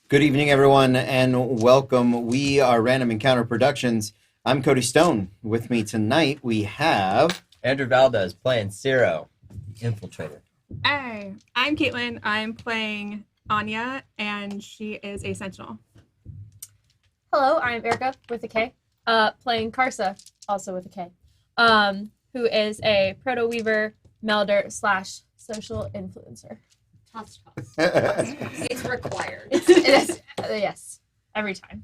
Good evening, everyone, and welcome. We are Random Encounter Productions. I'm Cody Stone. With me tonight, we have Andrew Valdez playing Ciro, the Infiltrator. Hey, I'm Caitlin. I'm playing Anya, and she is a sentinel. Hello, I'm Erica with a K, playing Karsa, also with a K, who is a proto-weaver, melder / social influencer. Toss. It's required. It is, yes, every time.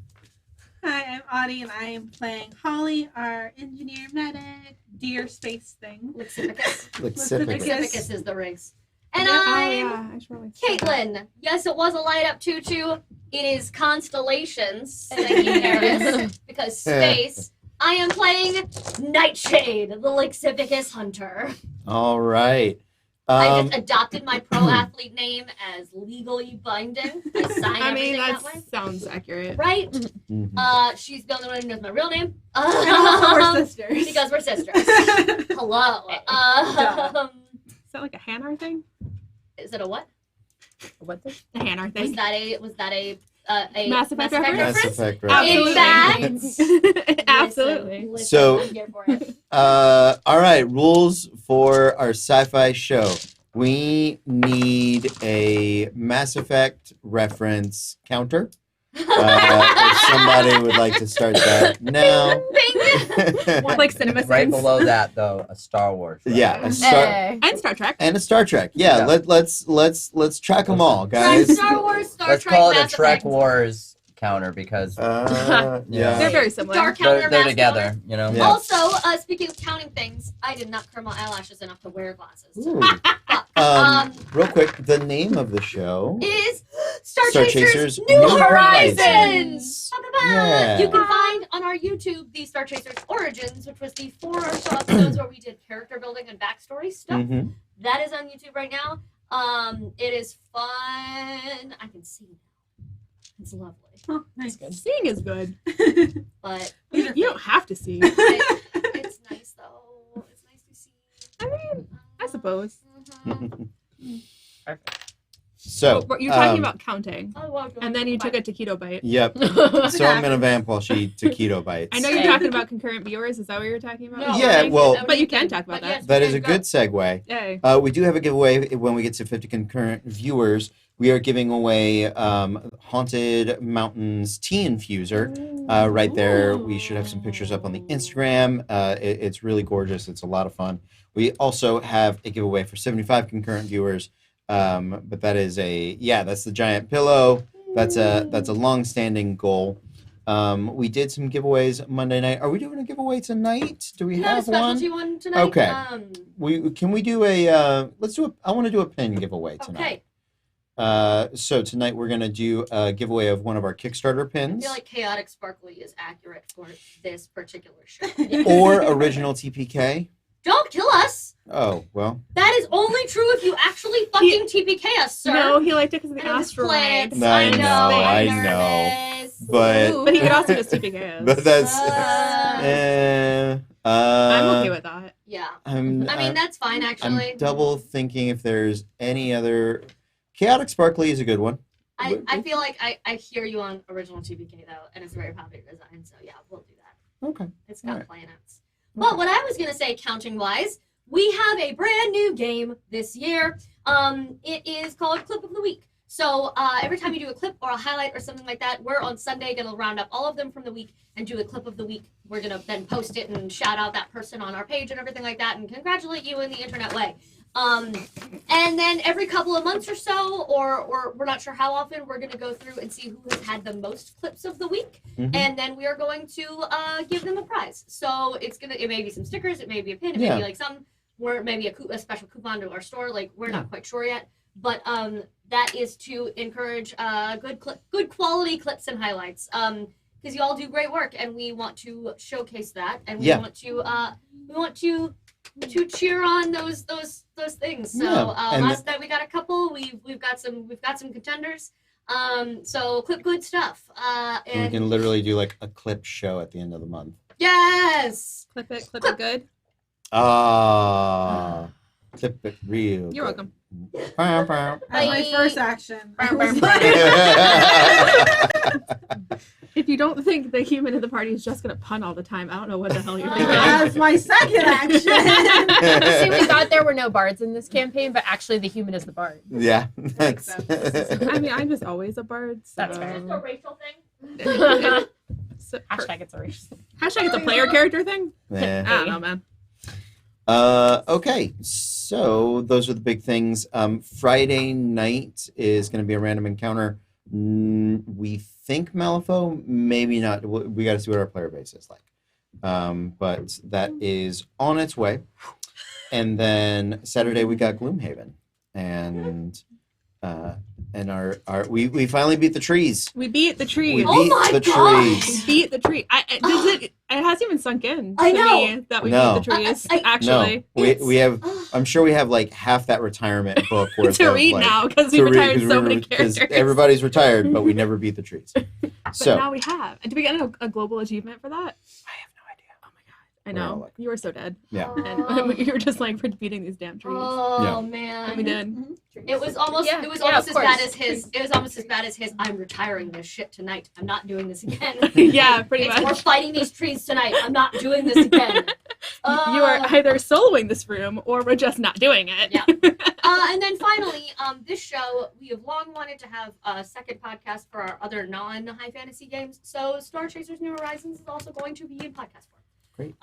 Hi, I'm Audie, and I am playing Holly, our engineer medic, deer space thing. Lexipicus. Lexipicus. Is the rigs. And I should probably say that. Caitlin. Yes, it was a light up tutu. It is constellations. Thank you, Harris. Because space. I am playing Nightshade, the Lexipicus hunter. All right. I just adopted my pro athlete name as legally binding. I sign everything that way. Sounds accurate. Right? Mhm. She's the only one who knows my real name. We're sisters. Because we're sisters. Hello. Is that like a Hanar thing? Is it a what? What the? A Hanar Was thing. that a Mass Effect reference? Mass Effect, right? Absolutely. In fact, Absolutely. listen, So- I'm here for it. All right, rules for our sci-fi show. We need a Mass Effect reference counter. If somebody would like to start that now. Like cinema Right scenes. below that, though, a Star Wars. Yeah, a Star And Star Trek. and a Star Trek. Yeah, Yeah. let's track them all, Try guys. Star Wars, Star Let's Trek, call it a Mass Trek Effect. Wars counter because Yeah. They're very similar. Dark counter, they're mass together, counter. you know? Yeah. Also, speaking of counting things, I did not curl my eyelashes enough to wear glasses. Ooh. Um, Real quick, the name of the show. Is Star Star Chasers Chasers New New Horizons. Horizons. Ba-ba-ba. Yeah. You can find on our YouTube the Star Chasers Origins, which was the 4 or so episodes where we did character building and backstory stuff. Mhm. That is on YouTube right now. It is fun. I can see now. It's lovely. Oh, nice. Seeing is good. But You don't have to see. it's nice though. It's nice to see. I mean, I suppose. Mhm. So But you're talking about counting, Oh, well, and then you took a taquito bite. Yep. So I'm gonna vamp while she taquito bites. I know you're talking about concurrent viewers. Is that what you're talking about? No, Yeah, well- But you can talk about that. That is a good segue. Yay. We do have a giveaway when we get to 50 concurrent viewers. We are giving away Haunted Mountains Tea Infuser right there. We should have some pictures up on the Instagram. It's really gorgeous. It's a lot of fun. We also have a giveaway for 75 concurrent viewers. But that is that's the giant pillow. That's a long-standing goal. We did some giveaways Monday night. Are we doing a giveaway tonight? Do we Not a have one? specialty one tonight. Okay. Can we do let's do I want to do a pin giveaway tonight. Okay. So tonight we're gonna do a giveaway of one of our Kickstarter I pins feel like chaotic sparkly is accurate for this particular show. or original TPK. Don't kill us. Oh well, That is only true if you actually fucking TPK us, sir. No, he liked it because of the And it was asteroid. plants. I know, I I'm know. nervous. but But he could also just TPK us. but that's I'm okay with that. Yeah. I'm, I mean, that's fine, actually. I'm double thinking if there's any other. Chaotic Sparkly is a good one. I feel like I hear you on original TPK, though, and it's a very popular design, so yeah, we'll do that. Okay. It's got Alright. planets. But what I was going to say, counting-wise, we have a brand new game this year. It is called Clip of the Week. So every time you do a clip or a highlight or something like that, we're on Sunday going to round up all of them from the week and do a clip of the week. We're going to then post it and shout out that person on our page and everything like that and congratulate you in the internet way. And then every couple of months or so, or we're not sure how often, we're going to go through and see who has had the most clips of the week. Mhm. And then we are going to give them a prize. So it may be some stickers, it may be a pin, it Yeah. may be like maybe a special coupon to our store. Like, we're not quite sure yet. But that is to encourage good quality clips and highlights. Because you all do great work, and we want to showcase that, and we want to cheer on those things. So Yeah, and last night we got a couple. We've got some contenders. So clip good stuff. We And can literally do like a clip show at the end of the month. yes. Clip it good. Ah, clip it real. You're good. welcome. Pow, pow. As my Bye. first action. I was like, If you don't think the human in the party is just gonna pun all the time, I don't know what the hell you're thinking. As my second action. See, we thought there were no bards in this campaign, but actually the human is the bard. Yeah. That's, I mean, I'm just always a bard. So. That's fair. Is this a racial thing? Hashtag it's a race. Hashtag it's a player character thing? yeah. I don't know, man. Okay, so those are the big things. Friday night is going to be a random encounter. We think Malifaux, maybe not. We got to see what our player base is like. But that is on its way. And then Saturday we got Gloomhaven, and we finally beat the trees. We beat the trees. We Oh beat my the gosh! trees. We beat the tree. It hasn't even sunk in I to know. me that we No. beat the trees. I- actually, No, we have. I'm sure we have like half that retirement book worth to of, read like, now because we to read, retired 'cause so many because characters. everybody's retired, but we never beat the trees. But So now we have. Did we get a global achievement for that? I have no idea. Oh my god! I We're all know like- you were so dead, Yeah. and you were just like for beating these damn trees. Oh Yeah. man. We did. It was almost Yeah, it was yeah, almost of as bad course. as his. It was almost as bad as his. I'm retiring this shit tonight. I'm not doing this again. Yeah, pretty We're much. fighting these trees tonight. I'm not doing this again. You are either soloing this room or we're just not doing it. Yeah. And then finally, this show, we have long wanted to have a second podcast for our other non-high fantasy games. So Star Chasers New Horizons is also going to be in podcast form. Great.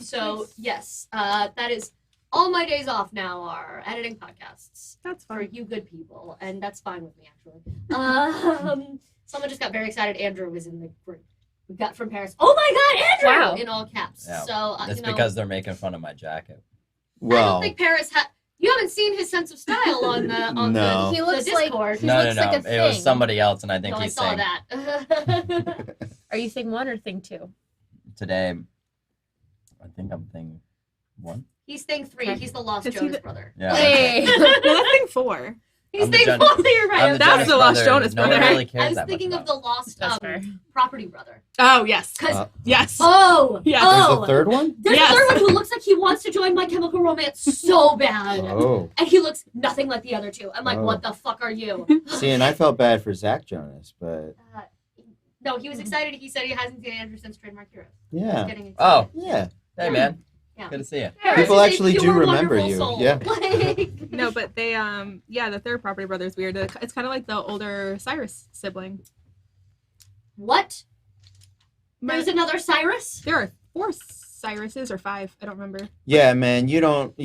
So yes, that is all my days off now are editing podcasts That's for fine. you good people, and that's fine with me actually. Someone just got very excited. Andrew was in the group. We got from Paris. Oh my God, Andrew! Wow. In all caps. Yeah. So It's you know, because they're making fun of my jacket. I don't Well, think Paris had. You haven't seen his sense of style on the No. He looks the like Discord. he No, looks like a It was thing. somebody else, and I think No, I he's saw saying that. Are you thing 1 or thing 2? today. I think I'm thing 1. He's thing 3. He's the lost Is he Jonas the- brother. Yeah. Hey. No, that's thing 4. He's I'm the thing Jon- 4. You're right. I'm the That's Jonas the lost brother. Jonas No one brother. really cares I was that thinking much of the about. lost That's fair. property brother. Oh yes. Cause Yes. oh Yes. there's oh a third one. there's Yes. a third one who looks like he wants to join My Chemical Romance so bad, Oh, and he looks nothing like the other two. I'm like, Oh. what the fuck are you? see, and I felt bad for Zach Jonas, but No, he was excited. He said he hasn't seen Andrew since Trademark Heroes. He's yeah, getting excited. Oh, yeah. hey man. Yeah. Good to see you. Paris People is a actually do pure, remember wonderful you. soul. Yeah. Like, No, but they yeah, the third property brother is weird. It's kind of like the older Cyrus sibling. what? But There's another Cyrus? there are 4 Cyruses or 5. I don't remember. Yeah, man, you don't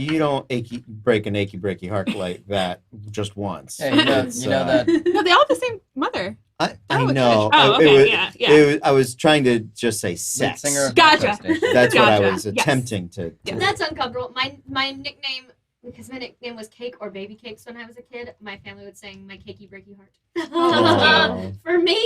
break an achy breaky heart like that just once. Hey, you know, It's, you know that No, they all have the same mother. I Oh, know. Oh, It okay, was- yeah. it was- I was trying to just say lead sex. singer of Gotcha. Metro Station. That's what I Gotcha. was Yes. attempting to. Yes. That's uncomfortable. My nickname, because my nickname was Cake or Baby Cakes when I was a kid, my family would sing my cakey breaky heart. Oh. For me,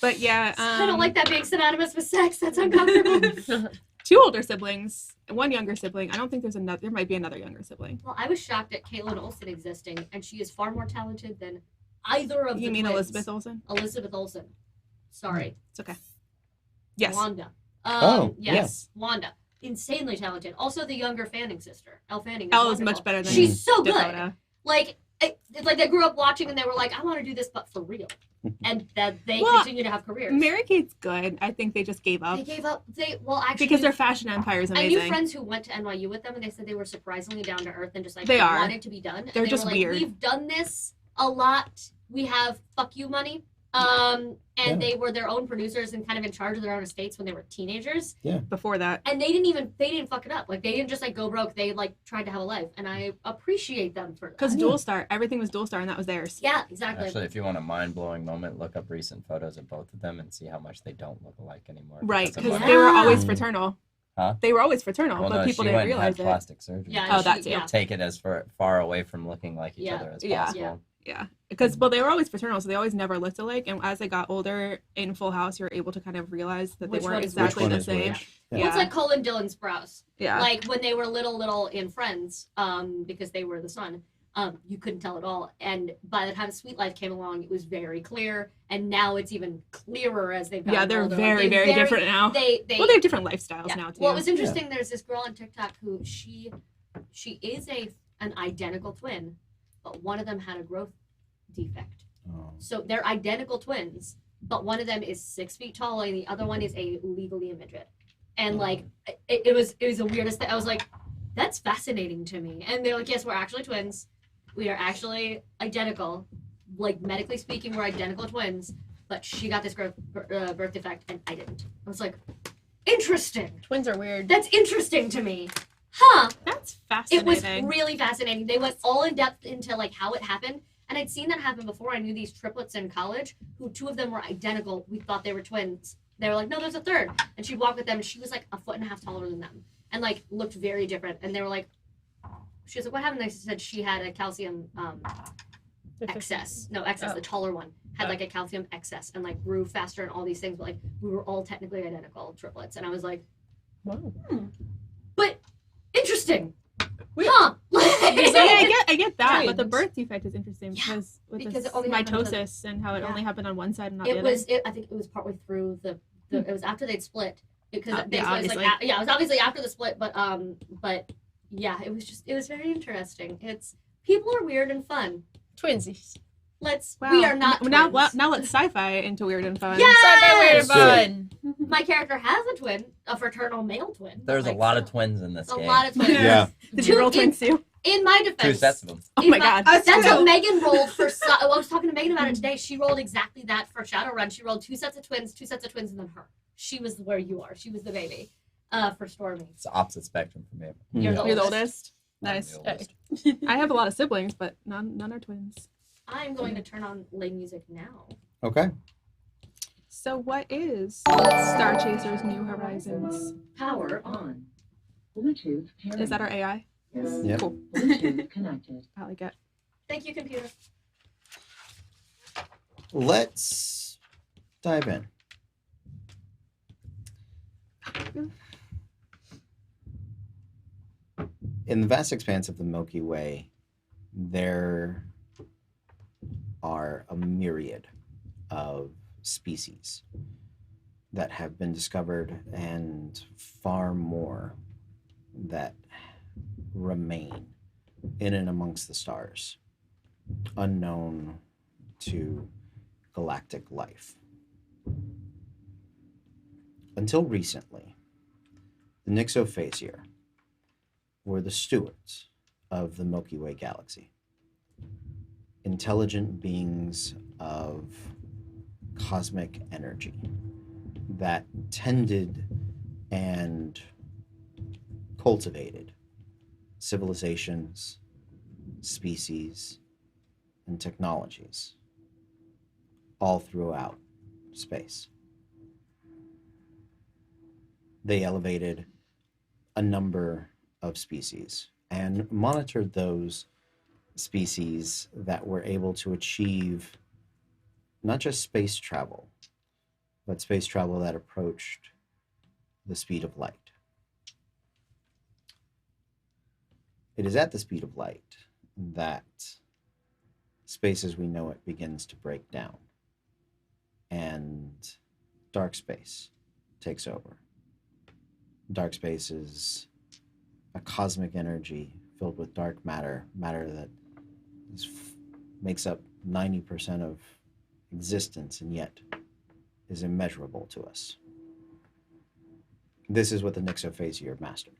But yeah, I don't like that being synonymous with sex. That's uncomfortable. 2 older siblings, 1 younger sibling. I don't think there's another. There might be another younger sibling. Well, I was shocked at Caitlin Olsen existing, and she is far more talented than either of You the mean twins. Elizabeth Olsen? Elizabeth Olsen. Sorry. It's okay. Yes. Wanda. Oh, yes. Wanda. Insanely talented. Also, the younger Fanning sister. Elle Fanning. Elle is wonderful. much better than She's so good. Dakota. Like, it's like they grew up watching and they were like, I want to do this, but for real. And that they Well, continue to have careers. Mary Kate's good. I think they just gave up They gave up. Well, actually, because their fashion empire is I amazing. knew friends who went to NYU with them, and they said they were surprisingly down to earth and just like They are. wanted to be done. They're and they just were like, weird. We've done this a lot. We have fuck you money. And Yeah. they were their own producers and kind of in charge of their own estates when they were teenagers. Before that, And they didn't fuck it up. Like they didn't just like go broke. They like tried to have a life, and I appreciate them for that. because Dual Star, everything was Dual Star, and that was theirs. Yeah, exactly. Actually, if you want a mind-blowing moment, look up recent photos of both of them and see how much they don't look alike anymore. Right, because of because what- they were Yeah. always fraternal. Huh? They were always fraternal, Well, but no, people she didn't went and realize had it. plastic surgery. Yeah, Oh, and that too. Yeah. Take it as far away from looking like each Yeah. other as Yeah. possible. Yeah, because they were always fraternal, so they always never looked alike. And as they got older in Full House, you're able to kind of realize that Which they one weren't is exactly which? the Which one is same. which? Yeah, Well, it's like Colin Dillon Sprouse. yeah. Like when they were little in Friends, because they were the son. You couldn't tell at all. And by the time Sweet Life came along, it was very clear. And now it's even clearer as they've gotten Yeah, they're older. very, Like, very different now. They Well, they have different lifestyles yeah. now too. Well, it was interesting. There's this girl on TikTok who she is an identical twin, but one of them had a growth defect. Oh. So they're identical twins, but one of them is 6 feet tall and the other one is a legally a midget. And like it was the weirdest thing. I was like, that's fascinating to me. And they're like, yes, we're actually twins. We are actually identical. Like medically speaking, we're identical twins. But she got this birth defect and I didn't. I was like, interesting. Twins are weird. That's interesting to me. Huh. That's It was fascinating. really fascinating. They went all in depth into like how it happened. And I'd seen that happen before. I knew these triplets in college who 2 of them were identical. We thought they were twins. They were like, no, there's a third. And she'd walk with them and she was like 1.5 feet taller than them and like looked very different. And they were like, she was like, what happened? They said she had a calcium excess. No, excess. Oh. The taller one had like a calcium excess and like grew faster and all these things. But like we were all technically identical triplets. And I was like, Wow. but interesting. Weird. Huh. I get that, but the Twins. birth defect is interesting Yeah, because with because this it only happened to- mitosis and how it Yeah. only happened on one side and not the It other. was. I think it was partway through the. It was after they'd split because Yeah, basically it was obviously. like it was obviously after the split, but yeah, it was very interesting. It's people are weird and fun. Twinsies. We are not now. twins. Now let's sci-fi into weird and fun. Yeah! Sci-fi weird and Let's do fun. My character has a twin, a fraternal male twin. but, There's a like, lot of so- twins in this A game. lot of twins. Yeah. Did you roll twins too? In my 2 defense, sets of them. Oh in my god. Us That's too. what Megan rolled for. I was talking to Megan about it today. She rolled exactly that for Shadowrun. She rolled 2 sets of twins, and then her. She was where you are. She was the baby. For Stormy. It's the opposite spectrum for me. You're the You're the oldest. oldest. I'm Nice. the oldest. I have a lot of siblings, but none are twins. I'm going to turn on lay music now. Okay. So what is Star Chasers New Horizons? Power on. Bluetooth pairing. Is that our AI? Yes. Yep. Cool. Bluetooth connected. I like it. Thank you, computer. Let's dive in. In the vast expanse of the Milky Way, there are a myriad of species that have been discovered and far more that remain in and amongst the stars, unknown to galactic life. Until recently, the Nyxophasier were the stewards of the Milky Way galaxy. Intelligent beings of cosmic energy that tended and cultivated civilizations, species, and technologies all throughout space. They elevated a number of species and monitored those species that were able to achieve not just space travel, but space travel that approached the speed of light. It is at the speed of light that space as we know it begins to break down and dark space takes over. Dark space is a cosmic energy filled with dark matter, matter that makes up 90% of existence and yet is immeasurable to us. This is what the Nyxophasier mastered.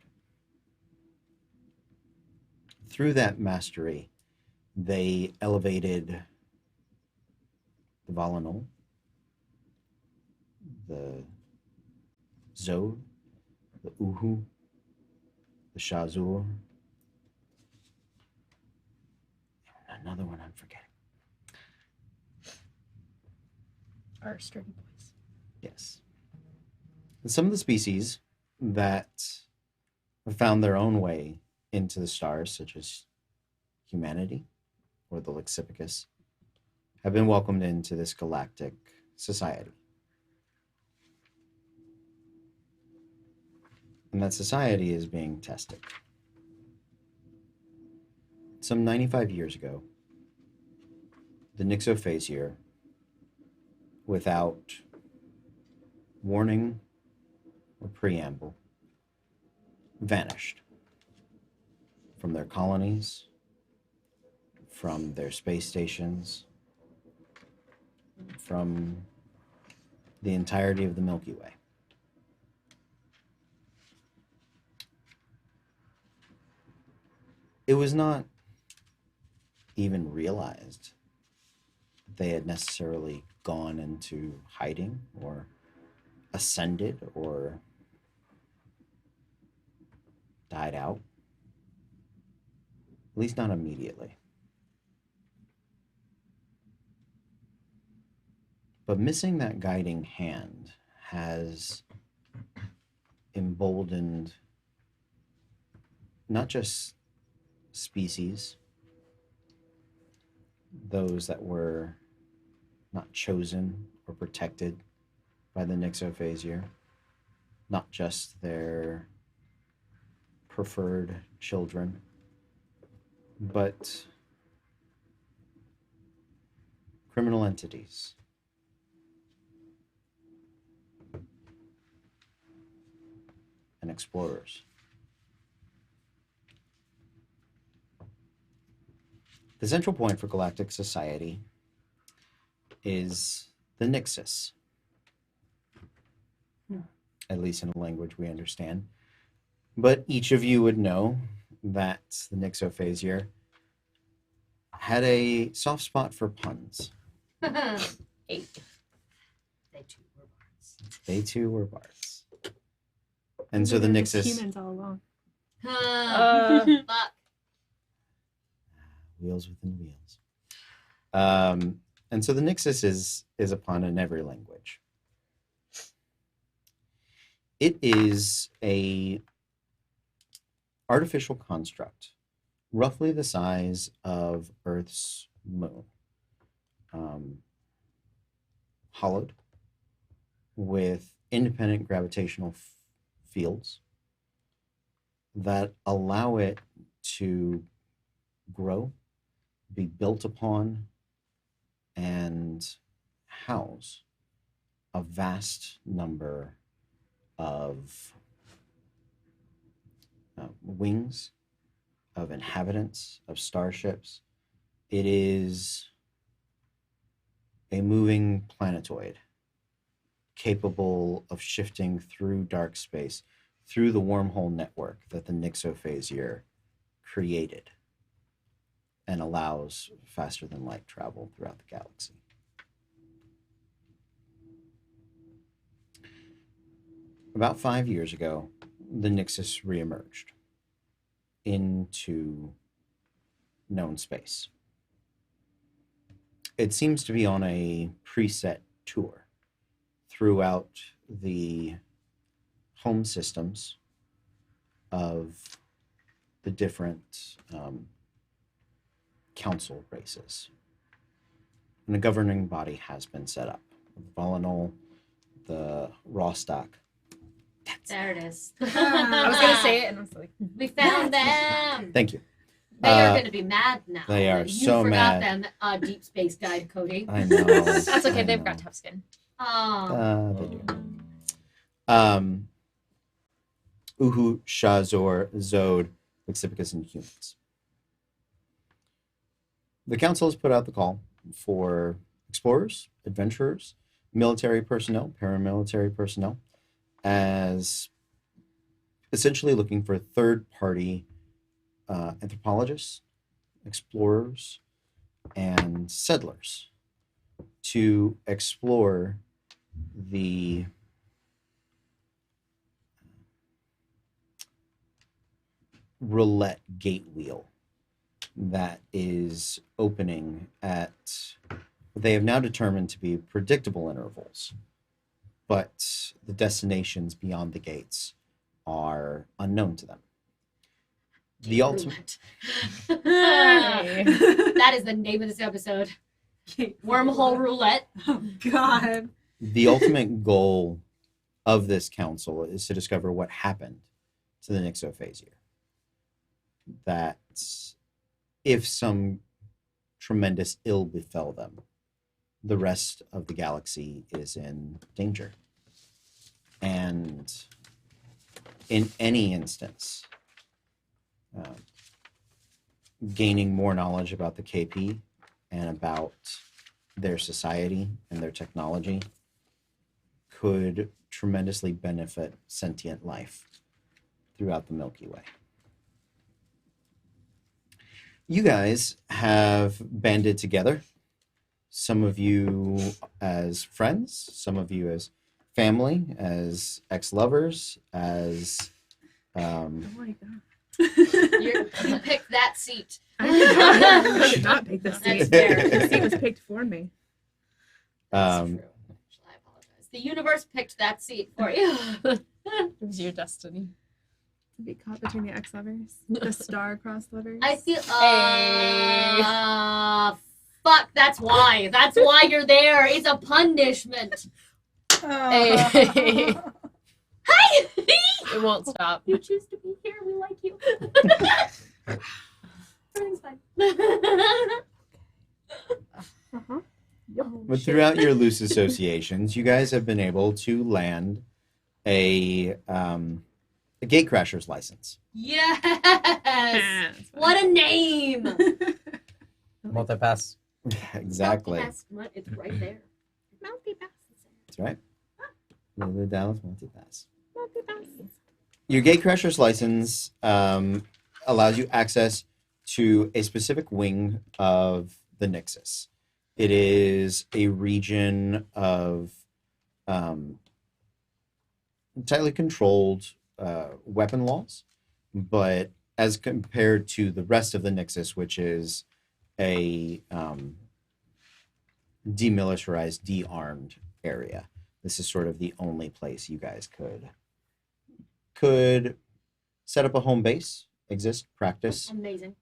Through that mastery, they elevated the Valinor, the Zod, the Uhu, the Shazur, and another one I'm forgetting. Our sturdy boys. Yes. And some of the species that have found their own way into the stars, such as humanity or the Lexipicus, have been welcomed into this galactic society. And that society is being tested. Some 95 years ago, the Nyxophasier, without warning or preamble, vanished from their colonies, from their space stations, from the entirety of the Milky Way. It was not even realized they had necessarily gone into hiding or ascended or died out. At least not immediately. But missing that guiding hand has emboldened not just species, those that were not chosen or protected by the Nyxophasier, not just their preferred children, but criminal entities. And explorers. The central point for galactic society is the Nixus, at least in a language we understand. But each of you would know that the Nyxophasier had a soft spot for puns. They too were bards. They too were bards. And so the They're just Nixus... humans all along. Fuck. Wheels within wheels. And so the Nixus is a pun in every language. It is a artificial construct, roughly the size of Earth's moon, hollowed with independent gravitational fields that allow it to grow, be built upon, and house a vast number of wings, of inhabitants, of starships. It is a moving planetoid capable of shifting through dark space, through the wormhole network that the Nyxophasier created, and allows faster than light travel throughout the galaxy. About 5 years ago, the Nixus reemerged into known space. It seems to be on a preset tour throughout the home systems of the different council races. And a governing body has been set up. The Volinol, the Rostock. There it is. I was gonna say it, and I was like, We found them. Thank you. They are going to be mad now. They are that you so forgot mad. them, Deep Space Guide, Cody. I know. "That's okay. I They've know. got tough skin." Oh. They do. Uhu, Shazor, Zod, Lexipicus, and humans. The council has put out the call for explorers, adventurers, military personnel, paramilitary personnel, as essentially looking for third-party anthropologists, explorers, and settlers to explore the roulette gate wheel that is opening at what they have now determined to be predictable intervals, but the destinations beyond the gates are unknown to them. The ultimate That is the name of this episode. Wormhole roulette. Oh God. the ultimate goal of this council is to discover what happened to the Nyxophasier. That if some tremendous ill befell them, the rest of the galaxy is in danger. And in any instance, gaining more knowledge about the KP and about their society and their technology could tremendously benefit sentient life throughout the Milky Way. You guys have banded together. Some of you as friends, some of you as family, as ex-lovers, as Oh my god. You picked that seat. I did not pick this That's seat. fair. The seat was picked for me. That's Um, true. I apologize. The universe picked that seat for you. It was your destiny. To be caught between the ex-lovers. The star-crossed lovers. I feel. Hey. Fuck. That's why. That's why you're there. It's a punishment. Hey. Hi. It won't stop. You choose to be here. We like you. Everything's fine. Uh-huh. But throughout your loose associations, you guys have been able to land a Gatecrashers license. Yes. What a name. Multipass. Exactly. It's right there. That's right. The Dallas Multipass. Your Gatecrashers license allows you access to a specific wing of the Nixus. It is a region of tightly controlled weapon laws, but as compared to the rest of the Nixus, which is a demilitarized, de-armed area, this is sort of the only place you guys could set up a home base, exist, practice. Amazing.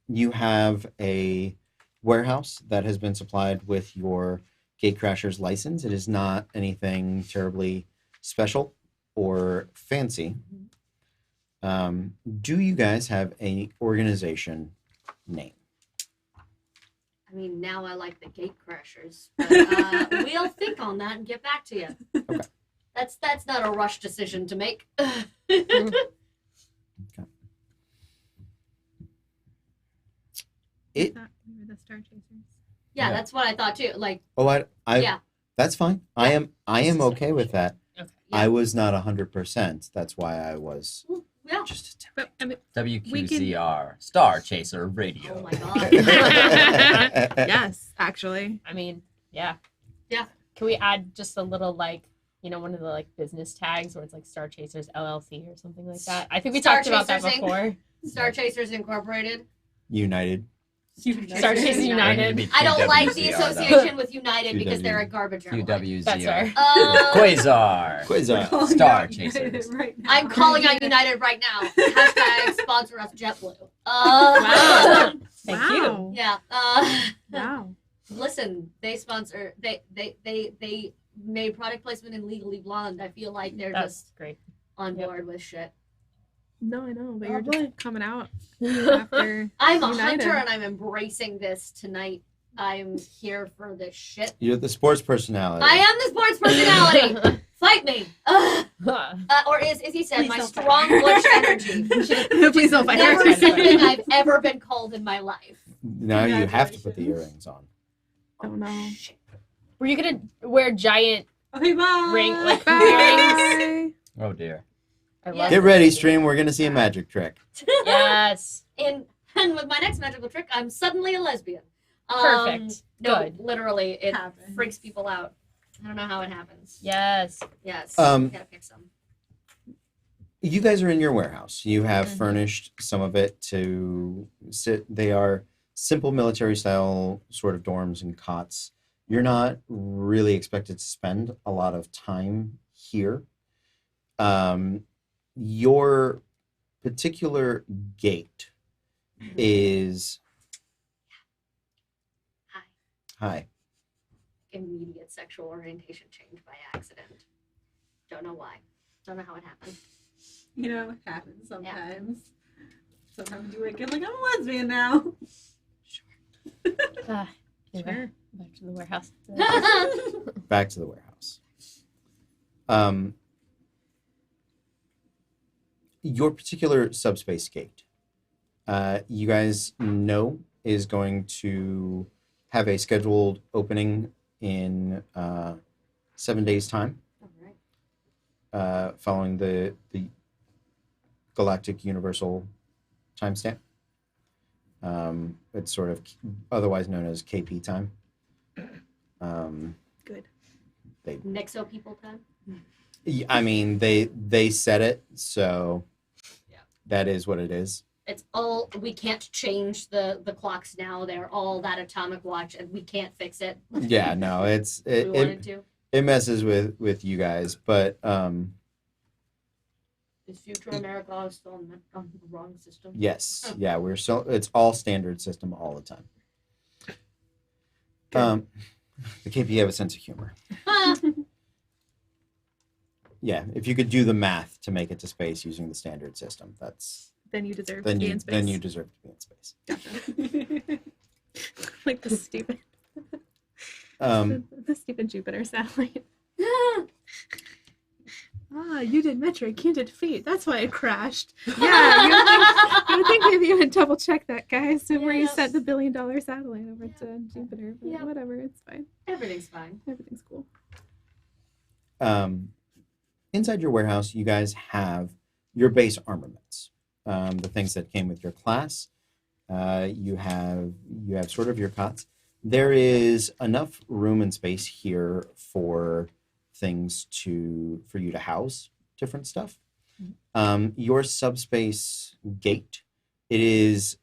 You have a warehouse that has been supplied with your Gatecrashers license. It is not anything terribly special or fancy. Do you guys have any organization name? I mean, now I like the Gatecrashers, but we'll think on that and get back to you. Okay. That's not a rush decision to make. It. We were the Star Chasers. Yeah, Yeah. that's what I thought too. Like, Oh, I. Yeah. That's fine. I am okay with that. Okay. Yeah. I was not 100%. That's why I was yeah. just. But I mean, WQZR, Star Chaser Oh Radio. my god. yes, actually. I mean, yeah. Yeah. Can we add just a little one of the business tags where it's like Star Chasers LLC or something like that? I think we Star talked about that Chasers, Inc. before. Star Chasers Incorporated. United. Star Chasers I United. need to be I don't like the QWZR, though. association with United because they're a garbage airline. QWZR. That's fair. Quasar. Quasar. Star Chasers. Right now. I'm calling out United right now. Hashtag sponsor us JetBlue. Wow. Thank you. Wow. Yeah. Wow. Listen, they sponsor. They made product placement in Legally Blonde. I feel like they're That's just great. on board with shit. No, I know, but Oh, you're boy. just coming out after. I'm a United. hunter and I'm embracing this tonight. I'm here for this shit. You're the sports personality. I am the sports personality. Fight me. Or as he said, Please my don't fight strong me. butch energy. Please don't fight Never her. something I've ever been called in my life. Now you have to put the earrings on. Oh no. Shit. Were you gonna wear giant Okay, bye. ring earrings? Bye. Oh dear. I Yes. love Get it. ready, stream. We're gonna see a magic trick. Yes. And with my next magical trick, I'm suddenly a lesbian. Perfect. No, Good. literally, it Happens. freaks people out. I don't know how it happens. Yes. Yes. Gotta pick some. You guys are in your warehouse. You have Mhm. furnished some of it to sit. They are simple military style sort of dorms and cots. You're not really expected to spend a lot of time here. Your particular gate is Hi. hi. Immediate sexual orientation change by accident. Don't know why. Don't know how it happened. You know, it happens sometimes. Sometimes you wake up like, I'm a lesbian now. Anyway, back to the warehouse. Back to the warehouse. Your particular subspace gate you guys know is going to have a scheduled opening in 7 days' time, All right. following the Galactic Universal timestamp. It's sort of otherwise known as KP time. Good. Nexo people time. I mean, they said it, so Yeah. that is what it is. It's all we can't change the clocks now. They're all that atomic watch, and we can't fix it. Yeah, no, If we wanted to. it messes with you guys, but Is future America still on the wrong system? yes, yeah, it's all standard system all the time. The KP have a sense of humor. Ah, Yeah, if you could do the math to make it to space using the standard system, Then you deserve then to be you in space. then you deserve to be in space. Like the stupid, Um, the stupid Jupiter satellite. Ah, you did metric, you did feet. That's why it crashed. Yeah, you would think maybe you would double check that, guys, before you Yes. sent the $1 billion satellite over to Jupiter. But Yeah. whatever, it's fine. Everything's fine. Everything's cool. inside your warehouse, you guys have your base armaments, the things that came with your class. You have sort of your cots. There is enough room and space here for things for you to house different stuff. Your subspace gate, it is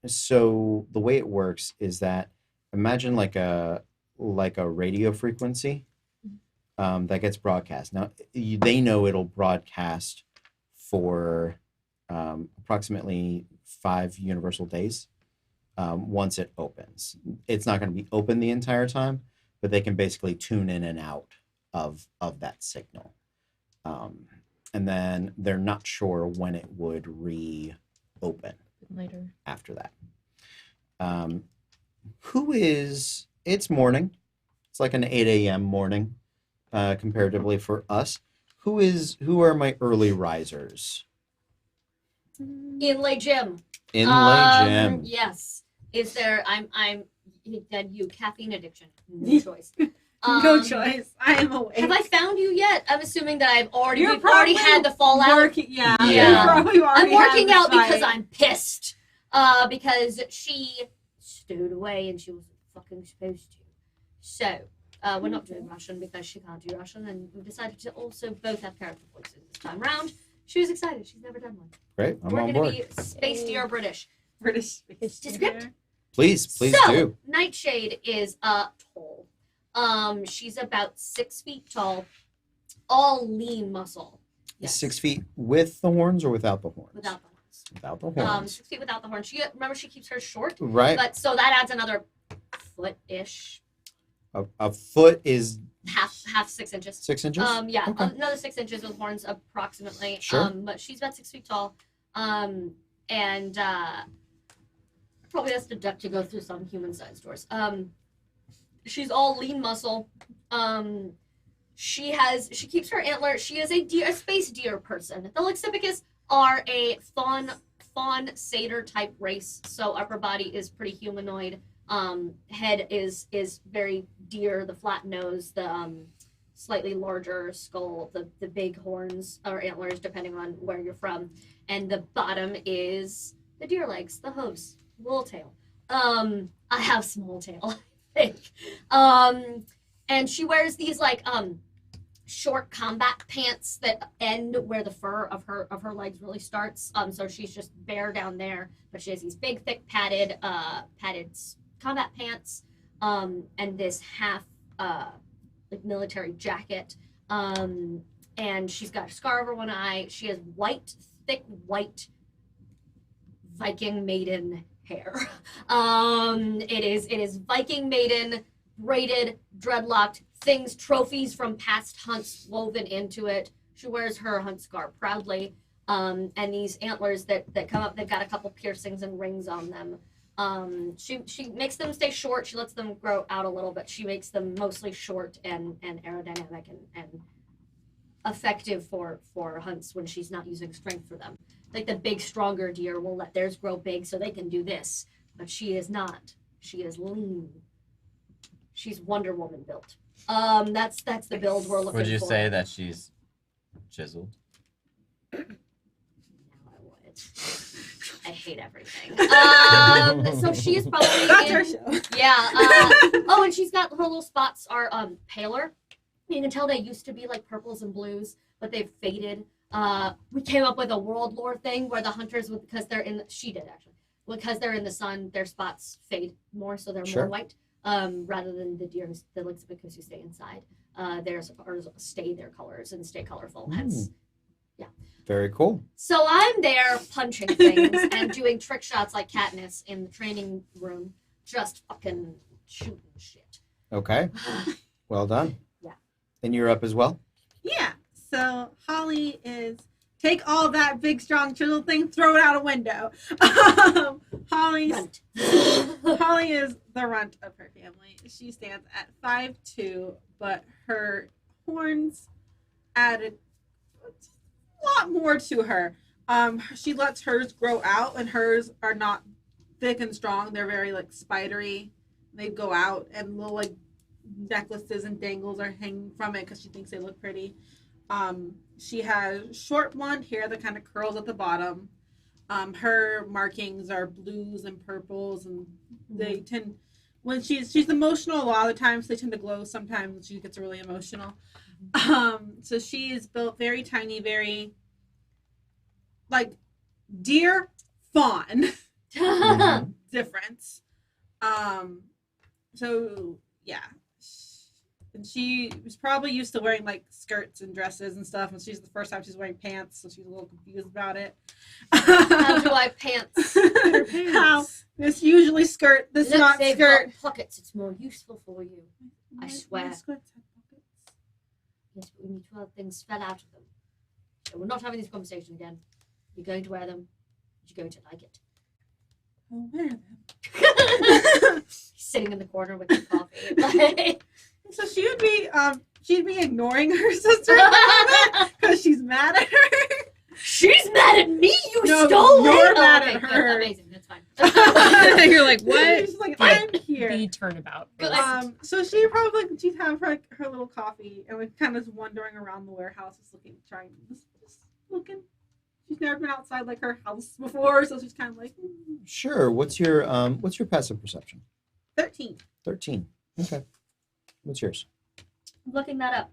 so the way it works is that imagine like a radio frequency that gets broadcast. Now they know it'll broadcast for approximately 5 universal days once it opens. It's not going to be open the entire time, but they can basically tune in and out of that signal. And then they're not sure when it would reopen Later. after that. It's morning. It's like an 8 a.m. morning, comparatively for us. Who are my early risers? Inlay Jim. Inlay Jim. Yes. Is there? I'm. Then you caffeine addiction. No choice. No choice. I am awake. Have I found you yet? I'm assuming that we've You're already probably had the fallout. Working, yeah. Yeah. You probably I'm already had working the out fight. because I'm pissed. Because she stowed away and she wasn't fucking supposed to. So, we're not doing Russian because she can't do Russian, and we decided to also both have character voices this time round. She was excited. She's never done one. Great, I'm We're on gonna board. be Space Deer British. British. Descript? Please So, do. Nightshade is tall. She's about 6 feet tall, all lean muscle. Yes. 6 feet with the horns or without the horns? Without the horns. Without the horns. 6 feet without the horns. She keeps hers short, Right. but so that adds another foot-ish, A foot is half 6 inches. 6 inches? Yeah, Okay. another 6 inches with horns approximately. Sure. But she's about 6 feet tall. And probably has to duck to go through some human-sized doors. She's all lean muscle. She keeps her antler. She is a space deer person. The Lexipicus are a fawn satyr type race, so upper body is pretty humanoid. Head is very deer, the flat nose, the slightly larger skull, the big horns or antlers depending on where you're from, and the bottom is the deer legs, the hooves, little tail. I have small tail, I think. And she wears these like short combat pants that end where the fur of her legs really starts. So she's just bare down there, but she has these big, thick, padded combat pants, and this half like military jacket. And she's got a scar over one eye. She has thick white Viking maiden hair. It is Viking maiden, braided, dreadlocked, trophies from past hunts woven into it. She wears her hunt scar proudly. And these antlers that come up, they've got a couple piercings and rings on them. She makes them stay short. She lets them grow out a little bit. She makes them mostly short and aerodynamic and effective for hunts when she's not using strength for them. Like the big, stronger deer will let theirs grow big so they can do this. But she is not. She is lean. She's Wonder Woman built. That's the build we're looking for. Would you say that she's chiseled? No, I would. I hate everything. So she is probably That's in, our show. yeah. Oh, and she's got her little spots are paler. You can tell they used to be like purples and blues, but they've faded. We came up with a world lore thing where the hunters, because they're in, she did actually, because they're in the sun, their spots fade more, so they're Sure. more white. Rather than the deer, the lynx, because you stay inside, theirs stay their colors and stay colorful. Hence, Very cool. so I'm there punching things and doing trick shots like Katniss in the training room, just fucking shooting shit. Okay. Well done. Yeah. And you're up as well? Yeah. So Holly is take all that big strong chisel thing, throw it out a window. Runt. Holly is the runt of her family. She stands at 5'2", but her horns added a lot more to her. She lets hers grow out, and hers are not thick and strong. They're very like spidery. They go out, and little like necklaces and dangles are hanging from it because she thinks they look pretty. She has short blonde hair that kind of curls at the bottom. Her markings are blues and purples, and they tend, when she's emotional a lot of the times, they tend to glow sometimes when she gets really emotional. So she is built very tiny, very like deer fawn difference. So yeah. And she was probably used to wearing like skirts and dresses and stuff, and she's the first time she's wearing pants, so she's a little confused about it. How do I pants? How this usually skirt, this Look, not they've skirt. got pockets. It's more useful for you. I swear. My skirts have pockets. Yes, but we need to have things fell out of them. So we're not having this conversation again. You're going to wear them. You're going to like it. I'll wear them. Sitting in the corner with his coffee. Like, So she'd be ignoring her sister because she's mad at her. she's mad at me. You No, stole you're it. mad Okay, at good, her. amazing. That's fine. You're like, what? She's like, I'm here. The turnabout. Good. So she'd have her little coffee and like kind of wandering around the warehouse, just looking. She's never been outside like her house before, so she's kind of like Sure. What's your passive perception? 13. 13. Okay. What's yours? Looking that up.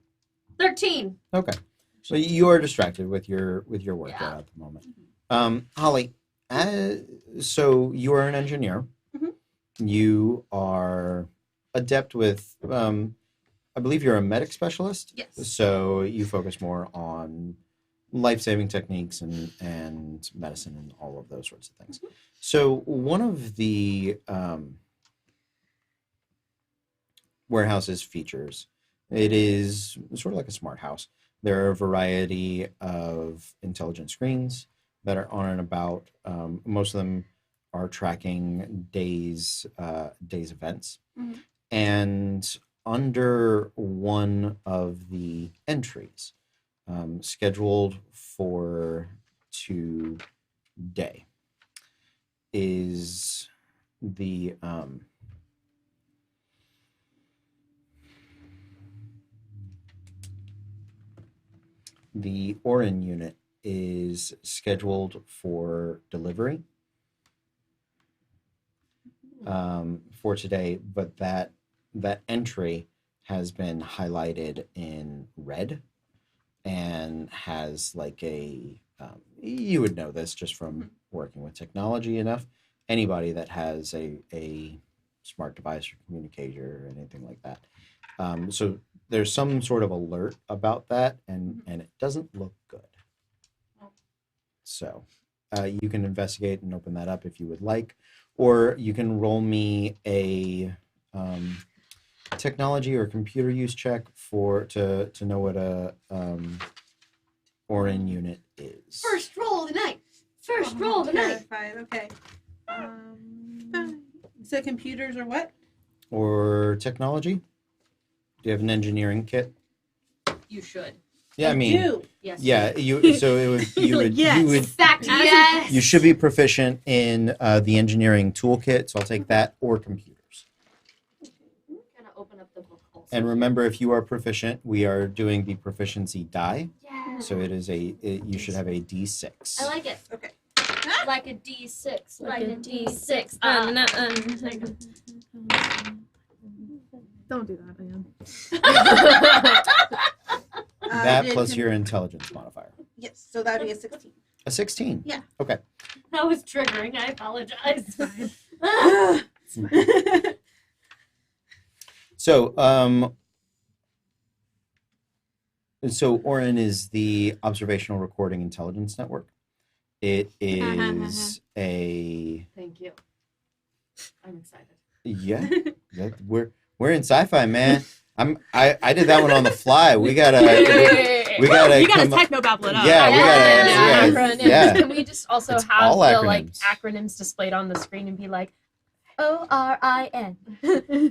13. Okay. So you are distracted with your work Yeah. at the moment. Holly, so you are an engineer. Mhm. You are adept with, I believe you're a medic specialist. Yes. So you focus more on life-saving techniques and medicine and all of those sorts of things. So one of the warehouse's features, it is sort of like a smart house. There are a variety of intelligent screens that are on and about. Most of them are tracking days events. Mhm. And under one of the entries, scheduled for today, is the Orin unit is scheduled for delivery for today, but that entry has been highlighted in red and has like a you would know this just from working with technology enough. Anybody that has a smart device or communicator or anything like that. So there's some sort of alert about that, and it doesn't look good. So you can investigate and open that up if you would like, or you can roll me a technology or computer use check to know what a Orin unit is. First roll of the night. First roll of the night. Terrified. Okay. You said computers or what? Or technology? Do you have an engineering kit? You should. Yeah, I mean, do. Yes. yeah, you. So it would you Like, would yes. you would Fact, yes. you should be proficient in the engineering toolkit. So I'll take that or computers. I'm gonna open up the book also. And remember, if you are proficient, we are doing the proficiency die. Yeah. So you should have a D6. I like it. Okay. Like a D6. Like a D6. Don't do that, man. That Did plus him- your intelligence modifier. Yes, so that'd be a 16. A 16. That was triggering. I apologize. So so Orin is the Observational Recording Intelligence Network. It is a Thank you. I'm excited. yeah. We're in sci-fi, man. I did that one on the fly. We gotta You gotta come up- technobabble it up. Yeah, we gotta- Acronyms. yeah. Can we just also It's have all the like acronyms. acronyms displayed on the screen and be like ORIN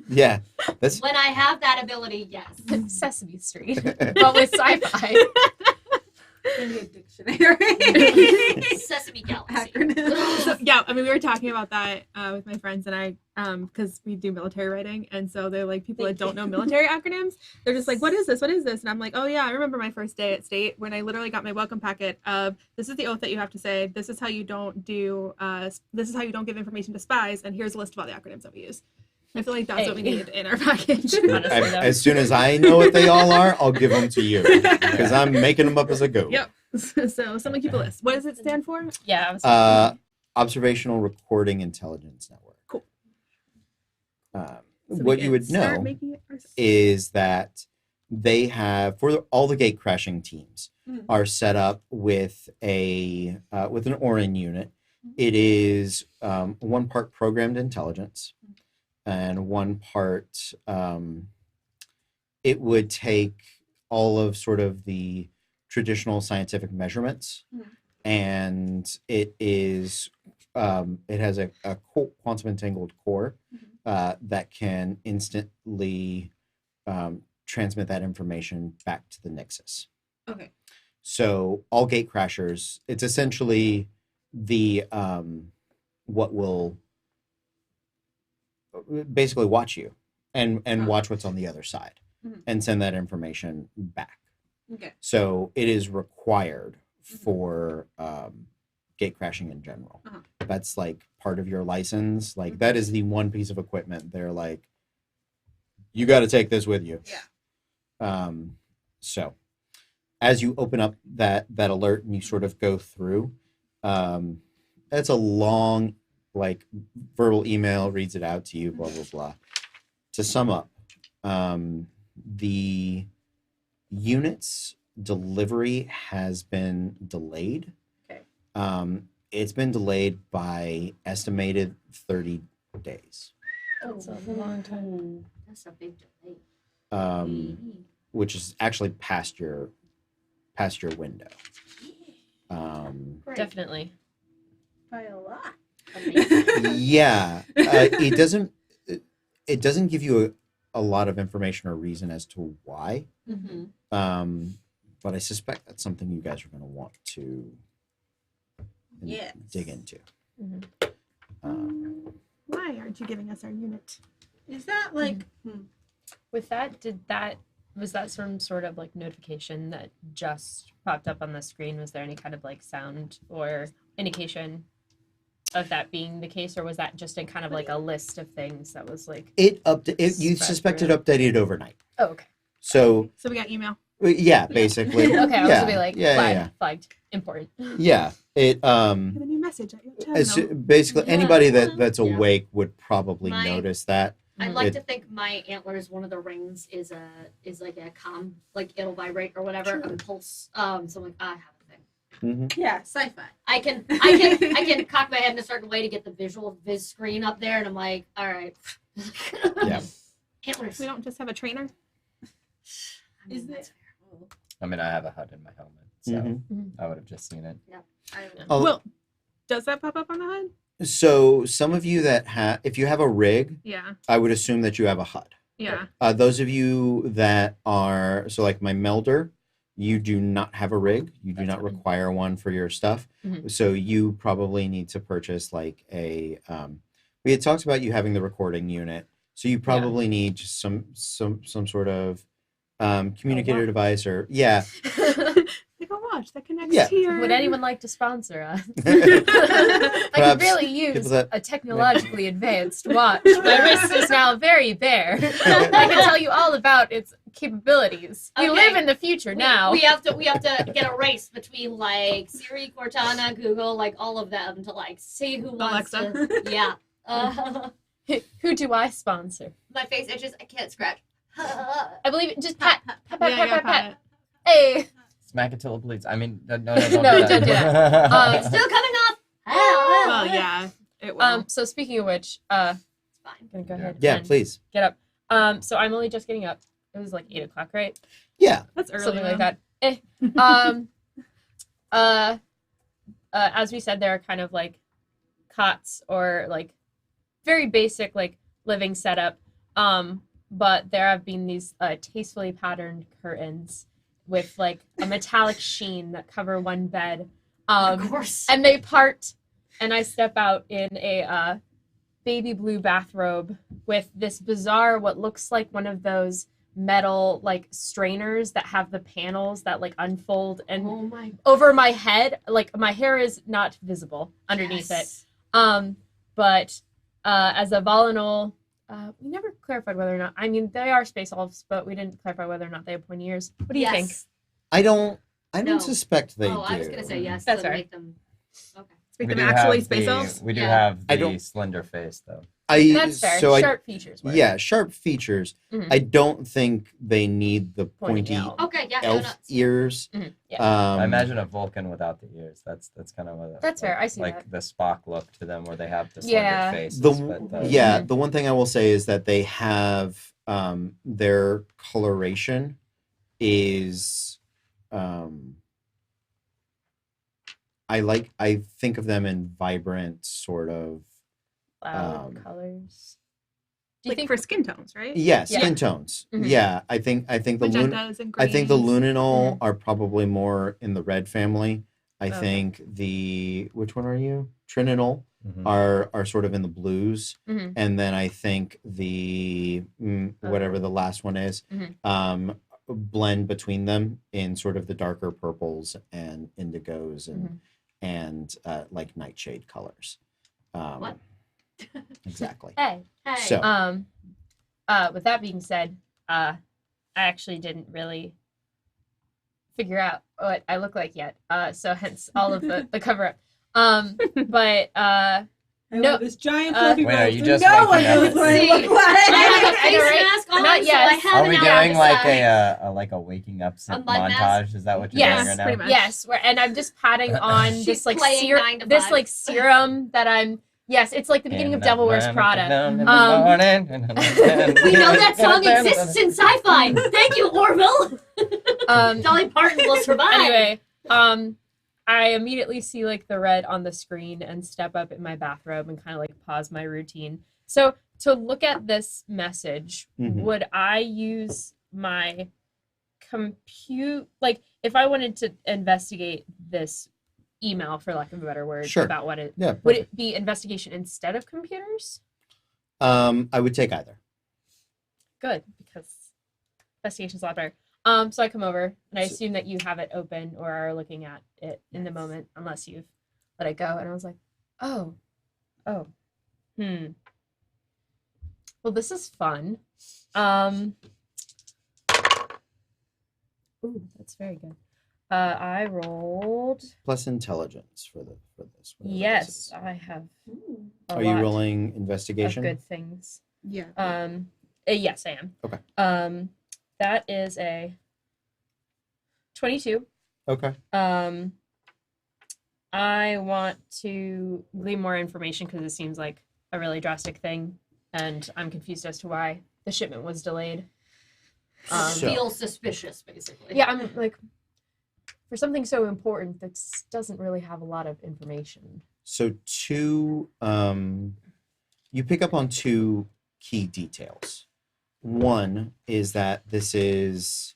Yeah. That's When I have that ability, yes. Sesame Street, but with sci-fi. I need a dictionary. Sesame Galaxy. Acronym. So, yeah, I mean, we were talking about that with my friends and I, because we do military writing, and so they're like people that don't know military acronyms. They're just like, "What is this? What is this?" And I'm like, "Oh yeah, I remember my first day at state when I literally got my welcome packet of this is the oath that you have to say. This is how you don't do. This is how you don't give information to spies. And here's a list of all the acronyms that we use." I feel like that's what we Hey. need in our package. Honestly, as soon as I know what they all are, I'll give them to you because I'm making them up as I go. Yep. So someone keep a list. What does it stand for? Yeah. I was Observational Recording Intelligence Network. Cool. So we What you can would start know making it ourselves. is that they have for all the gate crashing teams Mhm. are set up with with an Orin unit. It is one part programmed intelligence and one part it would take all of sort of the traditional scientific measurements and it is it has a quantum entangled core that can instantly transmit that information back to the Nexus. Okay. So all Gatecrashers, it's essentially the what will basically watch you and watch what's on the other side Mhm. and send that information back. Okay. So it is required for gate crashing in general. Uh-huh. That's like part of your license. Like that is the one piece of equipment they're like, you got to take this with you. Yeah. So as you open up that alert and you sort of go through, that's a long like verbal email, reads it out to you, blah blah blah. To sum up, the unit's delivery has been delayed. Okay. It's been delayed by estimated 30 days, That's a long time. That's a big delay. which is actually past your window. Great. Definitely. By a lot. Amazing. Yeah, it doesn't give you a lot of information or reason as to why. Mhm. But I suspect that's something you guys are going to want to Yes. dig into. Mhm. Why aren't you giving us our unit? Is that like With that, was that some sort of like notification that just popped up on the screen? Was there any kind of like sound or indication of that being the case, or was that just in kind of like a list of things that was like, You Spread suspect it through. updated overnight. oh, okay, So So we got email. yeah, basically. okay, I was yeah, gonna be like flagged, important. yeah. It We have a new message at your It's terminal. basically Yeah. anybody that's Yeah. awake would probably My- notice that. I'd like It- to think my antlers, one of the rings is like a like it'll vibrate or whatever, a pulse. So I'm like, I have a thing. yeah, sci-fi. I can cock my head in a certain way to get the visual viz screen up there, and I'm like, all right. Yeah. Antlers. We don't just have a trainer. I mean, Is that's it- fair. I mean, I have a HUD in my helmet, so Mhm. I would have just seen it. Oh, Well, does that pop up on the HUD? So some of you that if you have a rig, Yeah. I would assume that you have a HUD. Yeah. Those of you that are like my melder, You do not have a rig. You do That's not fine. require one for your stuff. Mhm. So you probably need to purchase like a. We had talked about you having the recording unit, so you probably need just some sort of communicator watch. device or yeah. Like a watch that connects Yeah. to your. Would anyone like to sponsor us? I could Perhaps really people use that- a technologically advanced watch. My wrist is now very bare. I can tell you all about its capabilities. We Okay. live in the future now. We have to get a race between like Siri, Cortana, Google, like all of them to like see who wants Alexa. to. Yeah. Who do I sponsor? My face itches. I can't scratch. I believe just pat, pat, pat, Yeah, pat, yeah, pat, pat. pat. Hey, Smack it till it bleeds. I mean, no, No, don't do that. It's still coming off. Well, yeah, it will. so speaking of which, It's fine. gonna go Yeah. ahead. Yeah, and please. get up. So I'm only just getting up. It was like 8:00, right? Yeah. That's early. Something like though. that. As we said, there are kind of like cots or like very basic like living setup. But there have been these tastefully patterned curtains with like a metallic sheen that cover one bed. Of course. And they part, and I step out in a baby blue bathrobe with this bizarre, what looks like one of those metal like strainers that have the panels that like unfold and Oh my. over my head. Like my hair is not visible underneath it. But as a volinol, we never clarified whether or not. I mean, they are space elves, but we didn't clarify whether or not they have pointy ears. What do you think? I don't No. suspect they do. I was gonna say yes. That's to fair. make them. Okay. Make We them do actually have space the- elves. We do Yeah. have I the don't- slender face though. That's fair. So Sharp features. Work. yeah, sharp features. Mhm. I don't think they need the Pointy pointy elf. Okay. Yeah. elf No, no. ears. Mhm, I imagine a Vulcan without the ears. That's kind of a That's fair, I see like that. the Spock look to them, where they have the slender Yeah. faces. the but the, yeah, Mhm. the one thing I will say is that they have their coloration is I think of them in vibrant sort of Loud Um, colors. Do you Like think for skin tones, right? yeah, Yeah. skin tones. Mhm. Yeah, I think the Magentas and I think the greens. luminol are probably more in the red family. I Okay. think the which one are you? Trininol Mhm. are sort of in the blues, Mhm. and then I think the whatever the last one is, Mhm. blend between them in sort of the darker purples and indigos and like nightshade colors. What? Exactly. Hey. Hey. So- With that being said, I actually didn't really figure out what I look like yet. So hence all of the cover up. But I No, wear this giant uh, fluffy Wait, are robe, you so just no one waking up knows at what I See, look like. I have a I know, face right? mask on, Not so yet. I have Are an we out doing like side. a like a waking up A mud montage? mask? Is that what you're yes, doing right now? pretty much. yes, and I'm just patting on She's this like playing 9 to this 5. like serum that I'm. Yes, it's like the beginning of Devil Wears Prada. We know that song exists in sci-fi. Thank you, Orville. Dolly Parton will survive. Anyway, I immediately see like the red on the screen and step up in my bathrobe and kind of like pause my routine. So to look at this message, Mhm. would I use my compute like if I wanted to investigate this email for lack of a better word Sure. about what it Yeah. would perfect. it be investigation instead of computers? I would take either. Good, because investigation's a lot better. So I come over and I So- assume that you have it open or are looking at it in the moment, unless you've let it go. And I was like, oh, well, this is fun. Ooh, that's very good. I rolled. Plus intelligence for this. whatever this Yes, is. I have. A Are you lot rolling of investigation? good things. Yeah. Yes, I am. Okay. That is a 22. Okay. I want to glean more information because it seems like a really drastic thing, and I'm confused as to why the shipment was delayed. So- Feel suspicious, basically. Yeah, I'm like, for something so important that doesn't really have a lot of information. So you pick up on two key details. One is that this is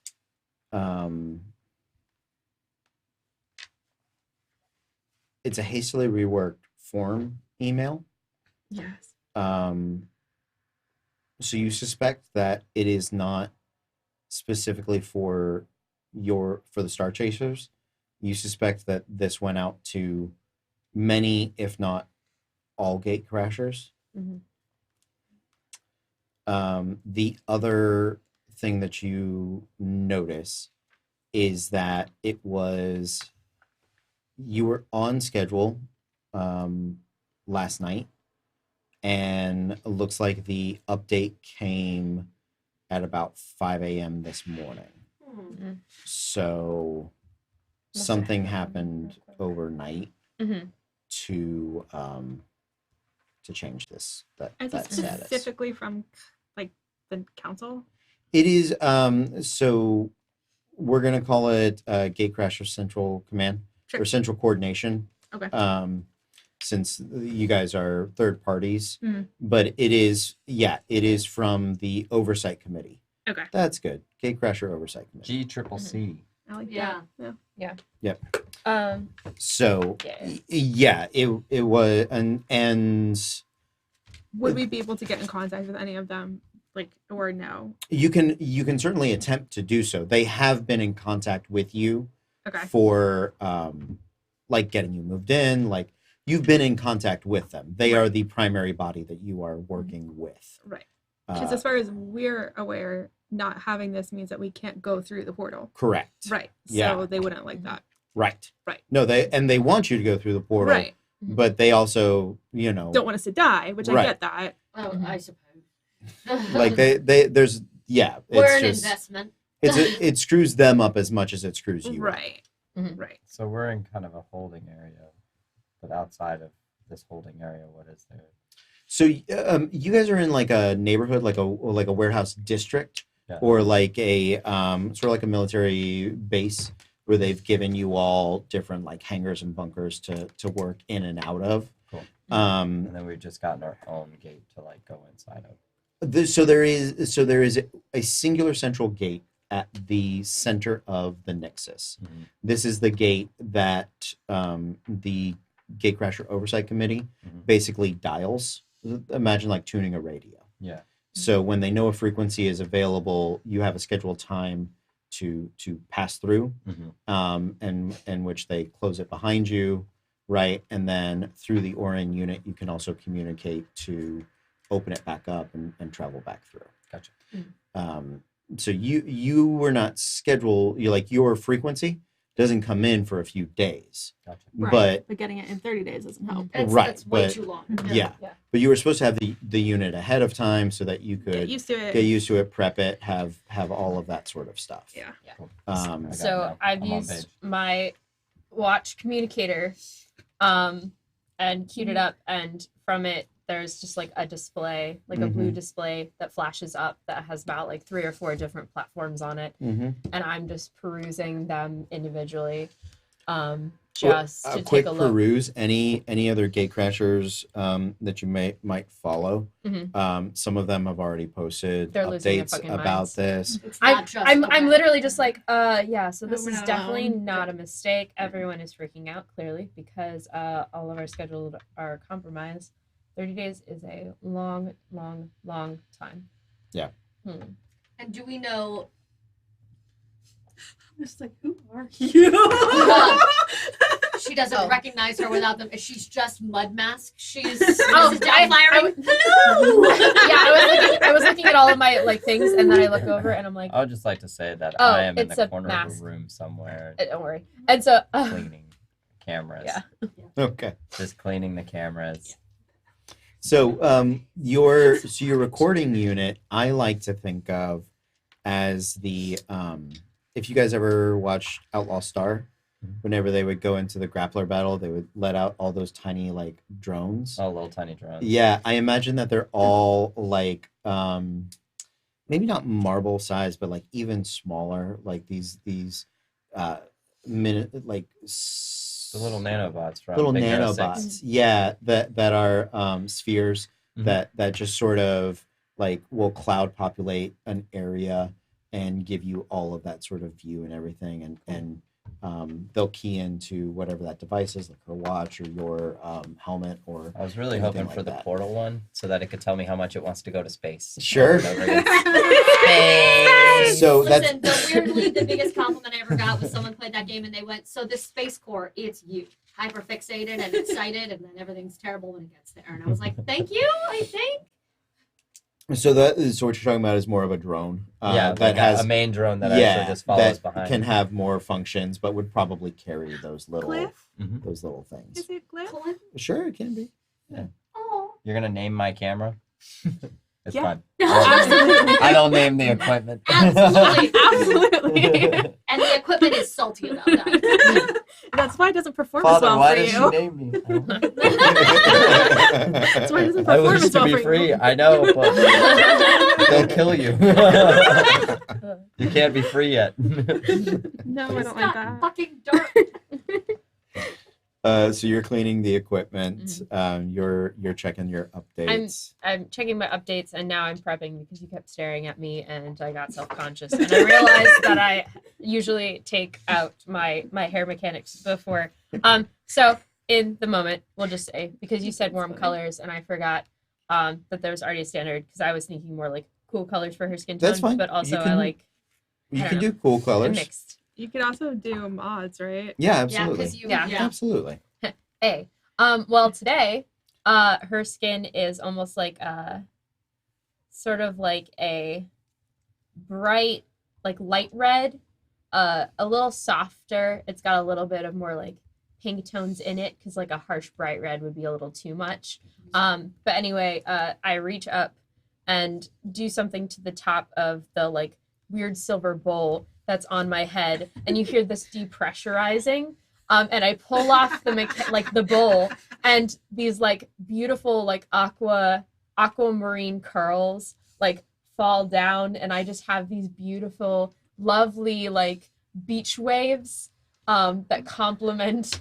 it's a hastily reworked form email. Yes. So you suspect that it is not specifically for the Star Chasers. You suspect that this went out to many, if not all, Gatecrashers. Mhm. The other thing that you notice is that you were on schedule last night, and it looks like the update came at about 5 a.m. this morning. So Must something have happened happened real quick. overnight Mhm. to change Is that it status. specifically from like the council? It is so we're gonna call it Gatecrasher Central Command Sure. or Central Coordination. Okay. Since you guys are third parties, Mhm. but it is from the Oversight Committee. Okay. That's good. Gatecrasher Oversight Committee. GCCC. I like Yeah. that. Yeah. So Yeah. it was and Would we be able to get in contact with any of them, like, or no? you can certainly attempt to do so. They have been in contact with you Okay. for like getting you moved in, like you've been in contact with them. They are the primary body that you are working with. Right. Because as far as we're aware, not having this means that we can't go through the portal. Correct. Right. Yeah. So they wouldn't like that. Right. Right. No, they want you to go through the portal, Right. but they also, Don't want us to die, which I Right. get that. Oh, Mhm. I suppose. like they there's We're it's an just investment. it screws them up as much as it screws you up. Right. Mhm. Right. So we're in kind of a holding area, but outside of this holding area, what is there? So you guys are in like a neighborhood, like a warehouse district, Yeah. or like a sort of like a military base where they've given you all different like hangars and bunkers to work in and out of. Cool. Um, And then we've just gotten our own gate to like go inside of. so there is a singular central gate at the center of the Nexus. Mhm. This is the gate that the Gatecrasher Oversight Committee Mhm. basically dials. Imagine like tuning a radio. Yeah. So when they know a frequency is available, you have a scheduled time to pass through, Mhm. and which they close it behind you, right? And then through the Orin unit, you can also communicate to open it back up and travel back through. Gotcha. So you were not scheduled. Your frequency doesn't come in for a few days, Gotcha. but getting it in 30 days doesn't help. Right, That's way but- too long. yeah. Yeah. But you were supposed to have the unit ahead of time so that you Get could used to it. get used to it, prep it, have all of that sort of stuff. Yeah. I got it So now. I've I'm on used page. my watch communicator and queued it up, and from it there's just like a display, like a blue display that flashes up that has about like 3 or 4 different platforms on it, Mm-hmm. and I'm just perusing them individually, Well, just a to quick take a look. peruse. Any other Gatecrashers that you might follow. Mhm. Some of them have already posted They're losing their updates fucking about minds. this. It's not just I'm okay. literally just like, yeah, so this we're is not definitely alone. not a mistake. Everyone is freaking out, clearly, because all of our schedules are compromised. 30 days is a long, long, long time. Yeah. And do we know? I'm just like, who are you? She doesn't Oh. recognize her without them. She's just Mud Mask. She's Oh, Mrs. Doubtfire. Hello! Yeah, I was looking at all of my like things, and then I look over and I'm like, I would just like to say that Oh, I am in it's the a corner mask. of a room somewhere don't worry. And so, cleaning cameras. Yeah. Okay. Just cleaning the cameras. So your recording unit, I like to think of as the if you guys ever watched Outlaw Star, whenever they would go into the grappler battle, they would let out all those tiny like drones. Oh, little tiny drones. Yeah, I imagine that they're all like maybe not marble size, but like even smaller, like these minute like The little nanobots from little Big Hero nanobots. 6. Yeah, that are spheres Mhm. that just sort of like will cloud populate an area and give you all of that sort of view and everything, and they'll key into whatever that device is, like her watch or your helmet or. I was really anything hoping like for the that. portal one so that it could tell me how much it wants to go to space. Sure. Over and over again. Space! So Listen, the biggest compliment I ever got was someone played that game and they went, "So this space core, it's you, hyperfixated and excited, and then everything's terrible when it gets there." And I was like, "Thank you, I think." So so what you're talking about is more of a drone. Yeah, that like has a main drone that actually just follows that behind. can have more functions, but would probably carry those little Cliff? things. Is it Cliff? Cliff? Sure, it can be. Oh. You're gonna name my camera? It's Yeah. fine. Absolutely. I don't name the equipment. Absolutely. Absolutely. And the equipment is salty about that. That's why it doesn't perform Father, as well why for did you. you name me? That's why it doesn't I perform wish as to well be for free. you. I know, but they'll kill you. You can't be free yet. No, I It's don't like got that. fucking dirt. So you're cleaning the equipment. You're checking your updates. I'm checking my updates, and now I'm prepping because you kept staring at me, and I got self-conscious, and I realized that I usually take out my hair mechanics before. So in the moment, we'll just say, because you said warm colors, and I forgot that there was already a standard, because I was thinking more like cool colors for her skin tone. That's fine. But also You I can- like You I can don't do cool a colors. mixed. You could also do mods, right? Yeah, Yeah, absolutely. because you. Yeah. Yeah. Absolutely. Well, today, her skin is almost like sort of like a bright, like light red, a little softer. It's got a little bit of more like pink tones in it, because like a harsh bright red would be a little too much. But anyway, I reach up and do something to the top of the like weird silver bowl that's on my head, and you hear this depressurizing. And I pull off the bowl, and these like beautiful like aquamarine curls like fall down, and I just have these beautiful, lovely like beach waves that complement.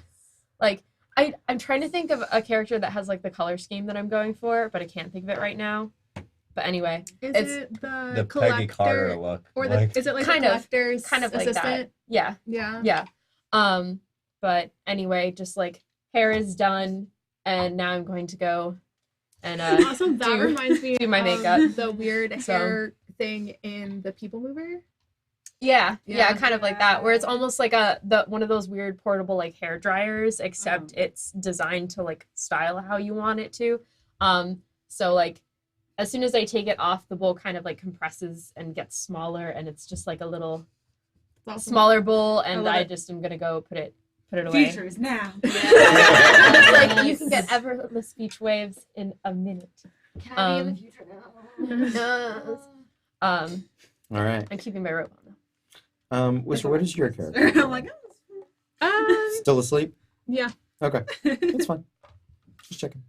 Like I'm trying to think of a character that has like the color scheme that I'm going for, but I can't think of it right now. But anyway, Is It's it the The collector, Peggy Carter look. or the like, is it like Kind the of- collector's kind of like that. assistant? yeah. Yeah. But anyway, just like hair is done, and now I'm going to go and Also, that do- reminds me do my of makeup. the weird So- hair thing in the People Mover. yeah, Yeah. kind of like that, where it's almost like one of those weird portable like hair dryers, except it's designed to like style how you want it to. So like as soon as I take it off, the bowl kind of like compresses and gets smaller, and it's just like a little It's also- smaller bowl, and love I it. just am gonna go put it away. Future is now. It's like you can get effortless beach waves in a minute. Can I be in the future now? All right. I'm keeping my robe on though. Whisper, what is your character? I'm like, Still asleep? Yeah, Okay, that's fine. Just checking.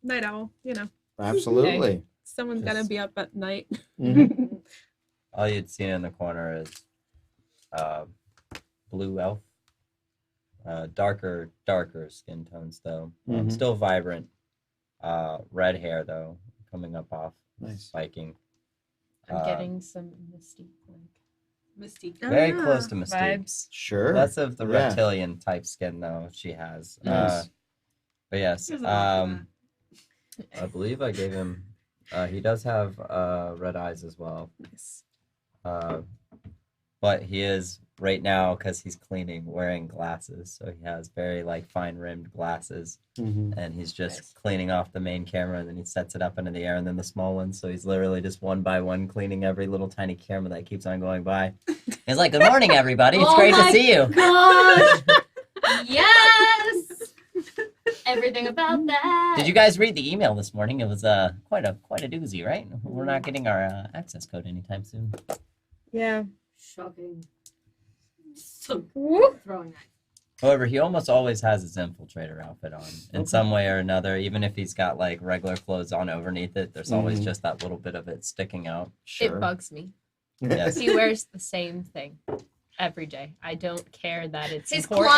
night owl. You know, Absolutely. someone's Just- gotta be up at night. Mhm. all you'd see in the corner is blue elf. Darker skin tones though. Mhm. Still vibrant. Red hair though, coming up off Nice. spiking. I'm getting some mystique like Mystique. Oh, Very yeah. close to Mystique. vibes. Sure. Less of the Yeah. reptilian type skin though she has. Nice. But yes, There's a lot of I believe I gave him. He does have red eyes as well. Nice. But he is right now, because he's cleaning, wearing glasses. So he has very like fine rimmed glasses, Mhm. and he's just Nice. cleaning off the main camera, and then he sets it up into the air, and then the small one. So he's literally just one by one cleaning every little tiny camera that keeps on going by. He's like, "Good morning, everybody. It's Oh great to my see you." Gosh! Yes! Everything about that. Did you guys read the email this morning? It was quite a doozy, right? We're not getting our access code anytime soon. Yeah. Shocking. So throwing that. However, he almost always has his infiltrator outfit on in some way or another. Even if he's got like regular clothes on underneath it, there's always Mhm. just that little bit of it sticking out. Sure. It bugs me. Yes. He wears the same thing every day. I don't care that it's His important.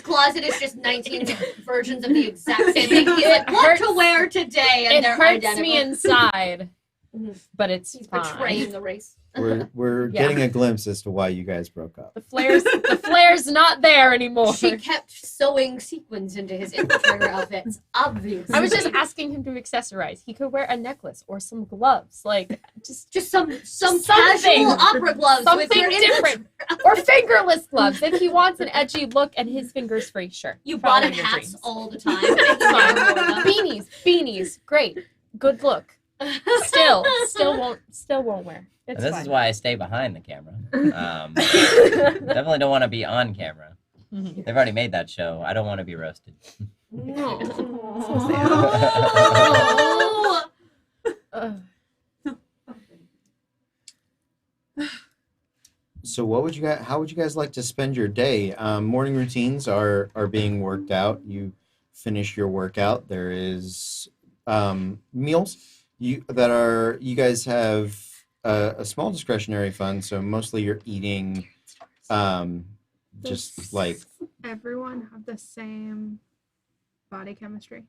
closet is just 19 versions of the exact same thing. He's like, what to wear today? And It they're hurts identical. me inside, Mhm. but it's He's fine. betraying the race. We're Yeah. getting a glimpse as to why you guys broke up. The flare's not there anymore. She kept sewing sequins into his infiltrator outfits. Obviously. I was just asking him to accessorize. He could wear a necklace or some gloves, like just some something. casual opera gloves with something your different, or fingerless gloves if he wants an edgy look and his fingers free. Sure, You bought follow him your hats dreams. all the time. and he never wore them. beanies, great, good look. Still won't wear. It's And this fine. is why I stay behind the camera. Definitely don't want to be on camera. Mhm. They've already made that show. I don't want to be roasted. No. Ugh. So how would you guys like to spend your day? Morning routines are being worked out. You finish your workout. There is meals. You guys have a small discretionary fund, so mostly you're eating just Does like everyone have the same body chemistry?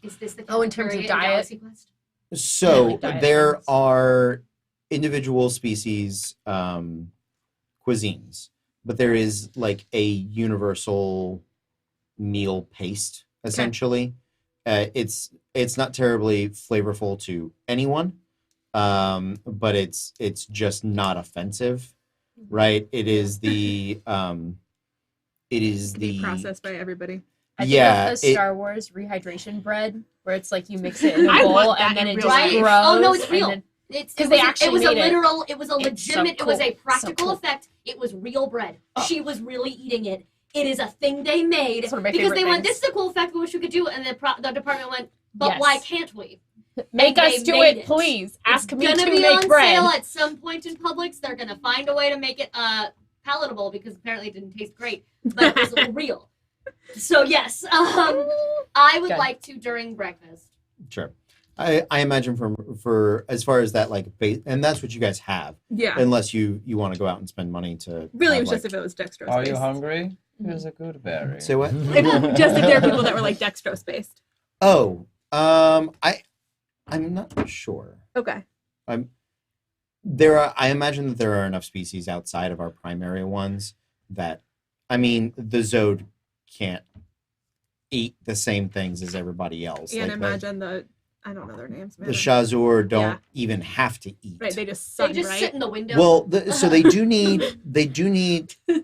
Is this the Oh, in terms of cafeteria in diet? Galaxy Quest? so like diet there plans. are individual species cuisines, but there is like a universal meal paste essentially. It's not terribly flavorful to anyone, but it's just not offensive, right? It is the Be processed by everybody. I think Yeah, of the it- Star Wars rehydration bread, where it's like you mix it in a I bowl want that and then in it real just life. grows. Oh, no, it's and real. then- It's 'Cause it they was a- actually it was a made it. literal, it was a It's so legitimate, it was a cool. practical So cool. effect. It was real bread. Oh. She was really eating it. It is a thing they made It's one of my because favorite they went, things. this is a cool effect we wish we could do, and the department went, but Yes. why can't we? Make And us they do made it, please. Ask It's me gonna to be make on bread. sale at some point in Publix. They're gonna find a way to make it palatable because apparently it didn't taste great, but it was real. So yes, I would Good. like to during breakfast. sure. I imagine for as far as that like base, and that's what you guys have, Yeah. unless you want to go out and spend money to Really, it have, was just like- if it was dextrose. Are you based. hungry? Here's a good berry. Say what? Just if there are people that were like dextrose based. Oh, I'm not sure. Okay. I imagine that there are enough species outside of our primary ones that, I mean, the Zode can't eat the same things as everybody else. And Like, imagine I don't know their names, man. the Shazur don't Yeah. even have to eat. Right, they just They sun, just right? sit in the window. Well, so they do need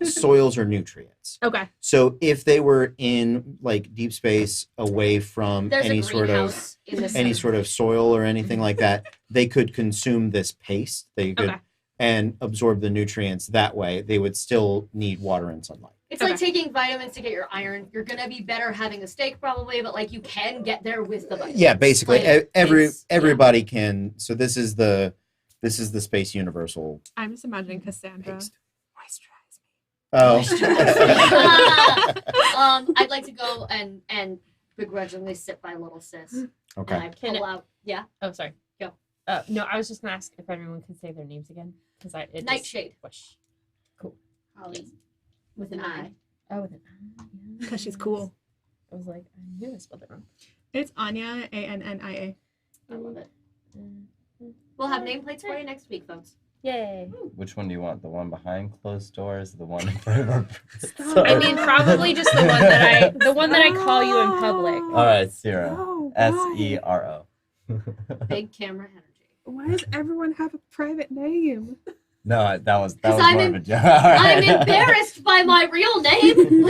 soils or nutrients. Okay. So if they were in like deep space, away from There's any a sort of greenhouse in the any center. sort of soil or anything like that, they could consume this paste. They could Okay. and absorb the nutrients that way. They would still need water and sunlight. It's like Okay. taking vitamins to get your iron. You're gonna be better having a steak probably, but like you can get there with the vitamins. Yeah, basically, Like, it's- everybody can. So this is the space universal I'm just imagining Cassandra. paste. Moisturize me. Oh, I'd like to go and begrudgingly sit by little sis. okay. And I Can pull out, yeah, Oh, sorry. Go. No, I was just gonna ask if everyone could say their names again because it Nightshade. Just, Holly, with an eye. oh, with an I. Because she's cool. I was like, I knew I spelled it wrong. It's Anya, Annia. I love it. We'll have nameplates for you next week, folks. Yay! Which one do you want? The one behind closed doors, the one in front of our I mean, probably just the one that I call you in public. All right, Sero. Oh, Sero. Big camera energy. Why does everyone have a private name? No, that was 'Cause more I'm of a joke. I'm embarrassed by my real name.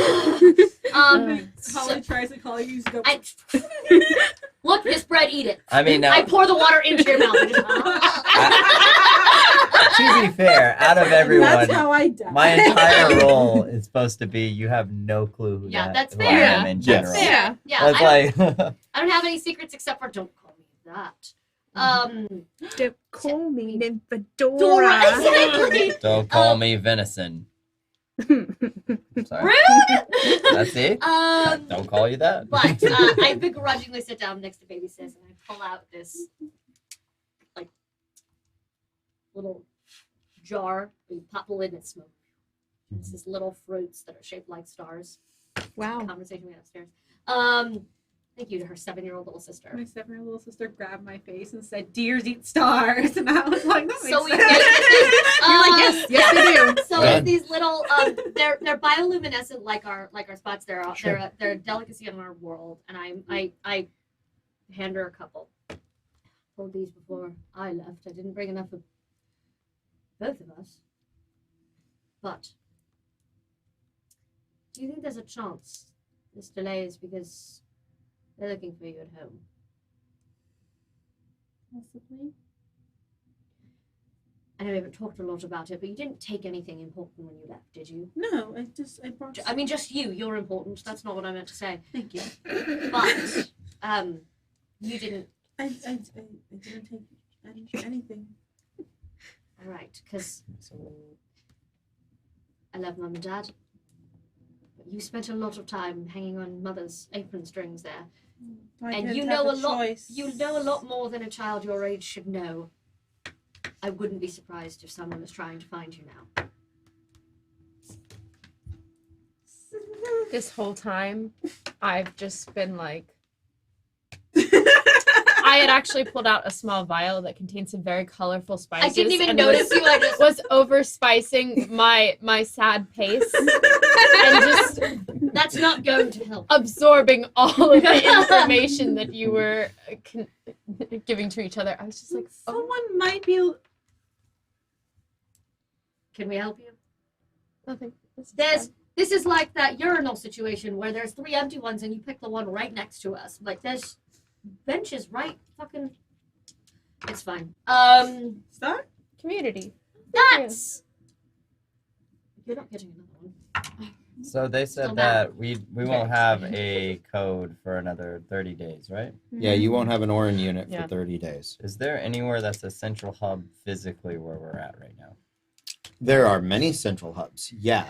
Holly tries to call you. You go. I, look, this bread, eat it. I mean, now, I pour the water into your mouth. to be fair, out of everyone, That's how I die. my entire role is supposed to be you have no clue who, Yeah, that, that's who fair. I am in Yes. general. Yeah. Yeah, That's I don't have any secrets except for don't call me that. Don't call me Dora, Nymphadora. exactly. Don't call me venison. Sorry. Rude. That's it? Don't call you that. But I begrudgingly sit down next to baby sis and I pull out this like little jar where you pop the lid and it smokes. It's this little fruits that are shaped like stars. Wow. Conversation we had upstairs. Thank you to her 7-year-old little sister. My 7-year-old little sister grabbed my face and said, "Deers eat stars," and I was like, "That makes So we sense." You're like, yes, they do. So Good. it's these little they're bioluminescent like our spots. They're Sure. they're a delicacy in our world, and I hand her a couple. Told these before I left. I didn't bring enough for both of us. But do you think there's a chance this delay is because they're looking for you at home? Possibly. I know we haven't talked a lot about it, but you didn't take anything important when you left, did you? No, I brought. I mean, just you. You're important. That's not what I meant to say. Thank you. But you didn't. I didn't take anything. All right, because I love Mum and Dad. But you spent a lot of time hanging on Mother's apron strings there, I and didn't you have know a a lot. choice. You know a lot more than a child your age should know. I wouldn't be surprised if someone was trying to find you now. This whole time, I've just been like, I had actually pulled out a small vial that contained some very colorful spices. I didn't even and notice you. I just was over spicing my sad pace and just that's not going to help. absorbing all of the information that you were giving to each other. I was just like, oh, Someone might be. Can we help you? nothing. This is There's fine. this is like that urinal situation where there's 3 empty ones and you pick the one right next to us. Like there's benches right fucking. It's fine. Start? Community. That's. You're not getting another one. So they said Still that we won't have a code for another 30 days, right? Yeah, you won't have an Orin unit Yeah. for 30 days. Is there anywhere that's a central hub physically where we're at right now? There are many central hubs. Yeah.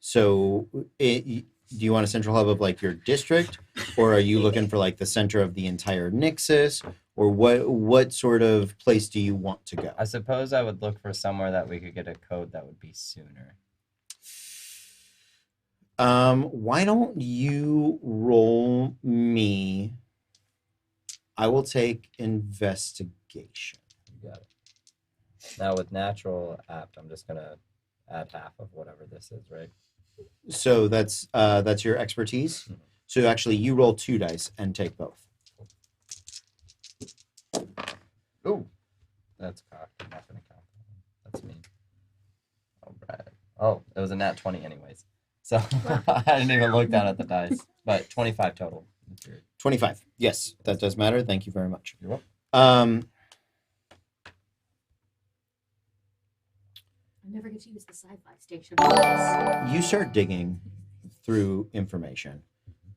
So do you want a central hub of like your district, or are you looking for like the center of the entire Nixus, or what sort of place do you want to go? I suppose I would look for somewhere that we could get a code that would be sooner. Why don't you roll me? I will take investigation. You got it. Now with natural apt, I'm just gonna add half of whatever this is, right? So that's your expertise. Mhm. So actually, you roll 2 dice and take both. Ooh, that's cocked. I'm not gonna count that one. That's me. All right. Oh, it was a nat 20 anyways. So I didn't even look down at the dice. But 25 total. 25. Yes, that does matter. Thank you very much. You're welcome. I never get to use the sci-fi station. You start digging through information.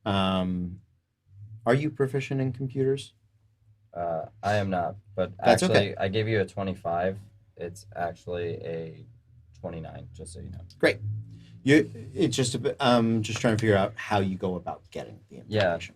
Are you proficient in computers? I am not, but That's actually, okay. I gave you a 25. It's actually a 29, just so you know. It's just a bit, just trying to figure out how you go about getting the Yeah. information.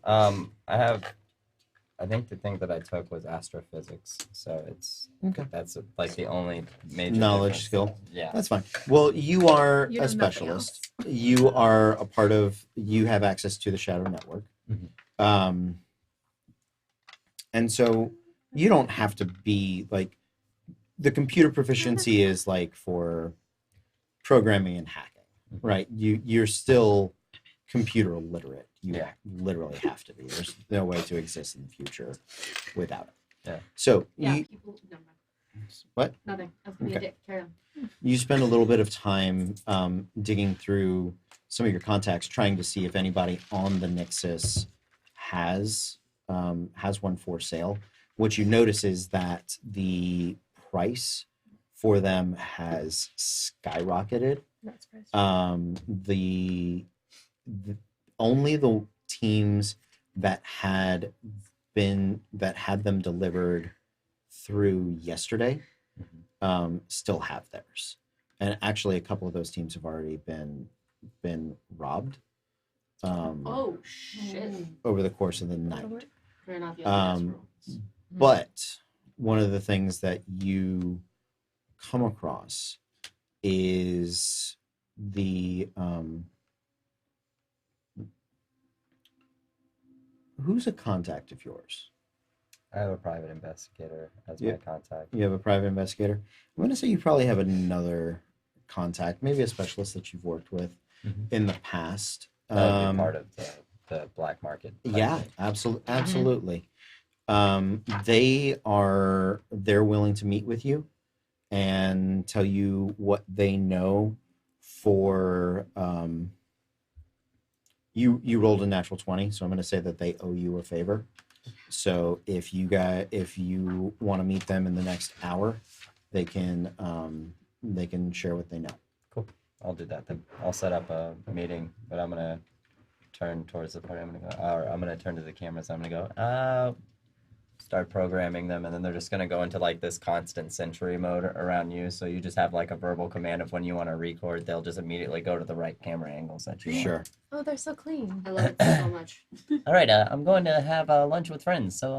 I think the thing that I took was astrophysics, so Okay. that's like the only major Knowledge difference. skill. Yeah. That's fine. Well, you are You a know nothing specialist. You are a part of. You have access to the Shadow Network, Mhm. and so you don't have to be like the computer proficiency is like for programming and hacking, Mhm. right? You're still computer literate. You Yeah. literally have to be. There's no way to exist in the future without it. Yeah. So Yeah, you, people. No, what? nothing. I was gonna be a Okay. dick. Carry on. You spend a little bit of time digging through some of your contacts, trying to see if anybody on the Nixus has one for sale. What you notice is that the price for them has skyrocketed. Not surprised. The only the teams that had them delivered through yesterday still have theirs, and actually a couple of those teams have already been robbed Oh shit! over the course of the night. Turn off your But one of the things that you come across is who's a contact of yours? I have a private investigator as Yeah. my contact. You have a private investigator. I'm going to say you probably have another contact, maybe a specialist that you've worked with Mhm. in the past. That would be part of the black market. Yeah, absolutely. They're willing to meet with you and tell you what they know for you rolled a natural 20, so I'm going to say that they owe you a favor. So if you want to meet them in the next hour, they can share what they know. Cool. I'll do that then. I'll set up a meeting, but I'm gonna turn towards the party. I'm gonna turn to the cameras. I'm gonna go. Start programming them, and then they're just gonna go into like this constant sentry mode around you. So you just have like a verbal command of when you want to record. They'll just immediately go to the right camera angles that you want. Sure. Oh, they're so clean. I love it so much. All right. I'm going to have lunch with friends, so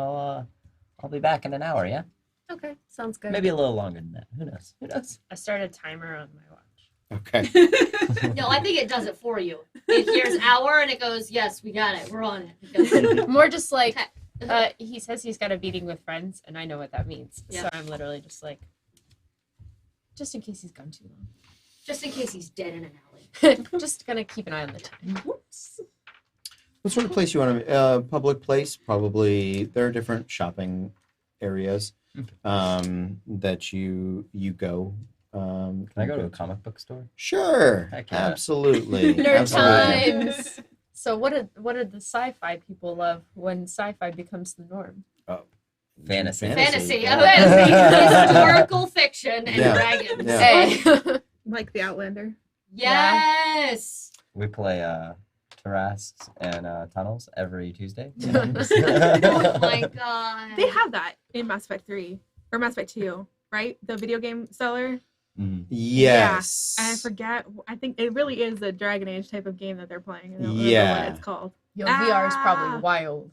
I'll be back in an hour. Yeah. Okay, sounds good. Maybe a little longer than that. Who knows? Who knows? I start a timer on my watch. Okay. No, I think it does it for you. It hears hour and it goes, yes, we got it. We're on it. It goes, More just like, Okay. he says he's got a meeting with friends, and I know what that means. Yeah. So I'm literally just like, just in case he's gone too long. just in case he's dead in an alley. Just gonna keep an eye on the time. Whoops. What sort of place you want to? Public place, probably. There are different shopping areas that you go. Can I go to a comic book store? Sure, Heck yeah. absolutely. Nerd absolutely. times. So what did the sci-fi people love when sci-fi becomes the norm? Fantasy. Fantasy. yeah. Fantasy. Historical fiction and Yeah. dragons. Yeah. Hey. Like the Outlander. Yes. We play Tarrasques and Tunnels every Tuesday. Oh my god. They have that in Mass Effect 3 or Mass Effect 2, right? The video game seller. Mhm. Yes. And I forget. I think it really is a Dragon Age type of game that they're playing. I don't remember Yeah. what it's called. Yo, VR is Ah. probably wild.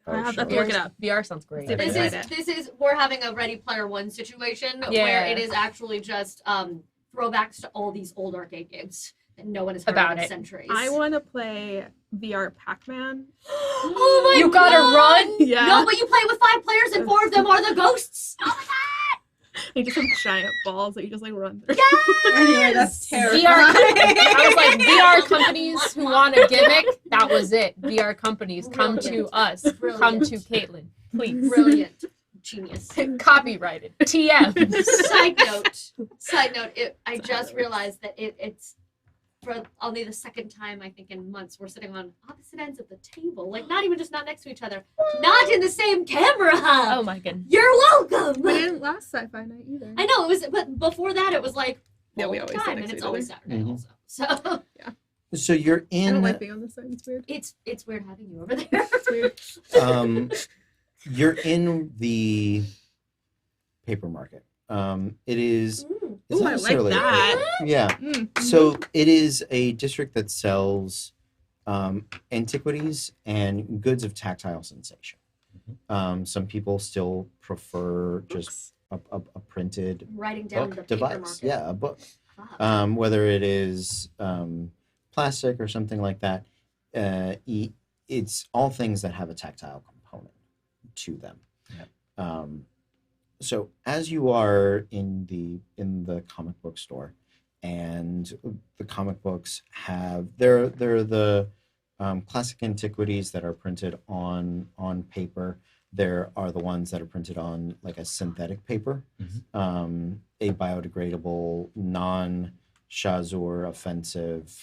I have to sure. look it up. VR sounds great. See if I This can is find it. this is we're having a Ready Player One situation Yeah. where it is actually just throwbacks to all these old arcade games that no one has heard About of in it. centuries. I want to play VR Pac-Man. Oh my You gotta God! run? Yeah. No, but you play with 5 players and 4 of them are the ghosts. Oh my god! They just have giant balls that you just like run through. Anyway, that's terrifying. I was like, VR companies who want a gimmick, that was it. VR companies, come to Brilliant. us. Come Brilliant. to Caitlin, please. Brilliant. Genius. Copyrighted. TM. Side note, I just realized that it's for only the second time I think in months we're sitting on opposite ends of the table. Like not even just not next to each other. Not in the same camera. Oh my goodness. You're welcome. We didn't last sci-fi night either. I know it was, but before that it was like Yeah, all we the always sit time, next and to it's each always other. Saturday Mhm. also. So So you're I don't in. like being on this side. It's weird. it's weird having you over there. It's weird. You're in the paper market. It is. It's Ooh, not I like necessarily- that. Yeah. Mm. So it is a district that sells antiquities and goods of tactile sensation. Some people still prefer just a printed Writing down the book paper device. market. Yeah, a book. Ah. Whether it is plastic or something like that, it's all things that have a tactile component to them. Yeah. So as you are in the comic book store, and the comic books have they're the classic antiquities that are printed on paper. There are the ones that are printed on like a synthetic paper, a biodegradable, non-Shazur offensive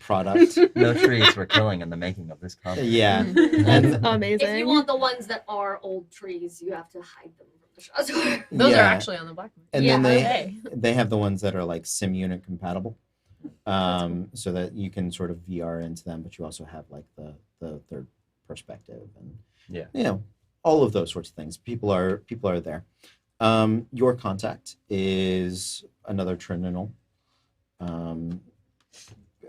product. No trees were killing in the making of this comic. Yeah, That's and amazing. If you want the ones that are old trees, you have to hide them from the Shazor. Those yeah. are actually on the black market. And Yeah. then Hey. they have the ones that are like sim unit compatible, so that you can sort of VR into them, but you also have like the third perspective and Yeah. all of those sorts of things. People are there. Your contact is another Trinenal.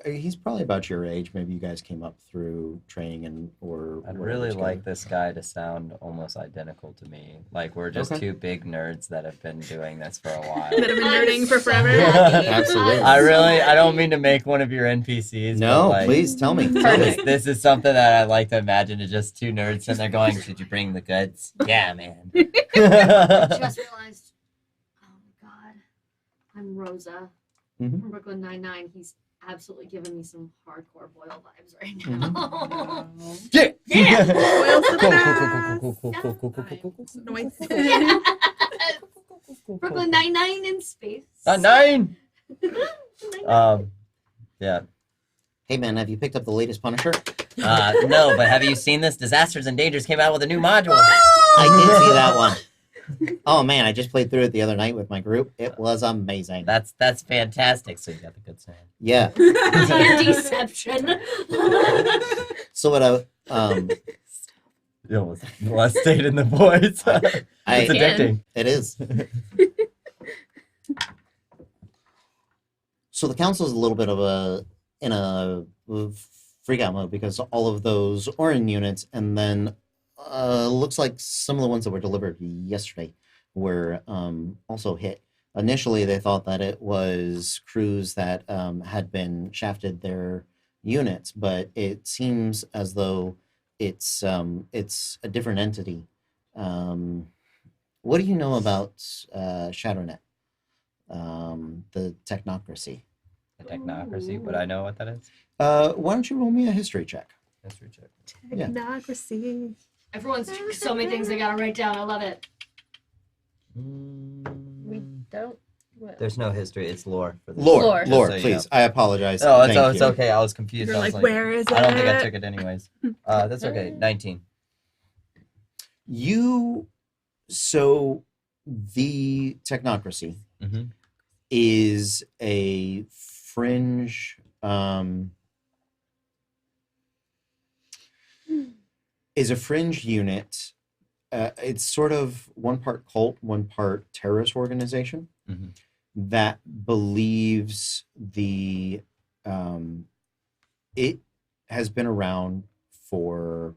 he's probably about your age. Maybe you guys came up through training or I'd whatever really together. like this guy to sound almost identical to me. Like we're just Okay. two big nerds that have been doing this for a while. That have been I'm nerding for so forever. happy. Absolutely. I don't mean to make one of your NPCs. No, but like, please tell me. Tell me. Perfect. This is something that I like to imagine is just two nerds sitting there going, "Did you bring the goods?" Yeah, man. I just realized. Oh my god, I'm Rosa Mhm. from Brooklyn Nine-Nine. He's absolutely giving me some hardcore Boyle vibes right Mm-hmm. now. Yeah. Yeah. Cool. Noise. Brooklyn Nine-Nine in space. 9. Yeah. Hey man, have you picked up the latest Punisher? No, but have you seen this? Disasters and Dangers came out with a new module. I did see that one. Oh man, I just played through it the other night with my group. It was amazing. That's fantastic. So you got the good sound. Yeah. Deception. So what You almost molested in the voice. It's I addicting. it is. So the council is a little bit of in a freak out mode because all of those Orin units, and then looks like some of the ones that were delivered yesterday were also hit. Initially, they thought that it was crews that had been shafted their units, but it seems as though it's a different entity. What do you know about ShadowNet? The technocracy. The technocracy. Would I know what that is? Why don't you roll me a history check? History check. Yeah. Technocracy. Everyone's so many things they gotta write down. I love it. We don't. What? There's no history. It's lore. For this. Lore, Lore. lore, Just so you please. I apologize. know. Oh, Thank it's you. okay. I was confused. You're I was like, where is it? I don't think I took it anyways. That's okay. 19. So the technocracy Mm-hmm. is a fringe unit. It's sort of one part cult, one part terrorist organization Mhm. that believes it has been around for,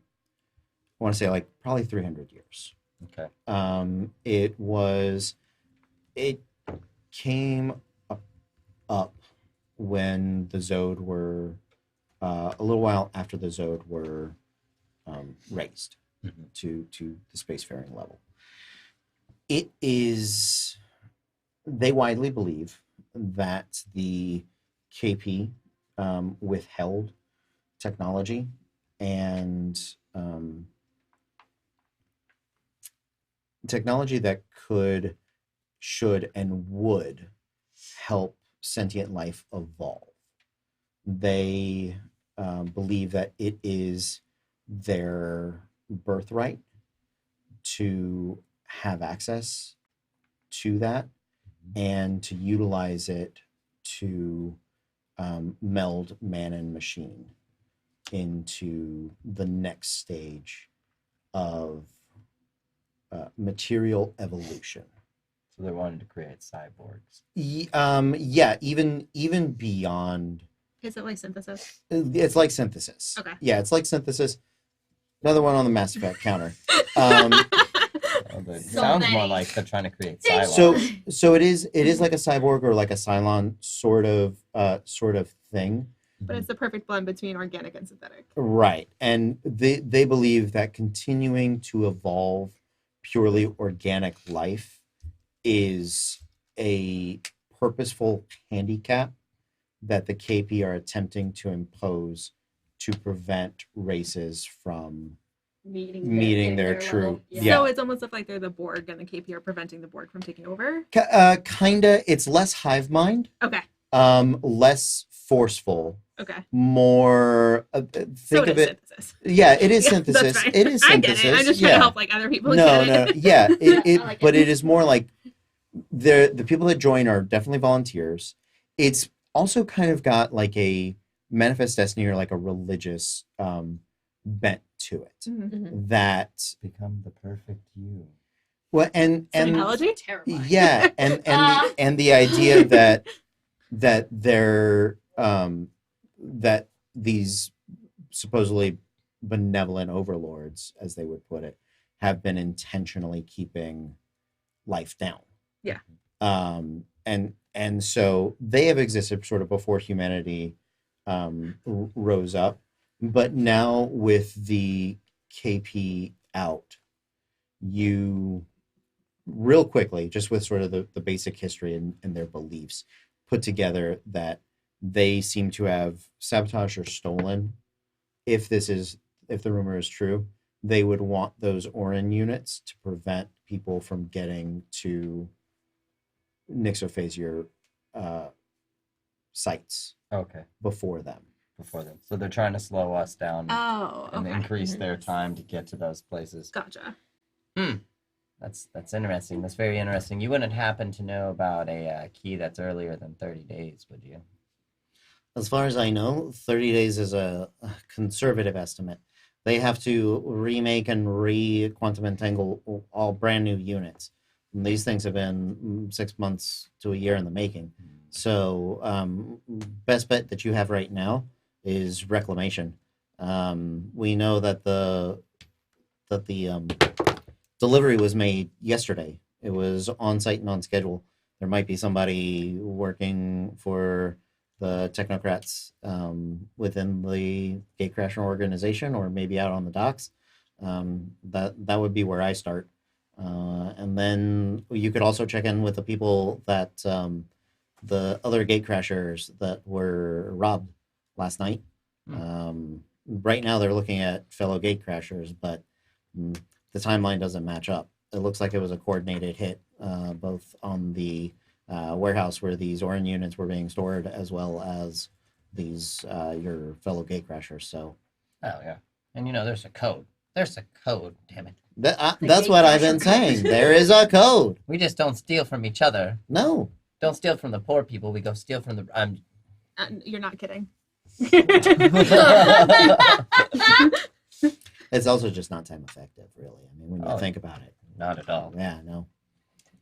I want to say, like probably 300 years. Okay. It came up when the Zod were a little while after the Zod were raised Mhm. to the spacefaring level. It is, they widely believe that the KP withheld technology and technology that could, should, and would help sentient life evolve. They believe that it is their birthright to have access to that and to utilize it to meld man and machine into the next stage of material evolution. So they wanted to create cyborgs. Yeah, even beyond. Is it like synthesis? It's like synthesis. Okay. Yeah, it's like synthesis. Another one on the Mass Effect counter. It So sounds more many. like they're trying to create Thanks. Cylons. So it is like a cyborg or like a Cylon sort of thing. But it's the perfect blend between organic and synthetic. Right. And they believe that continuing to evolve purely organic life is a purposeful handicap that the KP are attempting to impose to prevent races from meeting their true- level. Yeah. So it's almost like they're the Borg and the KP are preventing the Borg from taking over. Kinda. It's less hive mind, Okay. less forceful, Okay. more So think it of is it. synthesis. Yeah, it is Yeah, synthesis. that's fine. It is I synthesis. get it. I'm just trying yeah. to help like other people No, get it. yeah, it I like but it. it is more like the people that join are definitely volunteers. It's also kind of got like a manifest destiny or like a religious bent to it. Mhm. That Become the perfect you. well, and Scientology? Terrifying. yeah, and the idea that they're that these supposedly benevolent overlords, as they would put it, have been intentionally keeping life down. Yeah. And so they have existed sort of before humanity rose up, but now with the KP out, you real quickly, just with sort of the basic history and their beliefs, put together that they seem to have sabotaged or stolen. If the rumor is true, they would want those Orin units to prevent people from getting to Nixophasier sites Okay, before them. before them. So they're trying to slow us down Oh, and okay. increase their time to get to those places. Gotcha. That's interesting. That's very interesting. You wouldn't happen to know about a key that's earlier than 30 days, would you? As far as I know, 30 days is a conservative estimate. They have to remake and re-quantum entangle all brand new units. And these things have been 6 months to a year in the making. So, best bet that you have right now is reclamation. We know that the delivery was made yesterday. It was on site and on schedule. There might be somebody working for the technocrats within the Gatecrasher organization, or maybe out on the docks. That would be where I start. And then you could also check in with the people that the other Gatecrashers that were robbed last night. Right now they're looking at fellow Gatecrashers, but the timeline doesn't match up. It looks like it was a coordinated hit, both on the warehouse where these Orin units were being stored, as well as these your fellow Gatecrashers. So, Oh, yeah. And there's a code. There's a code, damn it. that's what I've been saying. There is a code. We just don't steal from each other. No. Don't steal from the poor people. We go steal from the... You're not kidding. It's also just not time effective, really. I mean, when you Oh. think about it. Not at all. Yeah, no.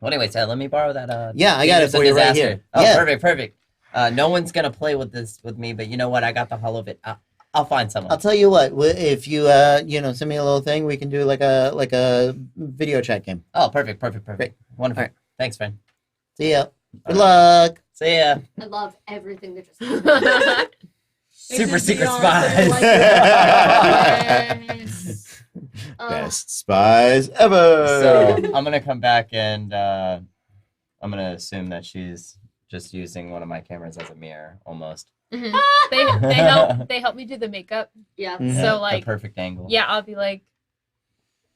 Well, anyways, let me borrow that. Yeah, I got it for you right here. Oh, Yeah. perfect. No one's going to play with this with me, but you know what? I got the hull of it. I'll find someone. I'll tell you what. If you send me a little thing, we can do like a video chat game. Oh, perfect. Great. Wonderful. All right. Thanks, friend. See ya. Good All luck. See ya. I love everything that just happened. Super just secret beyond spies. like- Yes. Best spies ever. So I'm gonna come back and I'm gonna assume that she's just using one of my cameras as a mirror, almost. Mhm. They help me do the makeup. Yeah. Mhm. So The like perfect angle. yeah, I'll be like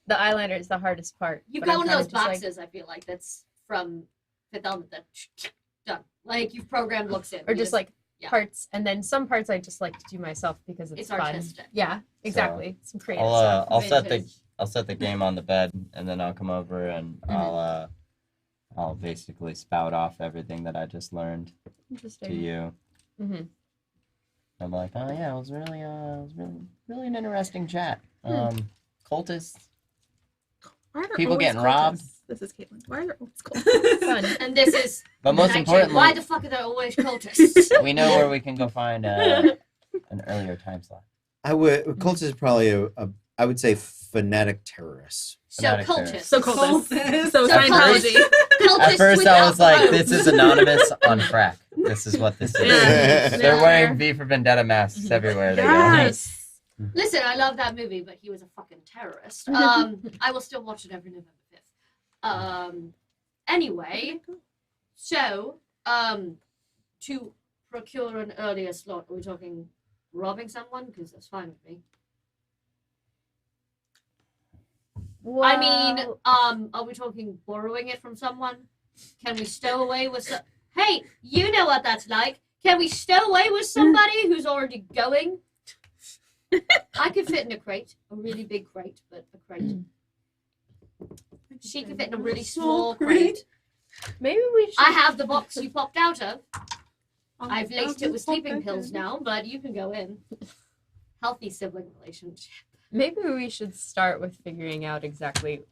the eyeliner is the hardest part. You've but got I'm one of kinda those just like- boxes, I feel like, that's from Fifth Element that done. Like you've programmed looks in. or You just like yeah. parts, and then some parts I just like to do myself because it's fun. artistic. Yeah, exactly. Some creative I'll stuff. I'll set the game on the bed, and then I'll come over and I'll basically spout off everything that I just learned to Interesting. you. Mm-hmm. I'm like, oh yeah, it was really an interesting chat. Cultists. Why are there People always getting robbed? cultists? This is Caitlin. Why are there always cultists? Fun. And this is But most Nightshade. importantly, Why the fuck are there always cultists? we know where we can go find an earlier time slot. Cults is probably I would say fanatic terrorists. So Fanatic cultists. So cultists. Cultists. So So Scientology. Cultists At first, I was without like, the "This is anonymous on crack. This is what this is." Yeah. They're wearing V for Vendetta masks everywhere they go. Yes. Listen, I love that movie, but he was a fucking terrorist. I will still watch it every November 5th. Anyway, so, to procure an earlier slot, are we talking robbing someone? Because that's fine with me. I mean, are we talking borrowing it from someone? Can we stow away with Hey, you know what that's like. Can we stow away with somebody who's already going? I could fit in a crate, a really big crate, but a crate. She could fit in a really small crate. maybe we should. I have the box you popped out of. I've laced it just with pop sleeping back pills in. now, but you can go in. Healthy sibling relationship. Maybe we should start with figuring out exactly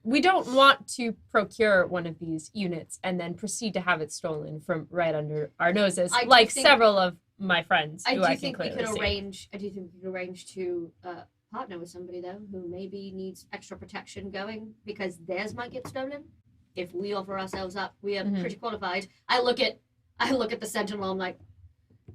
we don't want to procure one of these units and then proceed to have it stolen from right under our noses, I do like think- several of my friends I who do I can think we clearly could see. arrange. I do think we could arrange to partner with somebody though who maybe needs extra protection going because theirs might get stolen. If we offer ourselves up, we are Mhm. pretty qualified. I look at the Sentinel. I'm like,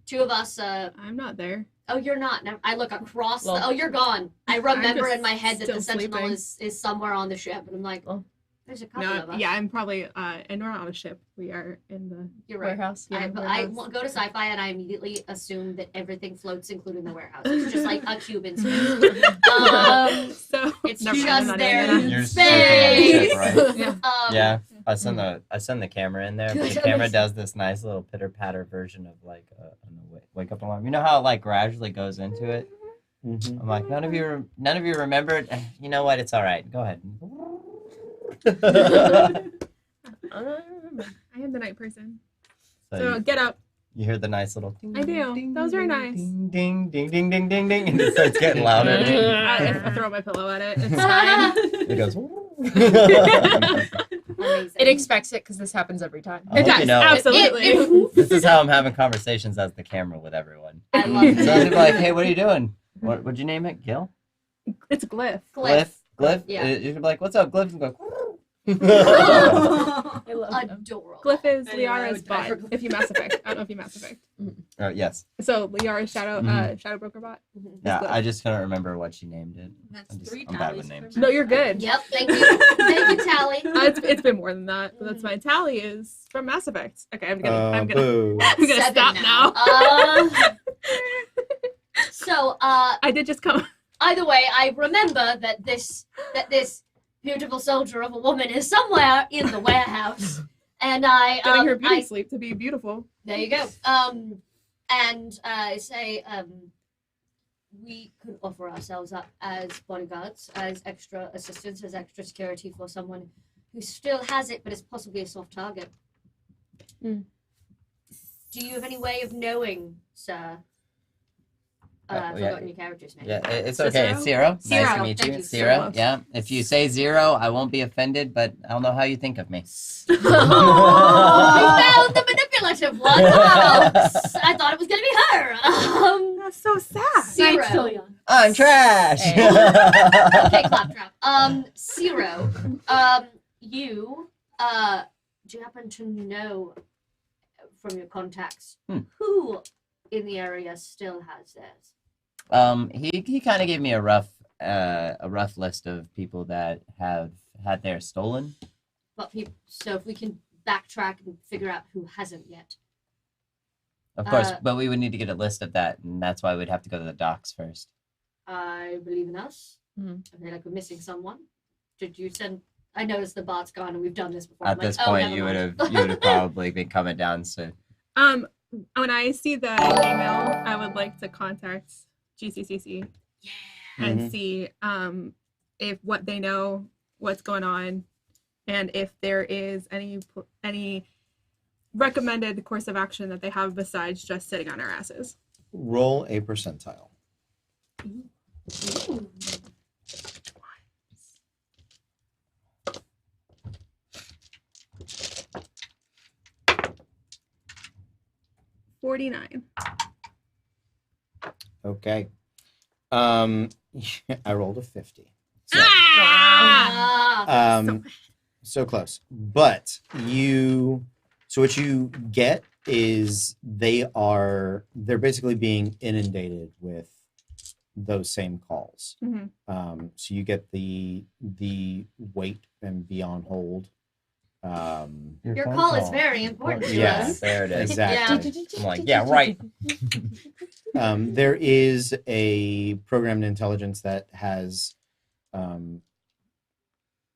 two of us. I'm not there. Oh, you're not. No, I look across. Well, oh, you're gone. I remember just in my head that the still Sentinel sleeping. is somewhere on the ship, and I'm like, Well, there's a couple No, of us. yeah, I'm probably and we're not on a ship. We are in the You're right. Warehouse. yeah, I warehouse. go to sci-fi and I immediately assume that everything floats, including the warehouse. It's just like a cube in space. So It's never mind, just I'm not there doing in You're space. super on the ship, right? Yeah. Yeah, I send the camera in there. But the Good, camera amazing. does this nice little pitter patter version of like a wake up alarm. You know how it like gradually goes into it. Mhm. I'm like, none of you remembered. You know what? It's all right. Go ahead. I am the night person. So So you, get up. you hear the nice little. Ding, I do. ding, That was very ding, nice. Ding ding ding ding ding ding ding, and it starts getting louder. I throw my pillow at it. It's fine. It goes. Amazing. It expects it because this happens every time. I It hope does. you know. Absolutely. This is how I'm having conversations as the camera with everyone. I love it. So I'll be like, hey, what are you doing? What'd you name it? Gil? It's Glyph. Glyph? Yeah. You'd be like, what's up, Glyph? And go, I love them. Adorable. Glyph is Anyway, I Liara's would die for bot. Glyph. If you Mass Effect, I don't know if you Mass Effect. yes. So Liara's shadow Mhm. shadow broker bot. Mhm. Yeah, Glyph. I just couldn't remember what she named it. That's I'm 3 bad tallies with for names. No, you're good. Yep. Thank you. Thank you, Tally. It's been more than that, but that's my tally is from Mass Effect. Okay, I'm gonna Boo. I'm gonna 7 stop now. So, I did just come. either way, I remember that this beautiful soldier of a woman is somewhere in the warehouse, and Getting her beauty I sleep to be beautiful. there you go. And I say we could offer ourselves up as bodyguards, as extra assistance, as extra security for someone who still has it, but is possibly a soft target. Hmm. Do you have any way of knowing, sir? I've yeah. forgotten your character's name. Yeah, it's So okay. It's Zero. Zero, Nice to meet thank you. you. Zero. Zero. Yeah. If you say Zero, I won't be offended, but I'll know how you think of me. We found the manipulative one. Oh, I thought it was gonna be her. That's so sad. Zero. I'm trash. Hey. Okay, claptrap. Zero. You do you happen to know from your contacts who in the area still has theirs? He kind of gave me a rough list of people that have had theirs stolen. But so if we can backtrack and figure out who hasn't yet. Of course, but we would need to get a list of that, and that's why we'd have to go to the docks first. I believe in us. Mhm. I feel like we're missing someone. Did you send? I noticed the bot's gone, and we've done this before. At I'm like, this oh, point, never you would mind. have probably been coming down soon. When I see the email, I would like to contact GCCC and Mhm. see if what they know, what's going on, and if there is any recommended course of action that they have besides just sitting on our asses. Roll a percentile. Ooh. 49. Okay. I rolled a 50. So, Ah. so close. But so what you get is they're basically being inundated with those same calls. Mhm. So you get the wait and be on hold. Your call is very important to Yeah. us. There it is. Exactly. I'm like, yeah, right. There is a programmed intelligence that has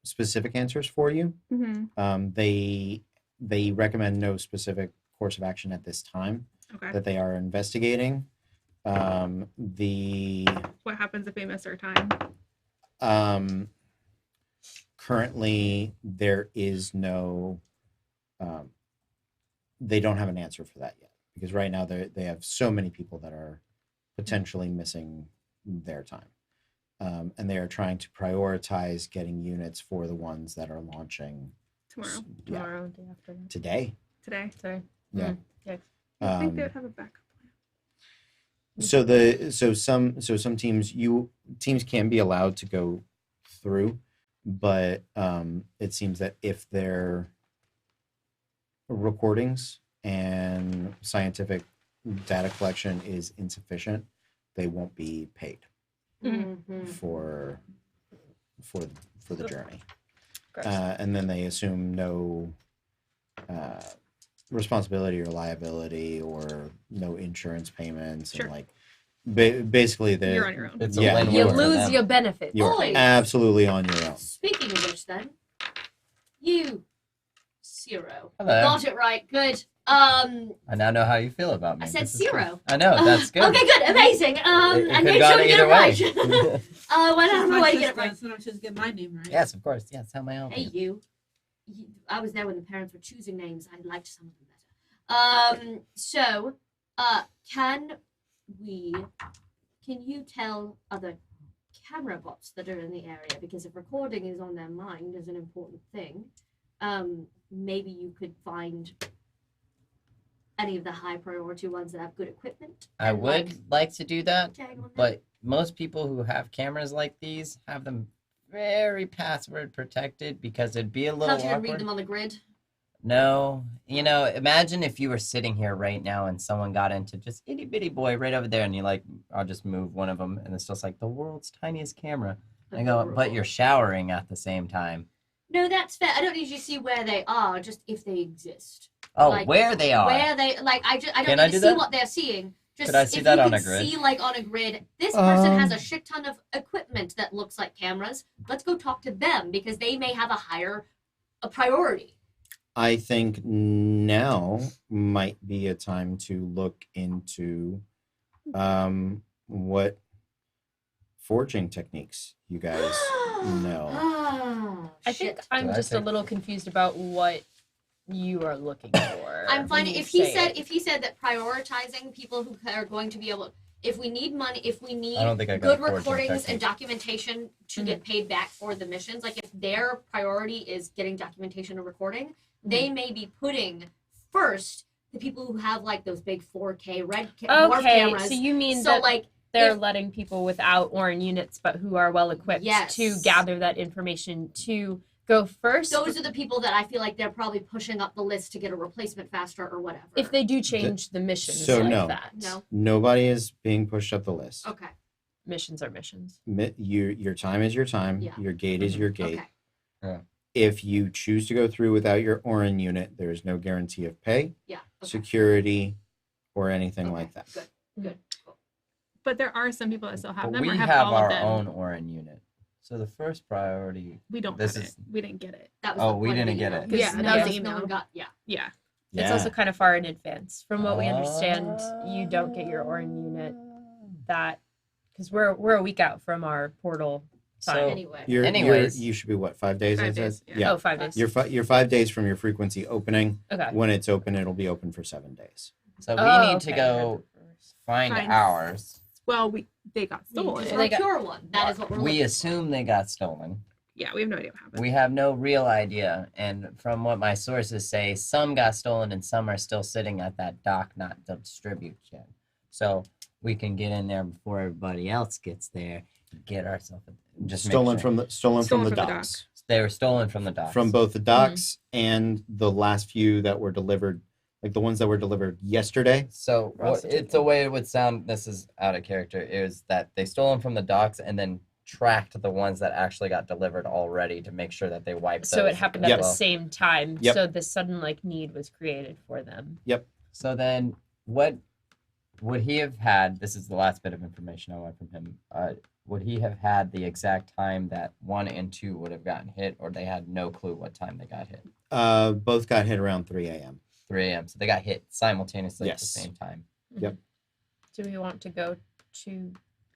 specific answers for you. Mhm. They recommend no specific course of action at this time Okay. that they are investigating. What happens if we miss our time? Currently, there is no. They don't have an answer for that yet because right now they have so many people that are potentially missing their time. and they are trying to prioritize getting units for the ones that are launching Tomorrow, Tomorrow, day after. today. today. Sorry. Yeah. Yikes. I think Um, they would have a backup some teams can be allowed to go through, but it seems that if their recordings and scientific data collection is insufficient, they won't be paid Mhm. for the journey. Gross. And then they assume no responsibility or liability or no insurance payments Sure. and like basically You're on your own. It's a Yeah. win-win you for lose them. your benefits. you're Boys. absolutely on your own. Speaking of which, then, you, Zero. Hello. Got it right. Good. I now know how you feel about me. I said This is good. zero. I know, that's good. Okay, good, amazing. It I could made have sure gone to get either it way. right. Went out of my way to get it right. So I'm just get my name right. Yes, of course. Yes, how may I help Hey, you? you. I was there when the parents were choosing names. I liked some of them better. Can you tell other camera bots that are in the area? Because if recording is on their mind as an important thing, maybe you could find any of the high priority ones that have good equipment. I and, would like to do that, tag on them. but most people who have cameras like these have them very password protected because it'd be a little Can't you read awkward. them on the grid? No, imagine if you were sitting here right now and someone got into just itty bitty boy right over there, and you're like, I'll just move one of them, and it's just like the world's tiniest camera. And I go, but you're showering at the same time. No, that's fair. I don't usually see where they are, just if they exist. Oh, Like, where they are. Where they like, I don't Can need I to do see that? what they're seeing. Just Could I see if that you on can a grid? see like on a grid, this person has a Um, shit ton of equipment that looks like cameras. Let's go talk to them because they may have a priority. I think now might be a time to look into what forging techniques you guys know. I think Shit. I'm Did I just a take- little confused about what you are looking for. I'm when finding you if he say said it. if he said that prioritizing people who are going to be able, if we need money, if we need I don't think I got good forging recordings and techniques. documentation to get paid back for the missions, like if their priority is getting documentation and recording, they may be putting first the people who have like those big 4K red dwarf Okay, cameras. so you mean So that like they're if- letting people without Orin units but who are well equipped Yes. to gather that information to go first? those are the people that I feel like they're probably pushing up the list to get a replacement faster or whatever. if they do change the missions So like no. that. No. Nobody is being pushed up the list. Okay. Missions are missions. Your time is your time. Yeah. Your gate is your gate. Okay. If you choose to go through without your Orin unit, there is no guarantee of pay, Yeah. Okay. security, or anything Okay, like that. Good. Good. Cool. But there are some people that still have But them we or have, have all our of them. own Orin unit. So the first priority. We don't This have is- it. We didn't get it. That was Oh, the we point of didn't the get email, it. 'cause Yeah, no that was one- the no one email. got. Yeah. Yeah. Yeah. It's also kind of far in advance. From what we understand, you don't get your Orin unit that because we're a week out from our portal time. So- Anyway. Anyways. You should be what, 5 days? 5 it days, says? yeah. Oh, 5 days. You're 5 days from your frequency opening. Okay. When it's open, it'll be open for 7 days. So we Oh, need to okay. go find Find- ours. Well, they got You stolen. just They got- procure one. That is what we're We looking assume they got stolen. Yeah, we have no idea what happened. We have no real idea. And from what my sources say, some got stolen and some are still sitting at that dock not distributed yet. So we can get in there before everybody else gets there and get ourselves just make Stolen sure. from the stolen from the Stolen from the docks. They were stolen from the docks. From both the docks and the last few that were delivered, like the ones that were delivered yesterday. So Prostitute. it's a way it would sound. This is out of character. Is that they stole them from the docks and then tracked the ones that actually got delivered already to make sure that they wiped. So those it happened as at the well. same time. Yep. So this sudden need was created for them. So then, what would he have had? This is the last bit of information I want from him. Would he have had the exact time that 1 and 2 would have gotten hit, or they had no clue what time they got hit? Both got hit around 3 a.m. 3 a.m. So they got hit simultaneously at the Yes. same time. Do we want to go to?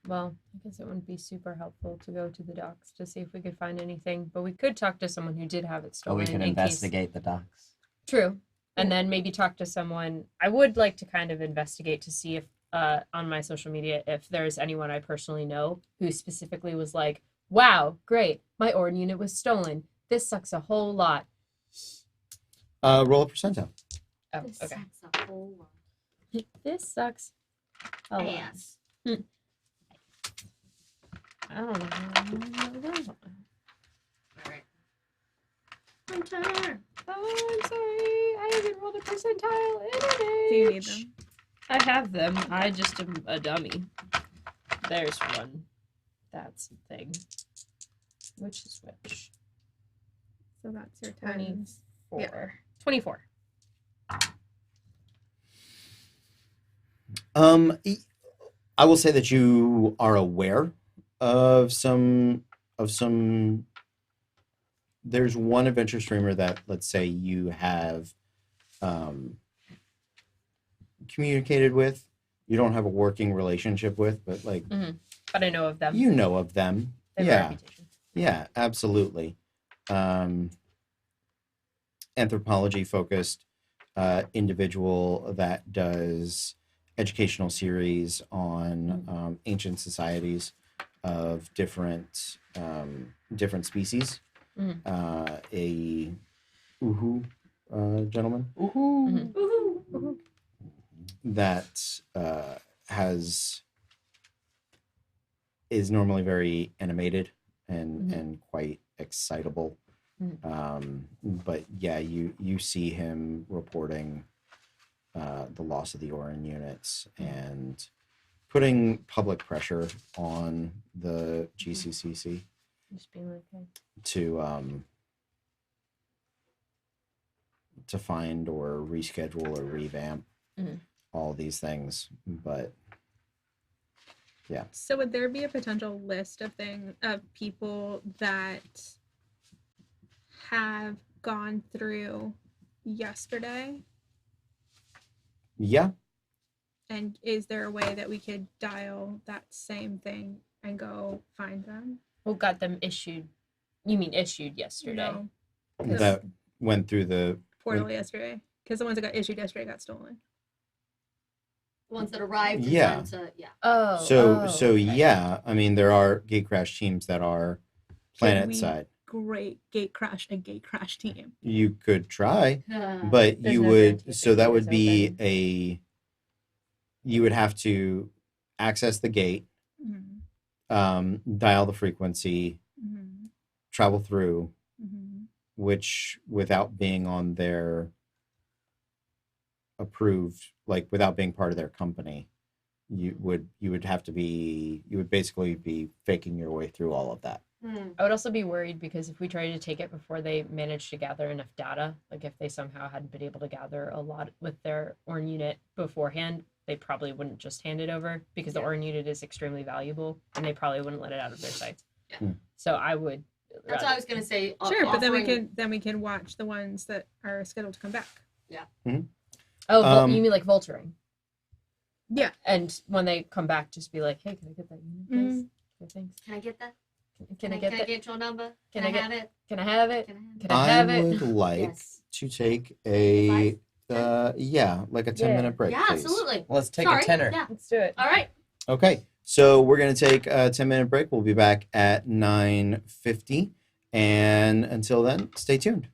Well, I guess it wouldn't be super helpful to go to the docks to see if we could find anything, but we could talk to someone who did have it Or stolen. we can in investigate the docks. Case... True, and then maybe talk to someone. I would like to kind of investigate to see if on my social media if there's anyone I personally know who specifically was like, "Wow, great, my Orden unit was stolen. This sucks a whole lot." Roll a percentile. Oh, This okay. sucks a whole lot. This sucks a lot. Ass. I don't know. All right. Hunter. Oh, I'm sorry. I haven't rolled a percentile in an Do you need age. them? I have them. I just am a dummy. There's one. That's the thing. Which is which? So that's your 10s. 24. 24. I will say that you are aware of some. There's one adventure streamer that, let's say, you have communicated with. You don't have a working relationship with, but like But I know of them. you know of them. They have a Yeah, reputation. yeah, absolutely. Anthropology focused individual that does educational series on ancient societies of different species. A uhu gentleman Woohoo. that is normally very animated and quite excitable. But yeah, you see him reporting the loss of the Orin units and putting public pressure on the GCCC Just being like, hey. to find or reschedule or revamp all these things. But yeah, So would there be a potential list of people that have gone through yesterday? yeah, And is there a way that we could dial that same thing and go find them? Who got them issued? You mean issued yesterday? No, that went through the portal yesterday. Because the ones that got issued yesterday got stolen. The ones that arrived. and Yeah. sent to- yeah. Oh. so okay. yeah, I mean there are Gatecrash teams that are planet we- side. Great gate crash team. You could try, Uh, but There's you no would guarantee so that would it's be open. you would have to access the gate, Mm-hmm. dial the frequency, Mm-hmm. travel through, Mm-hmm. which without being on their approved, like without being part of their company, you would basically be faking your way through all of that. I would also be worried because if we tried to take it before they managed to gather enough data, like if they somehow hadn't been able to gather a lot with their Orn unit beforehand, they probably wouldn't just hand it over because the Orn unit is extremely valuable and they probably wouldn't let it out of their sights. Yeah. So I would. That's what I was gonna say. Sure, but then we offering- can watch the ones that are scheduled to come back. Oh, Um, you mean like vulturing? Yeah. And when they come back, just be like, "Hey, can I get that unit, please? Okay, thanks. Can I get that? Can I get Can I that? get your number? Can Can I I get- have it? Can I have it? Can I have it? Can I have it?" would like Yes. to take a like a 10-minute break, Yeah, please. absolutely. Let's take Sorry. a tenner. Yeah. Let's do it. All right. Okay, so we're gonna take a 10-minute break. We'll be back at 9:50, and until then, stay tuned.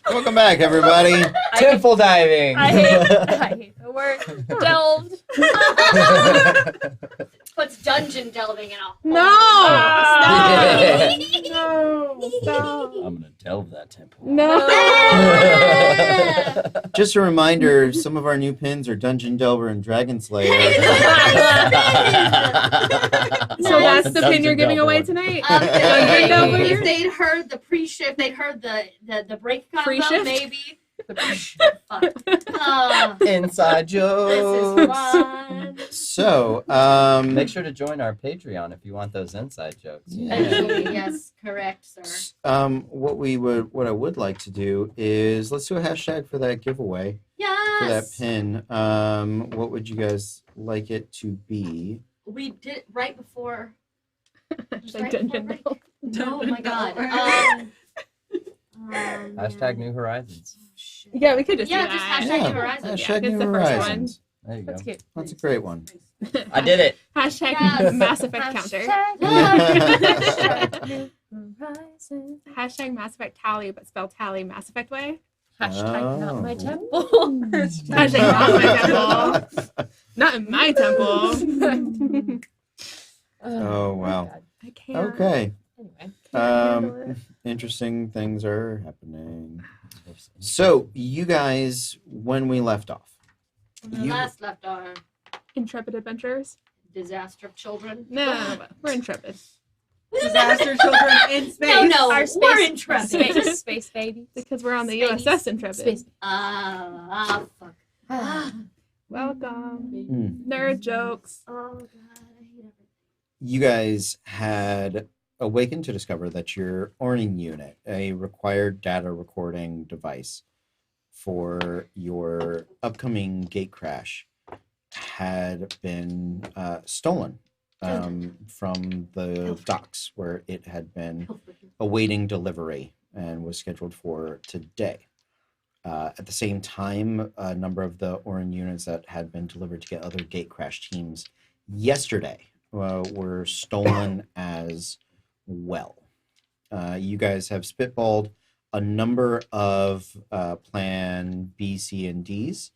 Welcome back, everybody. Temple diving. I hate the word delved. Puts dungeon delving in a No! Ah. Stop! No! Stop! I'm gonna delve that temple. No! Just a reminder, some of our new pins are Dungeon Delver and Dragon Slayer. So that's the pin Dungeon you're giving Delver away one. tonight? If Delver? they'd heard the pre-shift, they'd heard the break combo, Pre-shift? maybe. Fuck. Inside This is jokes. fun. So, Make sure to join our Patreon if you want those inside jokes. Yeah. Actually, yes, correct, sir. what I would like to do is let's do a hashtag for that giveaway, for that Yes. pin. What would you guys like it to be? We did it right before. Hashtag Right Dungeon before Delve. Oh my god. Hashtag New Horizons. shit. Yeah, we could just Yeah, do just that. hashtag Yeah, New Horizons. hashtag It's New the first one. Horizons. There you go. That's cute. That's a great one. I did it. Hashtag Yes. Mass Effect counter. Hashtag New Horizons. Hashtag Mass Effect tally, but spell tally Mass Effect way. Hashtag not my Oh. temple. Hashtag not my temple. Not in my temple. Oh, wow. God. I can't. Okay. Anyway. handle it. Interesting things are happening. So, you guys, when we left off, When we You- last left our Intrepid adventurers? disaster children. No, we're intrepid. Disaster children in space. No, Our we're space- intrepid. Space, space baby. Because we're on the Space. USS Intrepid. Space. Fuck. Welcome. Hmm. Nerd jokes. Oh god, I hate everything. You guys had awakened to discover that your Orning unit, a required data recording device for your upcoming gate crash, had been stolen from the docks where it had been awaiting delivery and was scheduled for today. At the same time, a number of the Orin units that had been delivered to get other gate crash teams yesterday were stolen as well. You guys have spitballed a number of plan B, C, and D's,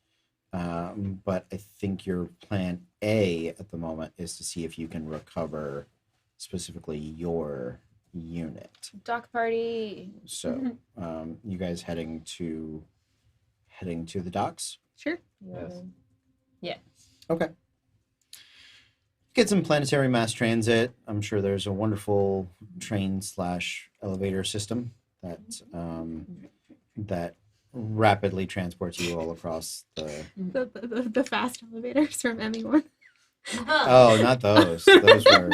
but I think your plan A at the moment is to see if you can recover specifically your unit. Dock party. So, you guys heading to the docks? Sure. Yes. Yeah. Okay. Get some planetary mass transit. I'm sure there's a wonderful train/elevator system that rapidly transports you all across the. The fast elevators from ME1. Oh, not those. Those were.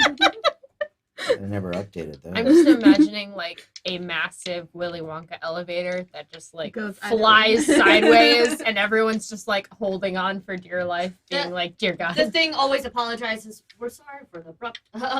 I never updated those. I'm just imagining like a massive Willy Wonka elevator that just like Goes flies either way. sideways, and everyone's just like holding on for dear life, being like, "Dear God." The thing always apologizes. We're sorry for the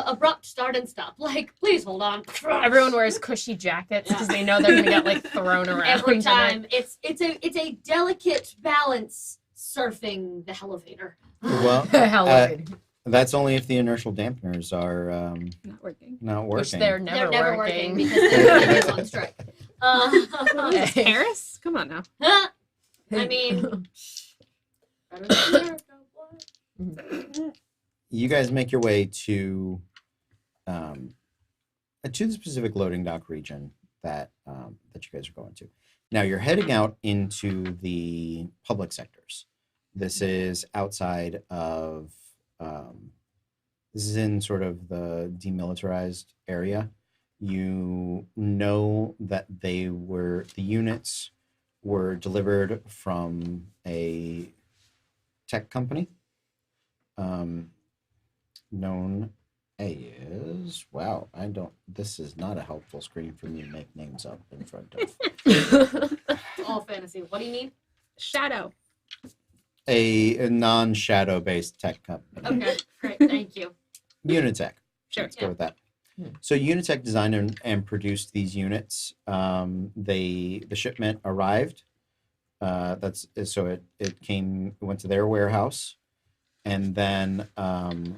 abrupt start and stop. Like, please hold on. Everyone wears cushy jackets because they know they're gonna get like thrown around Every time. tonight. It's a delicate balance surfing the elevator. Well, Elevator. that's only if the inertial dampeners are Not working. not Which working. they're They're never, never working. working because they're on strike. Is this Paris? Come on now. I mean, better than America, what? You guys make your way to the specific loading dock region that that you guys are going to. Now you're heading out into the public sectors. This is outside of this is in sort of the demilitarized area. You know that the units were delivered from a tech company known as, wow, this is not a helpful screen for me to make names up in front of. It's all fantasy. What do you need? Shadow. A non-shadow based tech company. Okay, great. Thank you. Unitech. Sure. Let's go with that. So Unitech designed and produced these units. The shipment arrived. It went to their warehouse, and then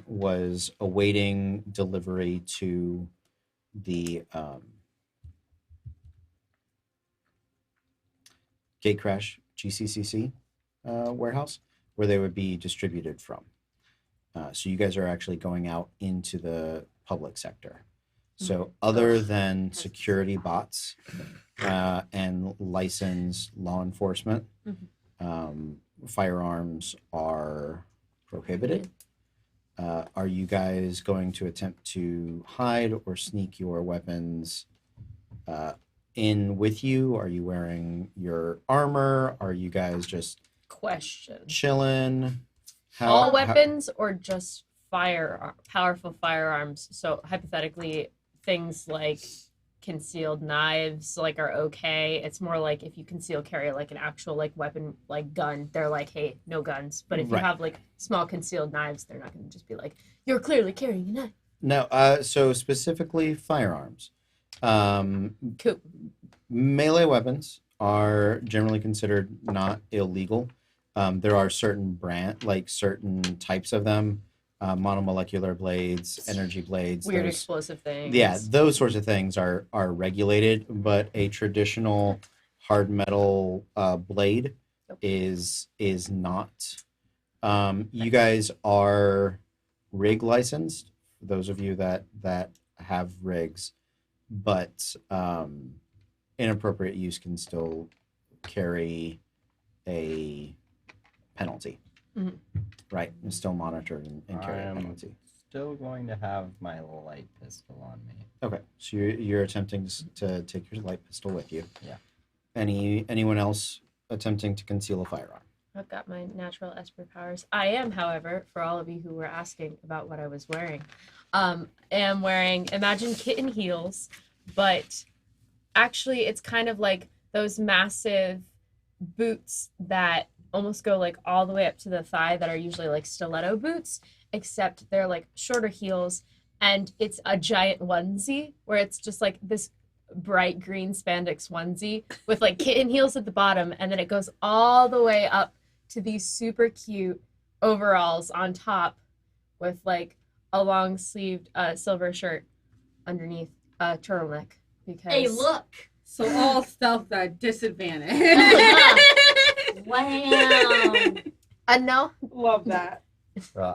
was awaiting delivery to the Gatecrash GCCC warehouse, where they would be distributed from. So you guys are actually going out into the public sector. So other than security bots and licensed law enforcement, firearms are prohibited. Are you guys going to attempt to hide or sneak your weapons in with you? Are you wearing your armor? Are you guys just Question. chilling? All weapons or just powerful firearms? So hypothetically, things like concealed knives like are okay. It's more like if you conceal carry like an actual like weapon like gun, they're like, hey, no guns. But if you Right. have like small concealed knives, they're not going to just be like, you're clearly carrying a knife. No, so specifically firearms. Cool. Melee weapons are generally considered not illegal. There are certain certain types of them, monomolecular blades, energy blades. Weird those- explosive things. Yeah, those sorts of things are regulated, but a traditional hard metal blade is not. You guys are rig licensed, for those of you that have rigs, but inappropriate use can still carry a penalty. Mhm. Right, it's still monitored and carry a I'm penalty. still going to have my light pistol on me. Okay, so you're attempting to take your light pistol with you. Yeah. Anyone else attempting to conceal a firearm? I've got my natural Esper powers. I am, however, for all of you who were asking about what I was wearing, am wearing, imagine kitten heels, but actually it's kind of like those massive boots that almost go like all the way up to the thigh that are usually like stiletto boots, except they're like shorter heels, and it's a giant onesie where it's just like this bright green spandex onesie with like kitten heels at the bottom, and then it goes all the way up to these super cute overalls on top with like a long sleeved silver shirt underneath a turtleneck because Hey, look. So all stealth at disadvantage. Wow. no. Love that.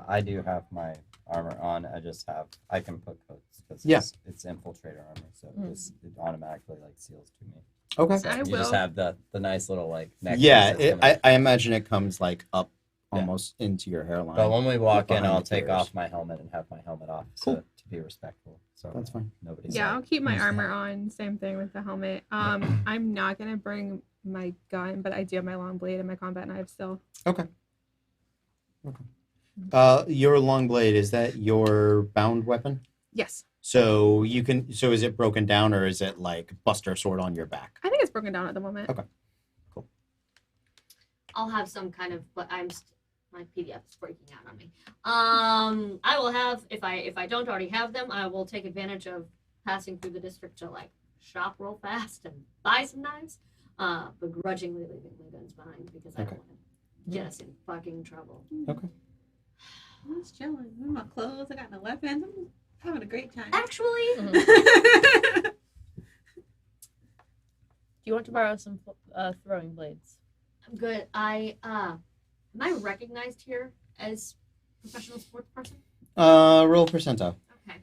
I do have my armor on. I can put coats because Yeah. it's infiltrator armor, so it automatically like seals to me. Okay. So I you just will. have the nice little like necklace. Yeah, that's gonna- I imagine it comes like up Yeah. almost into your hairline. But when we walk in, behind I'll the take ears. off my helmet and have my helmet off Cool. to be respectful. So That's fine. nobody's Yeah, I'll keep my Use armor on. Same thing with the helmet. I'm not gonna bring my gun, but I do have my long blade and my combat knife still. Your long blade, is that your bound weapon? Yes, So is it broken down or is it like Buster Sword on your back? I think it's broken down at the moment. Okay. I'll have some kind of, but my PDF is freaking out on me. I will have, if I don't already have them, I will take advantage of passing through the district to like shop real fast and buy some knives. Begrudgingly leaving my guns behind because I don't Okay. want to get us in fucking trouble. Okay. I'm just chilling. I'm in my clothes. I got no weapons. I'm having a great time. Actually, Do you want to borrow some throwing blades? I'm good. Am I recognized here as professional sports person? Roll percentile. Okay.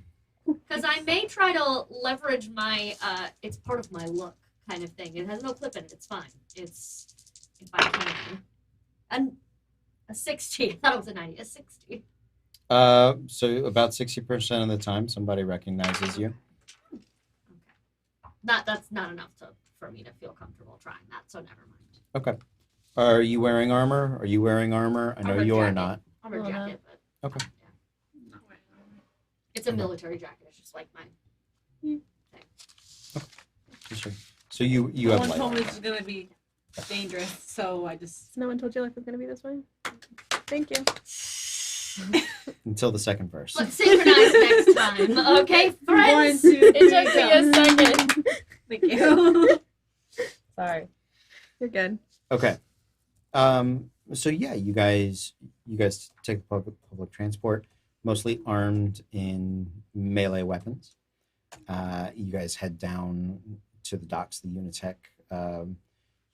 Because I may try to leverage my it's part of my look kind of thing. It has no clip in it. It's fine. It's if I can. And a 60. I thought it was a 90. A 60. So about 60% of the time somebody recognizes you. Okay. That's not enough for me to feel comfortable trying that, so never mind. Okay. Are you wearing armor? I know Armor you are jacket. not. Armor Oh, no. jacket, but Okay. yeah. It's a military jacket. It's just like mine. Sure. So you No have one light told me armor. this was gonna be dangerous, so I just. No one told you life was gonna be this way. Thank you. Until the second verse. Let's synchronize next time. Okay, friends? 1, 2, 3, It took me a go. second. Thank you. Sorry. You're good. Okay. So yeah, you guys take public transport, mostly armed in melee weapons. You guys head down to the docks, the Unitech.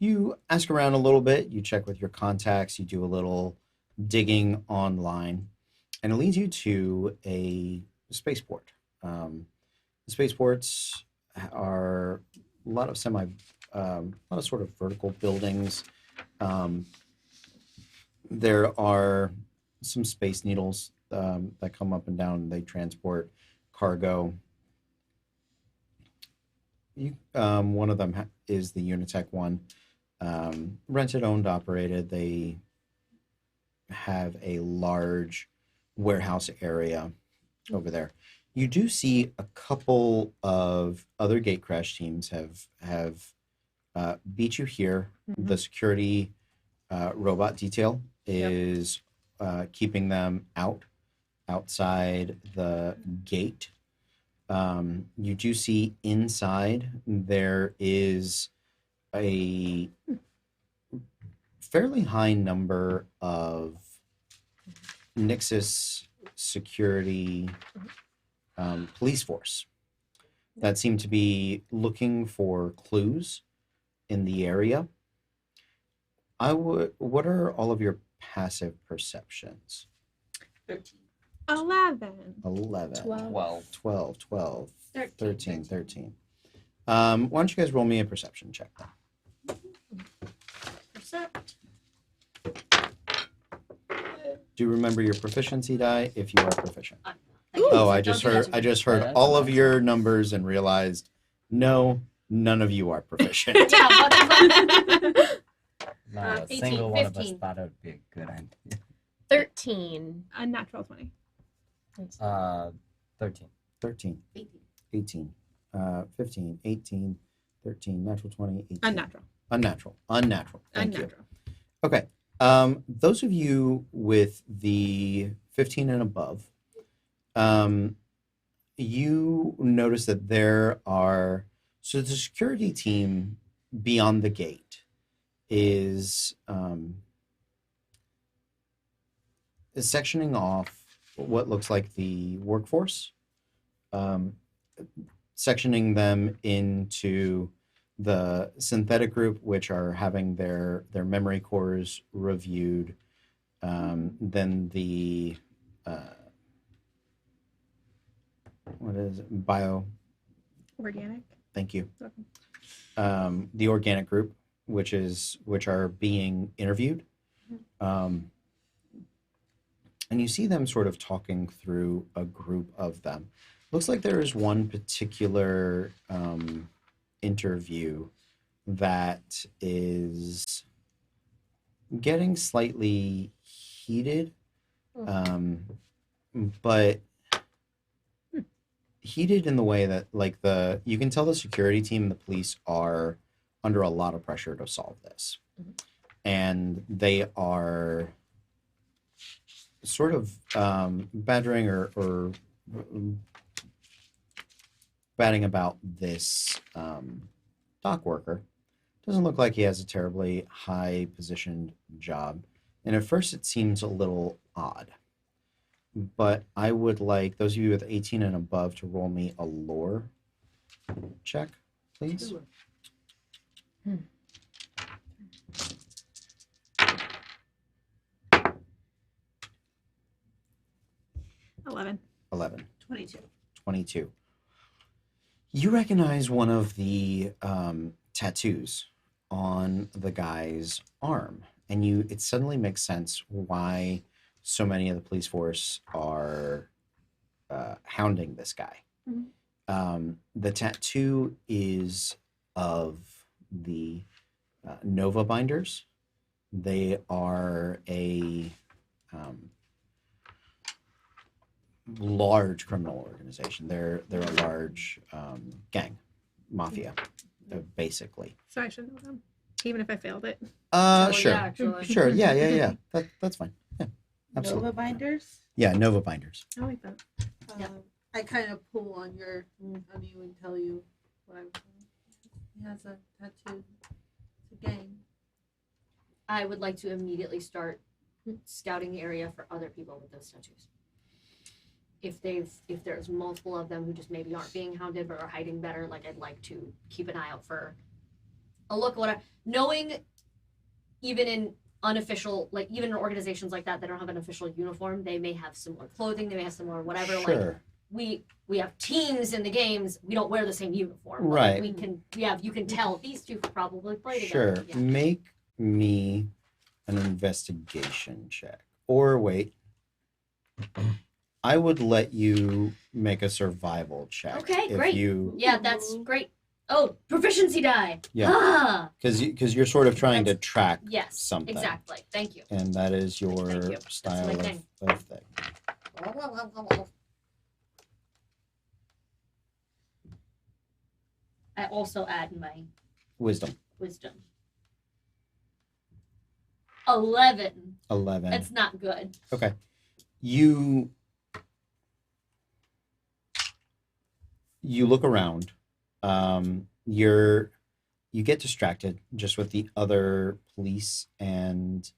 You ask around a little bit. You check with your contacts. You do a little digging online, and it leads you to a spaceport. The spaceports are a lot of sort of vertical buildings. There are some space needles that come up and down. They transport cargo. One of them is the Unitech one. Rented, owned, operated. They have a large warehouse area over there. You do see a couple of other Gatecrash teams have beat you here. The security robot detail is keeping them outside the gate. You do see inside there is a fairly high number of Nixus security police force that seem to be looking for clues in the area. What are all of your passive perceptions? 13. 11. 11, 12. 12, 12, 13. 13. Why don't you guys roll me a perception check then? Percept. Do you remember your proficiency die if you are proficient? Ooh, Oh, so I don't just do that heard to me. Yeah, all of that's your numbers and realized no, none of you are proficient. Yeah, motherfucker. Not a 18, single one of us 15. thought it would be a good idea. 13. A natural 20. 13. 13, 18. 18, 15, 18, 13, natural 20, 18. Unnatural. Unnatural. Thank you. Unnatural. Okay. Those of you with the 15 and above, you notice that there are, so the security team beyond the gate is sectioning off what looks like the workforce, sectioning them into the synthetic group, which are having their memory cores reviewed, then the what is it? Organic. Thank you. Okay. The organic group, which are being interviewed, and you see them sort of talking through a group of them. Looks like there is one particular interview that is getting slightly heated, but heated in the way that you can tell the security team and the police are under a lot of pressure to solve this, and they are sort of badgering or batting about this dock worker. Doesn't look like he has a terribly high positioned job, and at first it seems a little odd. But I would like those of you with 18 and above to roll me a lore check, please. Ooh. 11. 11. 22. 22. You recognize one of the tattoos on the guy's arm, and it suddenly makes sense why so many of the police force are hounding this guy. The tattoo is of the Nova Binders. They are a large criminal organization. They're a large gang, mafia, basically. So I should know them, even if I failed it. Sure, Yeah, actually. sure, yeah. That's fine. Yeah, absolutely. Nova binders. Yeah, Nova Binders. I like that. Yep. I kind of pull on you and tell you what I'm doing. He has a tattoo. It's a gang. I would like to immediately start scouting the area for other people with those tattoos. If there's multiple of them who just maybe aren't being hounded but are hiding better, like I'd like to keep an eye out for a look at what knowing even in unofficial, like even in organizations like that don't have an official uniform, they may have similar clothing, they may have similar whatever. Sure. Like we have teams in the games, we don't wear the same uniform. Right. Like you can tell these two could probably play Sure. together. Yeah. Make me an investigation check. Or wait. I would let you make a survival check. Okay, if great. You, Yeah, that's great. Oh, proficiency die. Yeah. Ah, Because you're sort of trying to track yes. something. Exactly. Thank you. And that is your Thank you. style my of thing. thing. I also add my Wisdom. wisdom. 11. 11. That's not good. Okay. You look around. You get distracted just with the other police and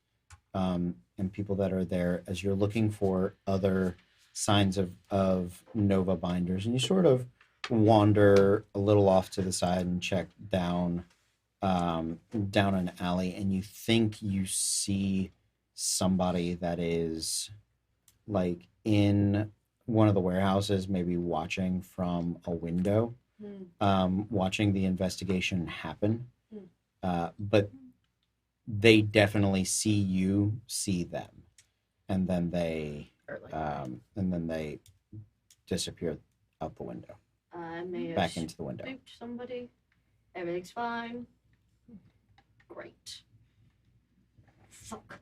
people that are there as you're looking for other signs of Nova binders, and you sort of wander a little off to the side and check down an alley, and you think you see somebody that is like in one of the warehouses, maybe watching from a window, watching the investigation happen. But they definitely see you, see them, and then they disappear out the window, I may have back into the window. spooked somebody. Everything's fine. Great. Fuck.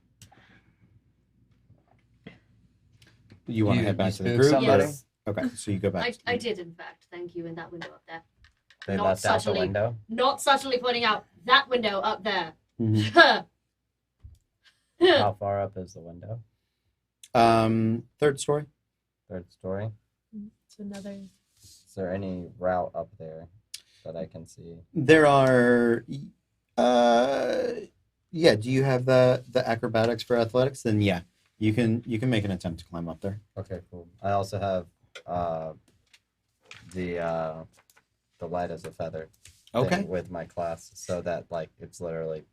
You want to You- head back you to the spook group? somebody? Yes. Okay, so you go back. I did, in fact. Thank you in that window up there. They Not left out the subtly. window. Not subtly pointing out that window up there. Mhm. How far up is the window? Third story. Third story. It's another. Is there any route up there that I can see? There are. Yeah. Do you have the acrobatics for athletics? Then yeah, you can make an attempt to climb up there. Okay, cool. I also have the light as a feather Okay. thing with my class, so that like it's literally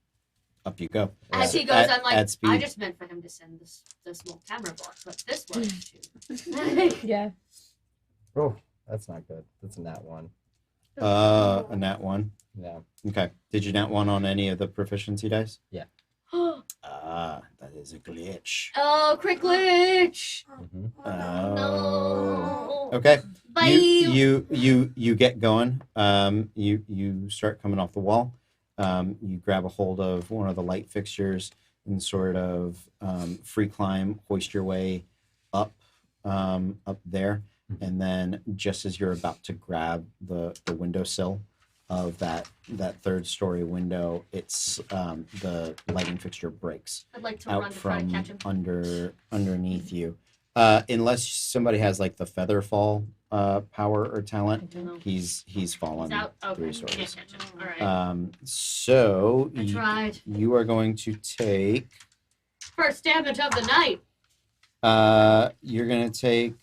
Up you go. As he At- goes, I'm like, at speed. I just meant for him to send the small camera box, but this one too. Yeah. oh, that's not good. That's a nat one. A nat 1. Yeah. Okay. Did you nat 1 on any of the proficiency dice? Yeah. That is a glitch. Oh, quick glitch! Mm-hmm. Oh. No. Okay. Bye. You get going. You start coming off the wall. You grab a hold of one of the light fixtures and sort of free climb, hoist your way up there, and then just as you're about to grab the windowsill of that third story window, it's the lighting fixture breaks I'd like to out run to try to from catch him. underneath you. Unless somebody has like the feather fall power or I talent, don't know. he's fallen He's out. Okay. 3 Can't stories. catch him. All right. So I tried. you are going to take First damage of the night. you're going to take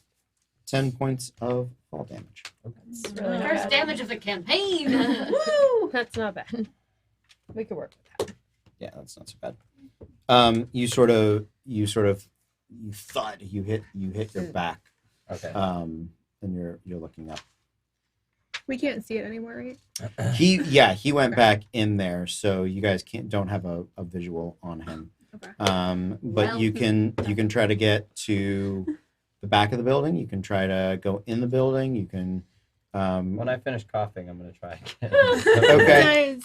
10 points of fall damage. It's really not First bad. damage of the campaign. Woo! That's not bad. We could work with that. Yeah, that's not so bad. You thud, you hit your back, Okay. and you're looking up. We can't see it anymore, right? He went back in there, so you guys don't have a visual on him. Okay. But Well- you can try to get to the back of the building. You can try to go in the building. You can. When I finish coughing, I'm gonna try again. Okay.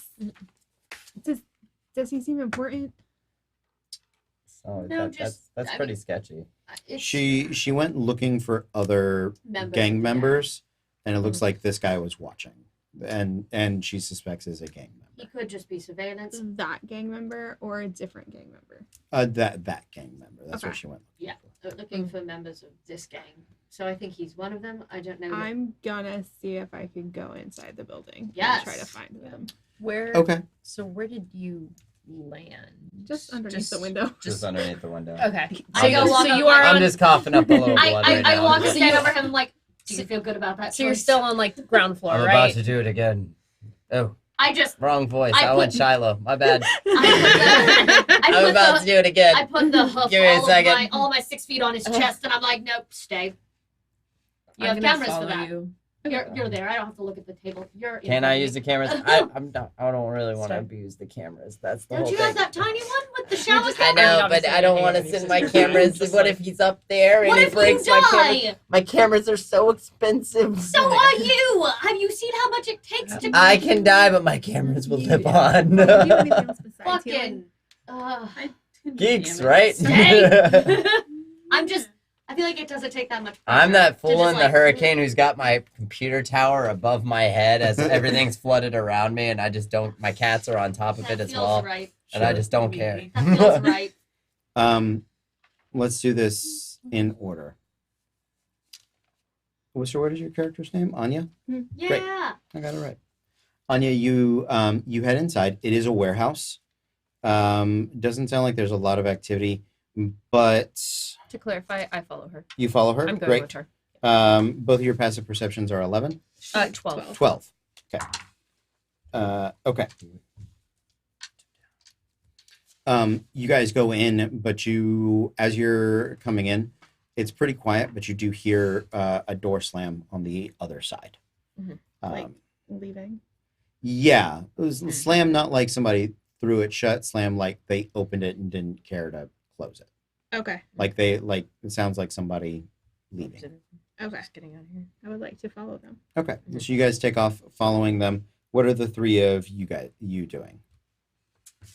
Does he seem important? Oh, No, that's just- that's I pretty mean- sketchy. It's She went looking for other members gang of the members, and it looks like this guy was watching, and she suspects is a gang member. He could just be surveillance. That gang member or a different gang member? That gang member. That's Okay. what she went. Yeah, looking for members of this gang. So I think he's one of them. I don't know. yet. I'm gonna see if I can go inside the building Yes. and try to find them. Where? Okay. So where did you land? Just underneath the window. Just underneath the window. Okay. I go so walk you up are like- I'm on. just coughing up a little blood right I now. walk and So stand you- over him. I'm like, do you feel good about that? So you're choice?" still on like the ground floor, I'm right? about to do it again. Oh, I just. wrong voice. I I went put- Shiloh. My bad. I I'm put about the- to do it again. I put the hoof Give me a all second. of all my 6 feet on his chest, and I'm like, nope, stay. You have cameras for that. You. You're there. I don't have to look at the table. You're. Can I use the cameras? I don't really want to Start. abuse the cameras. That's the Don't whole you thing. have that tiny one with the shower just- I camera? know, but Obviously, I don't I want to hate send any my system. cameras. Just What like- if he's up there and What he if you breaks my cameras? die? My cameras are so expensive. So are you. Have you seen how much it takes to? I can die, but my cameras will live on. Do you have anything else besides Fucking. healing? Geeks, right? Stay. I feel like it doesn't take that much. I'm pressure that to fool just, in the like, hurricane who's got my computer tower above my head as everything's flooded around me, and I just don't. My cats are on top of That it as feels well, right. and I just don't care. That feels right. Let's do this in order. What is your character's name? Anya? Yeah. I got it right. Anya, you head inside. It is a warehouse. Doesn't sound like there's a lot of activity, but To clarify, I follow her. you follow her. I'm going Great. with her. Both of your passive perceptions are 11. 12. 12. Okay. Okay. You guys go in, but as you're coming in, it's pretty quiet, but you do hear a door slam on the other side. Mhm. Like leaving. Yeah, it was slam, not like somebody threw it shut. Slam like they opened it and didn't care to close it. Okay. It sounds like somebody leaving. Okay. Just getting out of here. I would like to follow them. Okay, so you guys take off following them. What are the three of you doing?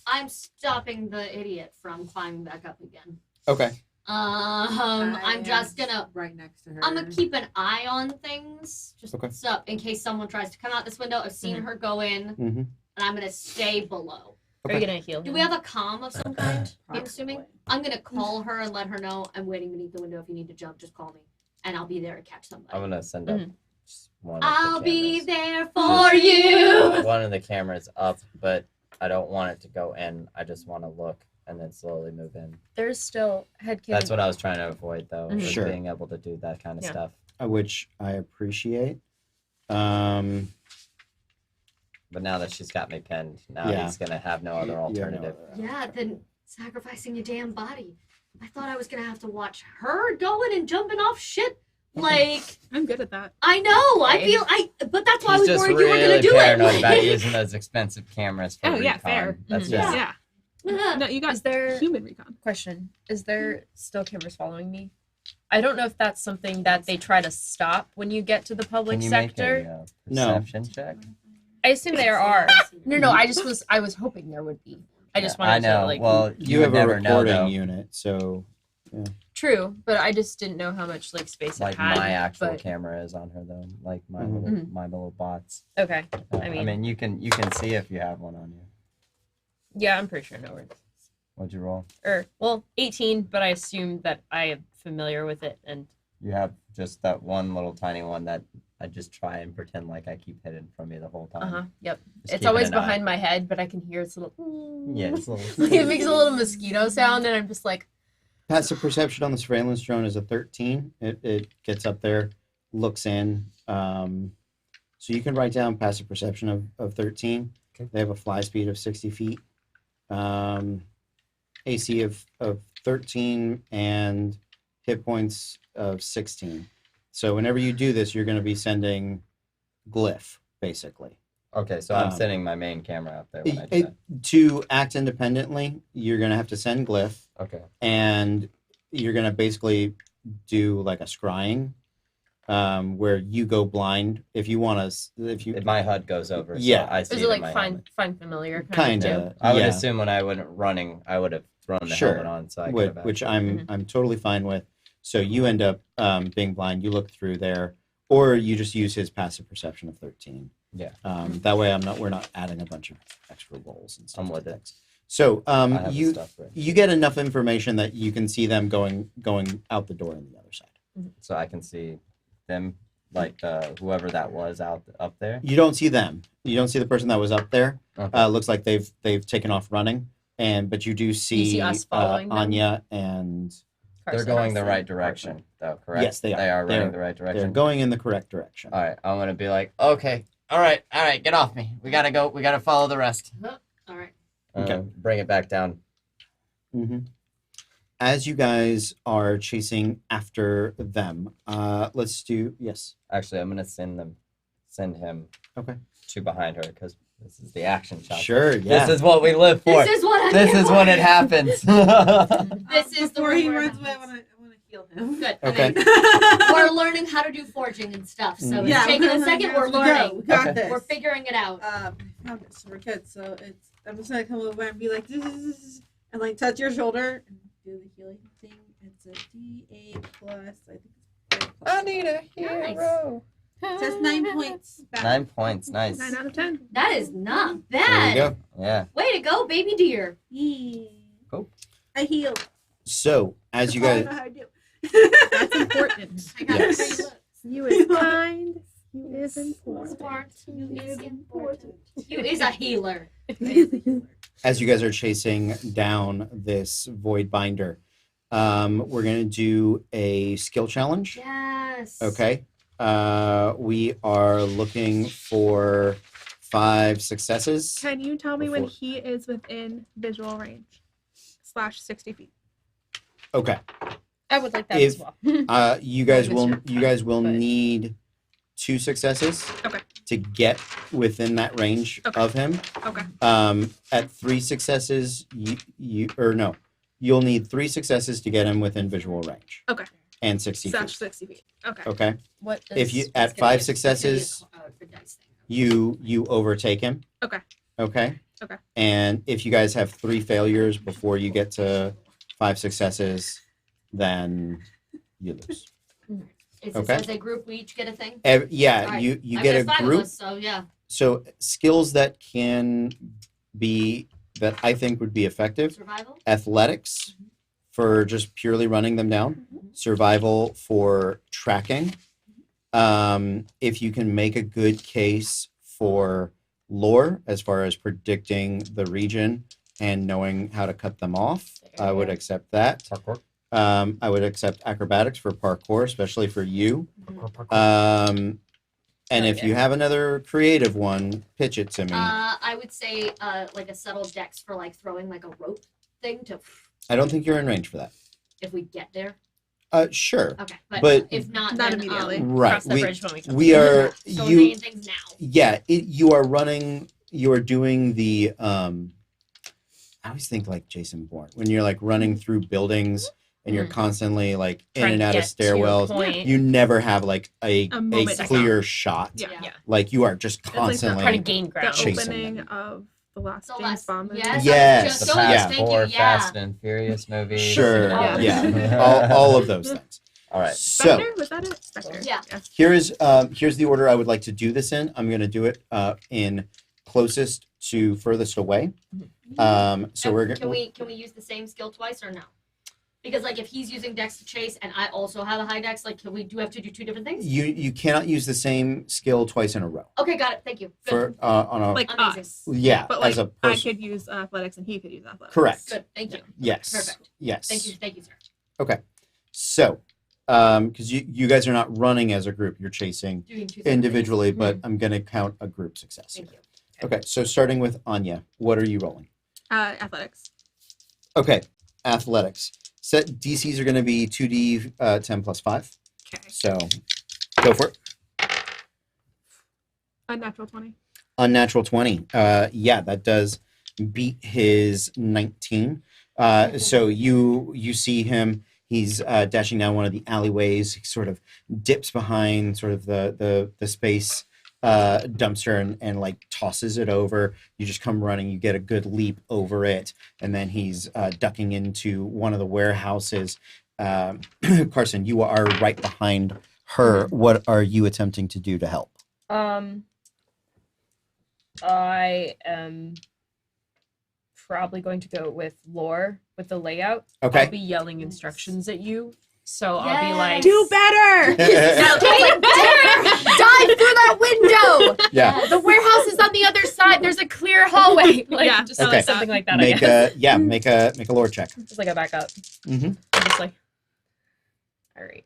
I'm stopping the idiot from climbing back up again. Okay. I'm just gonna. right next to her. I'm gonna keep an eye on things, just Okay. so in case someone tries to come out this window. I've seen her go in, Mm-hmm. and I'm gonna stay below. Are you gonna heal? Do we have a comm of some kind? I'm assuming. Probably. I'm gonna call her and let her know I'm waiting beneath the window. If you need to jump, just call me, and I'll be there to catch somebody. I'm gonna send up just one. Of I'll the be cameras. there for you. One of the cameras up, but I don't want it to go in. I just want to look and then slowly move in. There's still headcanon. That's what I was trying to avoid, though, was Sure. being able to do that kind of Yeah. stuff. Which I appreciate. But now that she's got me pinned, now Yeah. he's gonna have no other alternative. Yeah, then sacrificing your damn body. I thought I was gonna have to watch her going and jumping off shit. Like I'm good at that. I know, Same. but that's why I He's was just worried you were really gonna do paranoid it. about using those expensive cameras for Oh, yeah, recon. fair. That's Mhm. just Yeah. No, you got Is there human recon. question? Is there still cameras following me? I don't know if that's something that they try to stop when you get to the public Can you sector. make a No. perception check? I assume there are. No, I was hoping there would be. I just Yeah, wanted I know. to like. Well, You would have a never know, recording though. unit, so True, but I just didn't know how much like space Like it had. my actual but... camera is on her though, like my Mhm. little my little bots. Okay. I mean, you can see if you have one on you. Yeah, I'm pretty sure no worries. What'd you roll? 18, but I assume that I am familiar with it and You have just that one little tiny one that I just try and pretend like I keep hidden from you the whole time. Yep. Just It's keeping always an eye. behind my head, but I can hear its little Yeah, it's a little. like, it makes a little mosquito sound and I'm just like passive perception on the surveillance drone is a 13. It gets up there, looks in. So you can write down passive perception of 13. Okay. They have a fly speed of 60 feet. AC of 13 and hit points of 16. So whenever you do this, you're going to be sending glyph, basically. Okay, so I'm Um, sending my main camera up there when I do It- that. to act independently, you're going to have to send glyph, Okay. and you're going to basically do like a scrying, where you go blind. If you want to, if you My HUD goes over. Yeah. So I see is it it in like my find helmet. familiar kind of of, I would yeah. assume when I went running, I would have thrown the Sure. helmet on, so I could which, have. which actually- I'm totally fine with. So you end up being blind. You look through there, or you just use his passive perception of 13. Yeah. That way, we're not adding a bunch of extra rolls and stuff. I'm with to it. things. So I have the you stuff ready. you get enough information that you can see them going out the door on the other side. So I can see them, like whoever that was up there. You don't see them. You don't see the person that was up there. Okay. Looks like they've taken off running, but you do see, see us following them? Anya and They're going the right direction, though, correct? Yes, they are. They are running They're- the right they're direction. going in the correct direction. All right, I'm gonna be like, okay, all right, get off me. We gotta go. We gotta follow the rest. All right. Okay. Bring it back down. hmm As you guys are chasing after them, let's do yes. Actually, I'm gonna send them send him Okay. to behind her because this is the action shot. Sure. Yeah. This is what we live for. This is what I'm This here is for. when it happens. This is the Before he reward runs away, I happens. want to heal him. Good. Okay. We're learning how to do forging and stuff, so it's Yeah, taking a second. We're We learning. got Okay. this. We're figuring it out. I found it, so we're good. So I'm just gonna come over and be like, and like touch your shoulder and do the healing thing. It's a D8 plus, I think it's 4 plus. need a hero. It says 9 points back. 9 points. Nice. 9 out of 10. That is not There you bad. go. Yeah. Way to go, baby deer. Yeah. Cool. I heal. So as you That's guys, all I know how to do. That's important. I got Yes. three looks. You is kind. You is important. Smart. You is important. You is a healer. as you guys are chasing down this void binder, we're gonna do a skill challenge. Yes. Okay. We are looking for 5 successes. Can you tell me when Before- he is within visual range? / 60 feet. Okay. I would like that If- as well. You guys Mr. will But- need 2 successes Okay. to get within that range Okay. of him. Okay. At 3 successes, you'll need 3 successes to get him within visual range. Okay. And 60 / feet. 60 feet. Okay. Okay. What If you It's at gonna 5 be a- successes, the dice thing. you overtake him. Okay. Okay. Okay. And if you guys have 3 failures before you get to 5 successes, then you lose. Is Okay. this as a group we each get a thing? Yeah, Alright. you I mean, get there's a 5 of group. us, so yeah. So skills that can be that I think would be effective: Survival. athletics for just purely running them down, survival for tracking. If you can make a good case for lore as far as predicting the region and knowing how to cut them off, I would accept that. Parkour. I would accept acrobatics for parkour, especially for you. Parkour. And Oh, if yeah. you have another creative one, pitch it to me. I would say like a subtle dex for like throwing like a rope thing to I don't think you're in range for that. if we get there. Sure. Okay, but, But- if not, Not then, immediately. Right. Cross the bridge when we come. We are So you. we're doing things now. Yeah, you are running. You are doing the. I always think like Jason Bourne when you're like running through buildings and you're Mm. constantly like in Trying and to out of get to a stairwells. point. You never have like a moment to clear shot. Yeah. Yeah. Like you are just like constantly. Trying to gain The ground. Chasing opening them. of the last The James last- Bond movie. yes, Yes. Just The so yeah. past thank 4 you, yeah. Fast and Furious movies. Sure. Yeah. Yeah. all of those things. All right. So Spectre? Was that it? Spectre. Yeah. Yes. here's the order I would like to do this in. I'm going to do it in closest to furthest away. So And we're going. can we use the same skill twice or no? Because like if he's using dex to chase and I also have a high dex, like can we have to do 2 different things? You cannot use the same skill twice in a row. Okay, got it. Thank you. For Good. on a Like Amazing. us. yeah But like as a I person. could use athletics and he could use athletics. Correct. Good. Thank you. Yes. Perfect. Yes. Thank you, sir. So, because you guys are not running as a group, you're chasing Doing 2 separate things. individually, but I'm going to count a group success. Thank you. Okay, so starting with Anya, what are you rolling? Athletics. Okay, athletics. Set DCs are going to be 2d 10 plus 5. Okay. So, go for it. Unnatural 20. Unnatural 20. Yeah, that does beat his 19. So you see him. He's dashing down one of the alleyways. He sort of dips behind sort of the space dumpster and like tosses it over. You just come running. You get a good leap over it, and then he's ducking into one of the warehouses. Carson, you are right behind her. What are you attempting to do to help? I am probably going to go with lore with the layout. Okay. I'll be yelling instructions at you. So I'll be like, Yes. Do better! Get better! Dive through that window! Yeah. The warehouse is on the other side. There's a clear hallway. Like, Yeah. just Okay. something like that, I Make guess. make a lore check. Just like a backup. Mm-hmm. I'm just like, all right.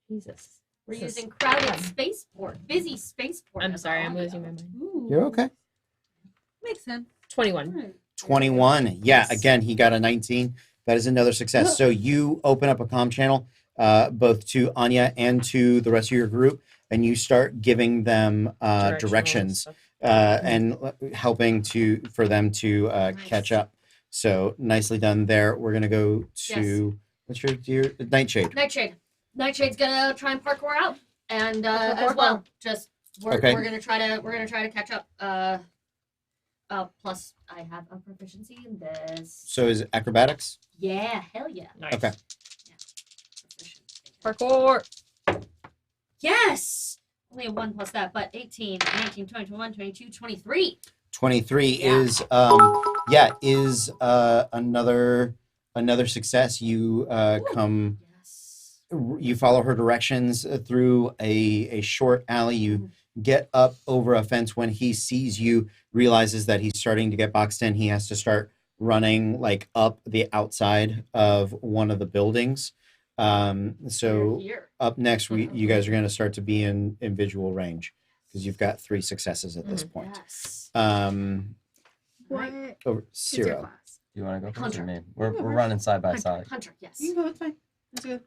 Jesus. We're This is using crowded fun. spaceport, busy spaceport. I'm as sorry, our I'm audio. losing my mind. Ooh. You're okay. Makes sense. 21. Alright. 21. Yeah, again, he got a 19. That is another success. So you open up a comm channel. both to Anya and to the rest of your group, and you start giving them directions stuff. and helping for them to catch up. So nicely done there. We're gonna go to what's your Nightshade. Nightshade's gonna try and parkour out, and as well, just we're gonna try to catch up. Plus I have a proficiency in this. So is it acrobatics? Yeah, hell yeah. Nice. Okay. Parkour. Yes. Only a 1 plus that, but 18, 19, 20, 21, 22, 23. 23 Yeah. is another success. You come. Yes. You follow her directions through a short alley. You get up over a fence. When he sees you, realizes that he's starting to get boxed in. He has to start running like up the outside of one of the buildings. So Here. up next, you guys are going to start to be in visual range because you've got 3 successes at this point. Yes. What Over is your Cyril. class? Do you want to go first Hunter. or me? We're running side by side. Hunter, yes. You can go. It's fine. That's good.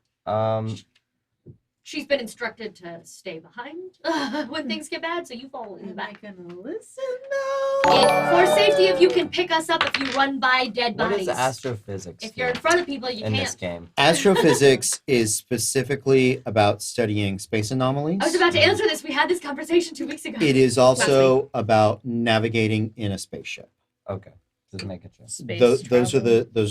She's been instructed to stay behind when things get bad, so you fall in the Am I back. gonna listen now? For safety, if you can pick us up if you run by dead What bodies. is astrophysics If you're in front of people, you in can't. this game? Astrophysics is specifically about studying space anomalies. I was about to answer this. We had this conversation 2 weeks ago. It is also about navigating in a spaceship. Okay, just making sure. Space Those are travel.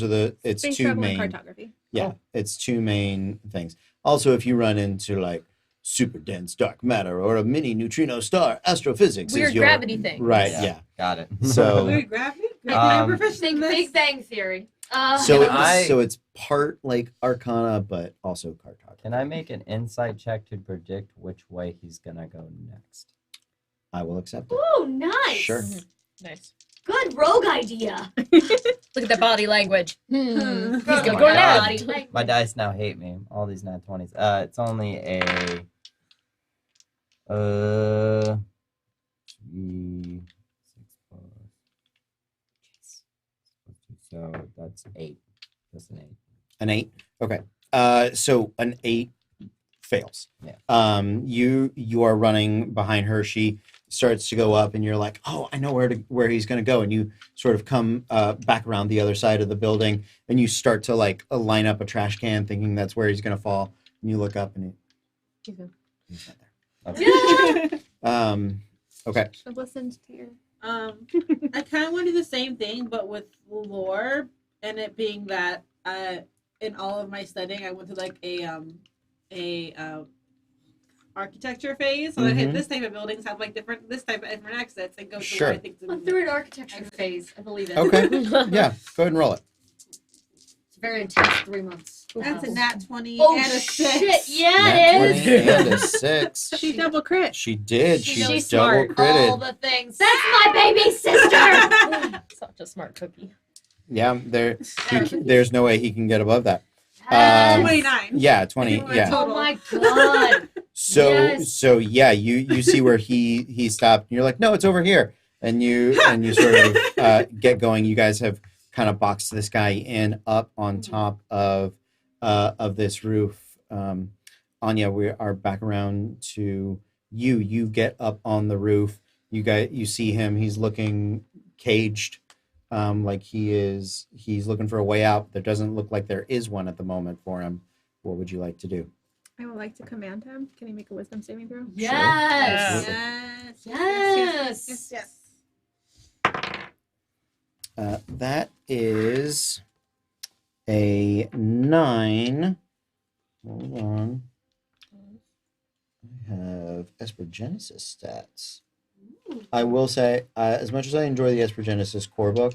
the it's Space 2 travel and main. cartography. Yeah, it's 2 main things. Also, if you run into like super dense dark matter or a mini neutrino star, astrophysics Weird is your gravity thing. right. Yeah. Yeah. Got it. So Weird gravity? Big I'm Um, proficient in this. Big Bang Theory. so Can I- so it's part like Arcana, but also cartography. Can I make an insight check to predict which way he's gonna go next? I will accept it. Ooh, nice. Sure. Nice. Good rogue idea. Look at the body language. Hmm. He's Oh gonna my go God. left. My dice now hate me. All these nat 20s. It's only a 3, 6 plus. So that's 8. That's an 8. An 8. Okay. So an 8 fails. Yeah. You are running behind her. She starts to go up, and you're like, oh, I know where he's going to go. And you sort of come back around the other side of the building, and you start to like line up a trash can, thinking that's where he's going to fall. And you look up, and he's not there. Okay. Yeah. Okay. I've listened to your. I kind of want to do the same thing, but with lore, and it being that in all of my studying, I went to like a architecture phase. So Mhm. this type of buildings have like different exits and go to Sure. where I think A third architecture phase, I believe it. Okay. Yeah. Go ahead and roll it. It's a very intense 3 months. That's a nat 20 Oh, and a 6. shit. Yeah, Nat it is. 20 and a 6. She double crit. She did. She She knows double smart. All critted. the things. That's my baby sister. Such a smart cookie. Yeah. There's no way he can get above that. Yes. 29. Yeah. 20. Anyone Yeah. Oh my god. So Yes. yeah, you see where he stopped, and you're like, no, it's over here, and you sort of get going. You guys have kind of boxed this guy in up on top of this roof. Anya, we are back around to you. You get up on the roof. You see him. He's looking caged, like he's looking for a way out. There doesn't look like there is one at the moment for him. What would you like to do? I would like to command him. Can he make a wisdom saving throw? Yes. Yes. Yes. Yes. That is a 9. Hold on. I have Espergenesis stats. I will say, as much as I enjoy the Espergenesis core book,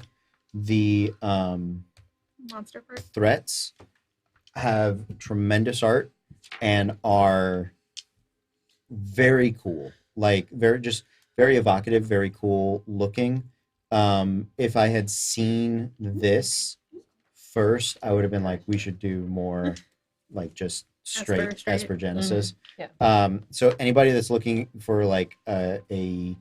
the Monster part. threats have tremendous art and are very cool. Like very evocative, very cool looking. If I had seen this first, I would have been like, we should do more like just straight Espergenesis. Yeah. So anybody that's looking for like a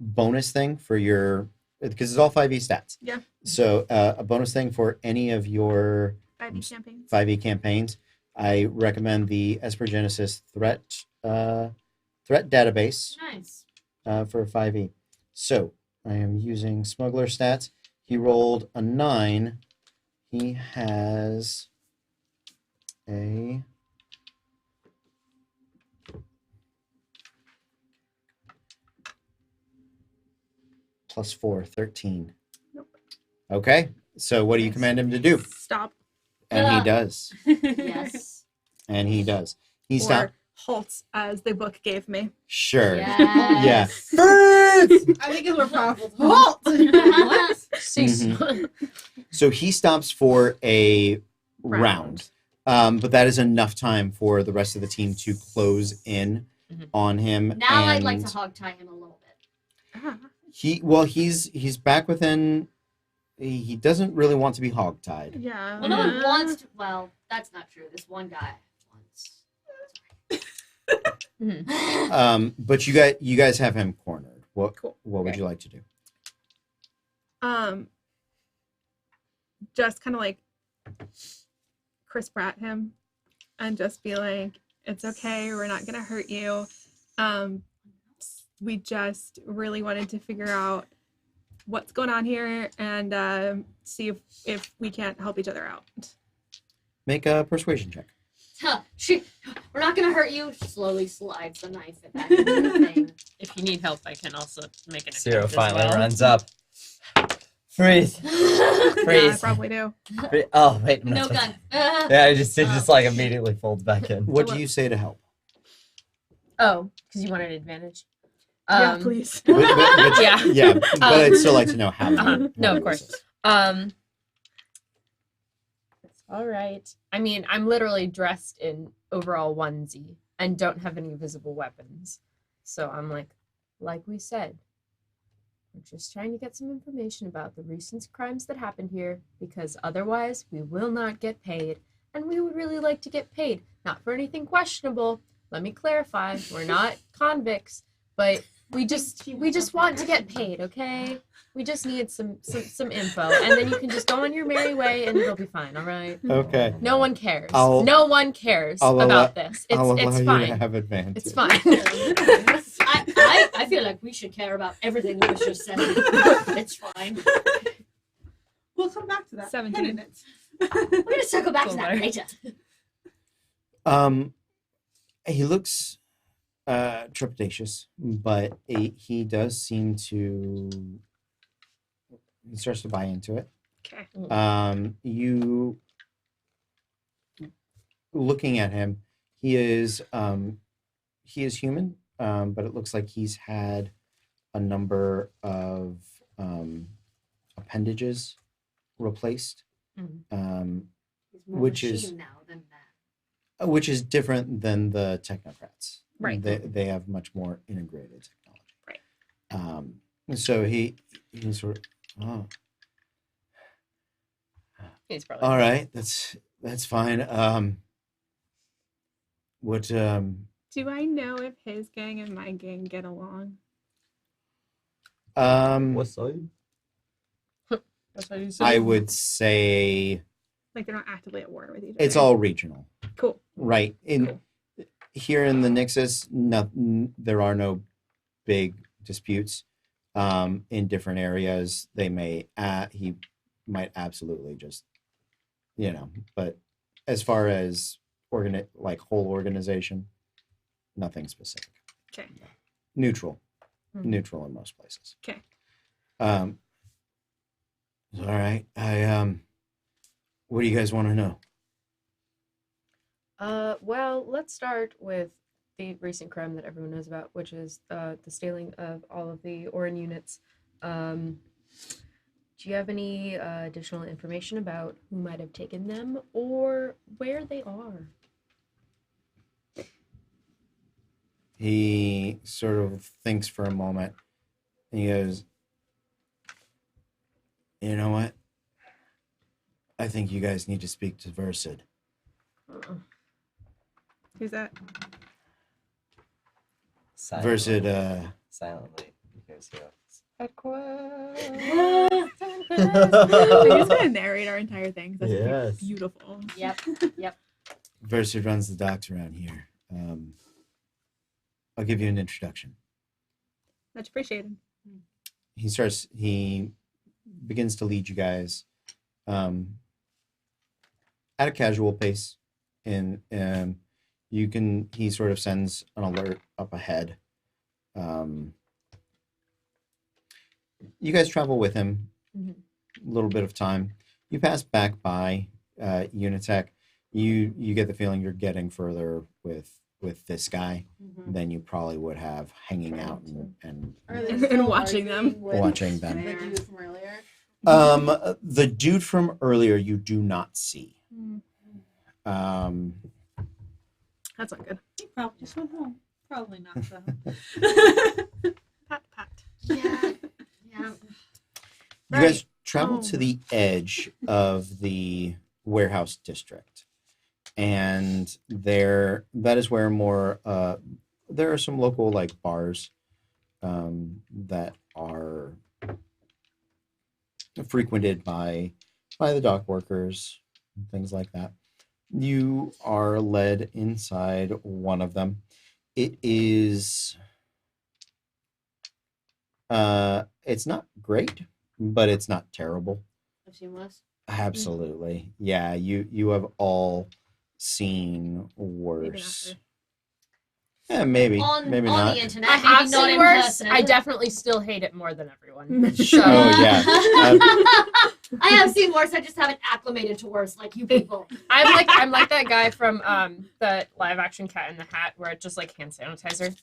bonus thing for your, because it's all 5e stats. Yeah. So a bonus thing for any of your 5e campaigns. 5e campaigns, I recommend the Espergenesis threat database Nice. for a 5e. So I am using smuggler stats. He rolled a 9. He has a +4, 13. Nope. Okay. So what do you command him to do? Stop. And he Yeah. does. Yes. And he does. He Or stopped. halt, as the book gave me. Sure. Yes. I think it's more powerful. Halt! What? Mhm. So he stops for a round. But that is enough time for the rest of the team to close in on him. Now I'd like and to hog tie him a little bit. he's back within. He doesn't really want to be hogtied. Yeah. Well, no one wants to. Well, that's not true. This one guy wants. But you guys have him cornered. What would Okay. you like to do? Just kind of like Chris Pratt him and just be like, it's okay, we're not gonna hurt you. We just really wanted to figure out what's going on here and see if we can't help each other out. Make a persuasion check. We're not gonna hurt you. Slowly slides the knife back into the thing. If you need help, I can also make an Zero attempt as finally well. runs up. Freeze. Yeah, I Freeze. probably do. Oh wait, I'm not No supposed gun. to- Yeah, it just like immediately folds back in. What do you say to help? Oh, because you want an advantage. Yeah, please. Yeah. Yeah, but I'd still like to know how. No, of course. All right. I mean, I'm literally dressed in overall onesie and don't have any visible weapons. So I'm like we said, we're just trying to get some information about the recent crimes that happened here because otherwise we will not get paid. And we would really like to get paid, not for anything questionable. Let me clarify, we're not convicts, but we just want to get paid, okay? We just need some info, and then you can just go on your merry way, and it'll be fine. All right? Okay. No one cares. I'll- No one cares I'll about this. I'll It's allow you fine. to have advantage. It's fine. I feel like we should care about everything that was just said. It's fine. We'll come back to that. 17. In a minute. We're gonna circle back to that Cool. later. He looks trepidatious, but he does seem to. He starts to buy into it. Okay. You looking at him, he is human, but it looks like he's had a number of appendages replaced, He's more which machine is- now than that. which is different than the technocrats. Right. They have much more integrated technology. Right. So he sort of. Oh, He's probably all right. That's fine. What? Do I know if his gang and my gang get along? What side? That's what you said. I would say Like they're not actively at war with each other. it's all regional, cool. right? Here in the Nixus, there are no big disputes. In different areas, he might absolutely just, But as far as whole organization, nothing specific. Okay. Neutral Hmm. neutral in most places. Okay. All right. What do you guys want to know? Well, let's start with the recent crime that everyone knows about, which is the stealing of all of the Orin units. Do you have any additional information about who might have taken them or where they are? He sort of thinks for a moment. And he goes, "You know what? I think you guys need to speak to Versid." Who's that? Versid, Silently. Because he goes, We're just gonna narrate our entire thing. 'cause That's Yes. beautiful. Yep. Yep. Person who runs the docks around here. I'll give you an introduction. Much appreciated. He begins to lead you guys at a casual pace, and he sort of sends an alert up ahead. You guys travel with him a little bit of time. You pass back by Unitech. You get the feeling you're getting further with this guy than you probably would have hanging out and Are they And still watching them. arguing with watching them. The dude from earlier. The dude from earlier you do not see. That's not good. He probably just went home. Probably not though. Pat, pat. Yeah. You Right. guys travel Oh. to the edge of the warehouse district, and that is where more there are some local like bars that are frequented by the dock workers and things like that. You are led inside one of them. It is it's not great, but it's not terrible. I've seen worse. Absolutely. Yeah, you have all seen Maybe worse. not. Yeah, maybe On not. the internet, I maybe have not seen in worse. person. I definitely still hate it more than everyone. Oh, yeah. I have seen worse. I just haven't acclimated to worse like you people. I'm like that guy from the live action Cat in the Hat where it just like hand sanitizer.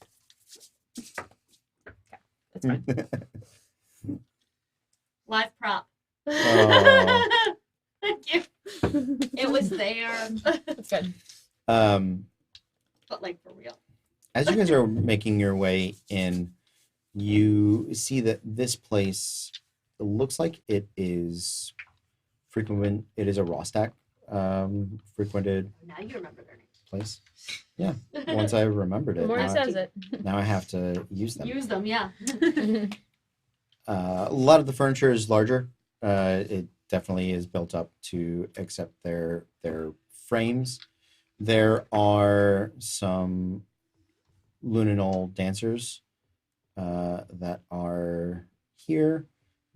Okay, it's fine. Live prop. Oh. Thank you. It was there, It's good. but like for real. As you guys are making your way in, you see that this place looks like it is frequented. It is a Rostack frequented Now you remember their name. place. Yeah. Once I remembered The it, more he now, says it. now I have to use them. Use them, yeah. A lot of the furniture is larger. It definitely is built up to accept their frames. There are some Luninol dancers that are here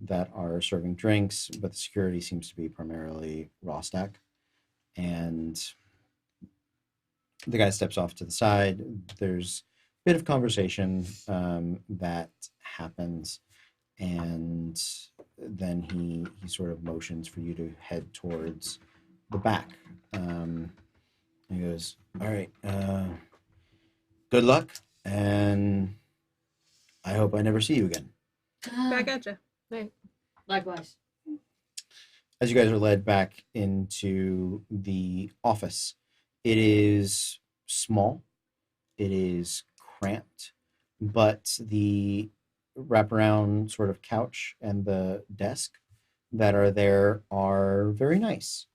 that are serving drinks, but the security seems to be primarily Rostack. And the guy steps off to the side. There's a bit of conversation that happens, and then he sort of motions for you to head towards the back. He goes, "All right, good luck, and I hope I never see you again." Back at you. Likewise. As you guys are led back into the office, it is small, it is cramped, but the wraparound sort of couch and the desk that are there are very nice.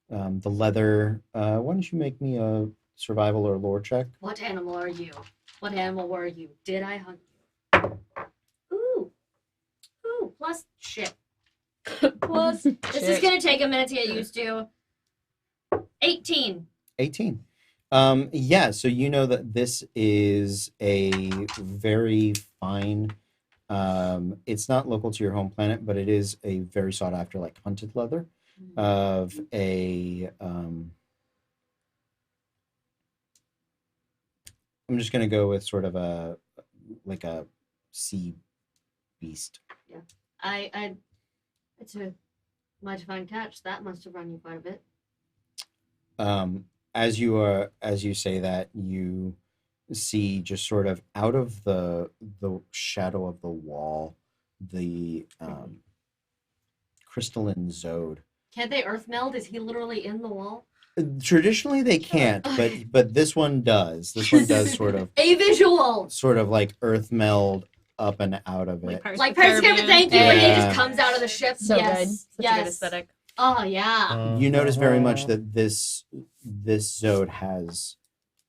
The leather, why don't you make me a survival or lore check? What animal are you? What animal were you? Did I hunt you? Ooh, plus shit. Plus, this is gonna take a minute to get used to. 18. 18. Yeah, so you know that this is a very fine, it's not local to your home planet, but it is a very sought after, like, hunted leather of a, I'm just going to go with sort of a, like a sea beast. It's a mighty fine catch. That must have run you quite a bit. As you say that, you see just sort of out of the shadow of the wall, the crystalline zode. Can they earth meld? Is he literally in the wall? Traditionally they can't, but this one does. This one does sort of A visual! like earth meld up and out of it. Like Pirates of the Caribbean, thank you, when he Yeah. just comes out of the ship. So yes. good. Such yes. a good aesthetic. Oh, yeah. You notice very much that this zode has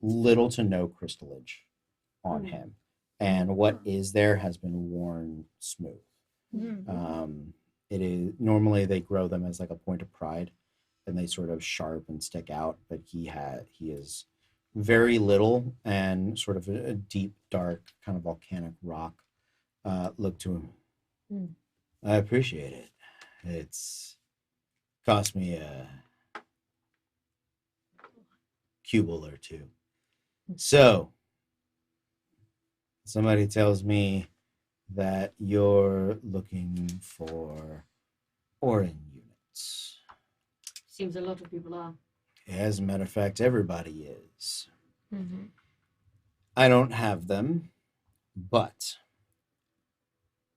little to no crystallage on him, and what is there has been worn smooth. Mm. It is normally they grow them as like a point of pride, and they sort of sharp and stick out. But he is very little and sort of a deep, dark, kind of volcanic rock look to him. Hmm. I appreciate it. It's cost me a cubble or two. So, somebody tells me that you're looking for Orin units. Seems a lot of people are. As a matter of fact, everybody is. Mm-hmm. I don't have them, but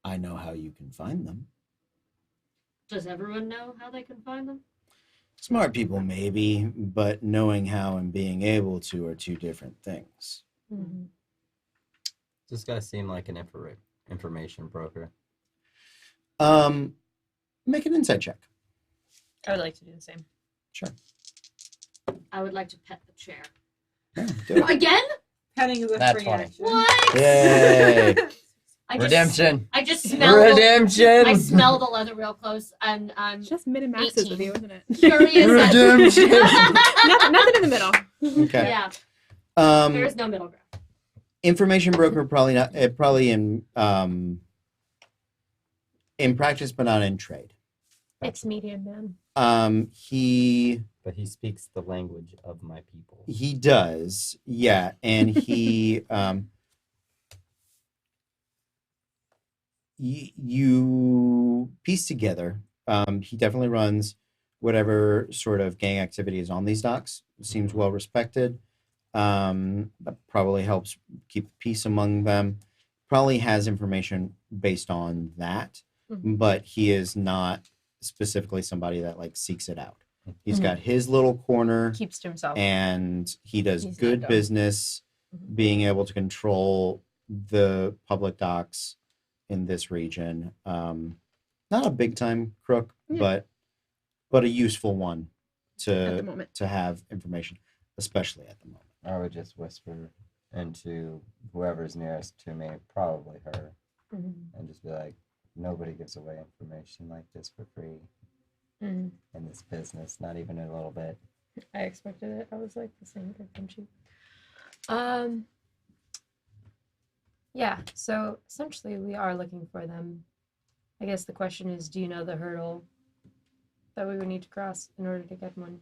I know how you can find them. Does everyone know how they can find them? Smart people, maybe, but knowing how and being able to are two different things. Mm-hmm. This guy seemed like an information broker. Make an insight check. I would like to do the same. Sure. I would like to pet the chair. Yeah, do it. Again? Petting is a Nat free 20. action. What? Yay! Redemption. I just smell Redemption. I smell the leather real close, and I'm It's just min and maxes with 18. you, isn't it? curious. Redemption. nothing in the middle. Okay. Yeah, Um, there is no middle ground. information broker probably not. Probably in practice, but not in trade. Ex medium man. But he speaks the language of my people. He does, yeah, and he you piece together. He definitely runs whatever sort of gang activity is on these docks. Seems well respected. That probably helps keep peace among them. Probably has information based on that, but he is not specifically somebody that like seeks it out. He's got his little corner, Keeps to himself. and he does He's not good dumb. business being able to control the public docks in this region. Not a big time crook, Yeah. but a useful one At the moment. to have information, especially at the moment. I would just whisper into whoever's nearest to me, probably her, Mhm. and just be like, nobody gives away information like this for free Mhm. in this business, not even a little bit. I expected it. I was like the same thing from you. Yeah, so essentially we are looking for them. I guess the question is, do you know the hurdle that we would need to cross in order to get one?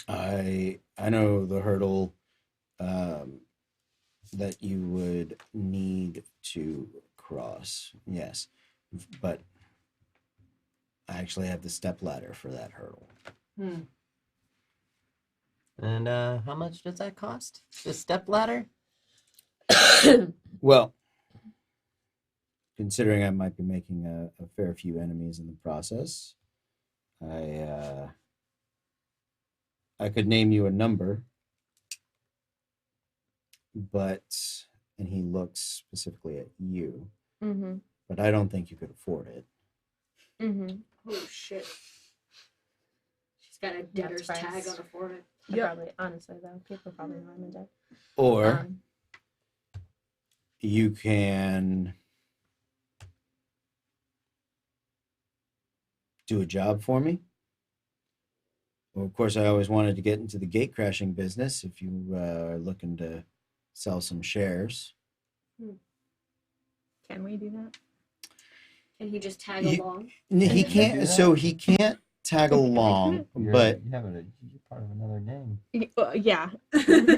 I know the hurdle that you would need to cross. Yes, but I actually have the step ladder for that hurdle. And how much does that cost? The step ladder? Well, considering I might be making a fair few enemies in the process, I could name you a number, and he looks specifically at you, Mm-hmm. but I don't think you could afford it. Mm-hmm. Oh shit. She's got a debtor's price. tag on her forehead. Probably, honestly, though, people probably know I'm in debt. Or you can do a job for me. Well, of course, I always wanted to get into the gate crashing business if you are looking to sell some shares. Can we do that? Can he just tag You- along? He Can you do can't, that? so he can't tag along, but you're part of another game. Yeah.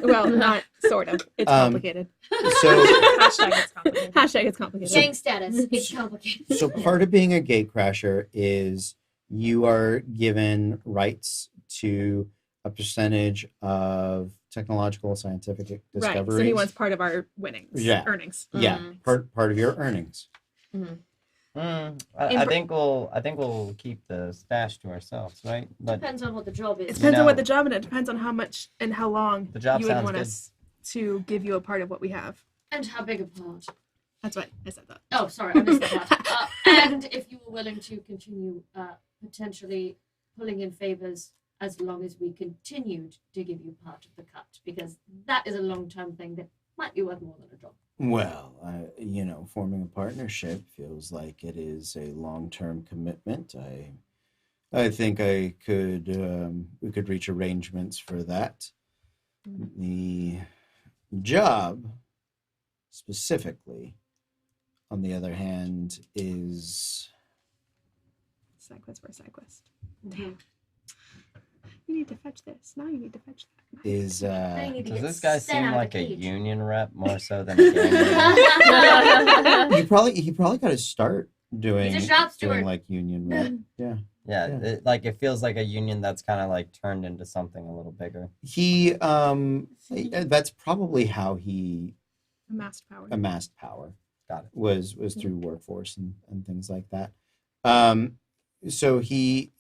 Well, not sort of. It's complicated. so Hashtag it's complicated. Hashtag it's complicated. Gang status. It's complicated. so part of being a gatecrasher is you are given rights to a percentage of technological scientific discoveries. Right. So he wants part of our winnings. Yeah. Earnings. Yeah, part of your earnings. I think we'll keep the stash to ourselves, right? But Depends on what the job It is. depends on know- what the job and it depends on how much and how long The job you would sounds want good. us to give you a part of what we have. And how big a part. That's why I said that. Oh, sorry, I missed that part. And if you were willing to continue potentially pulling in favors as long as we continued to give you part of the cut, because that is a long-term thing that might be worth more than a job. Well, forming a partnership feels like it is a long-term commitment. I think I could we could reach arrangements for that. The job specifically, on the other hand, is Side quest for a side quest. Damn. You need to fetch this. Now you need to fetch that. is Now you need to Does get this guy sent seem out of like the a cage. union rep more so than a gang leader? he probably got to start doing He's a shop doing steward. like union work. Yeah. Yeah, Yeah. it feels like a union that's kind of like turned into something a little bigger. He that's probably how he Amassed power. amassed power. Got it. Was through workforce and things like that. So he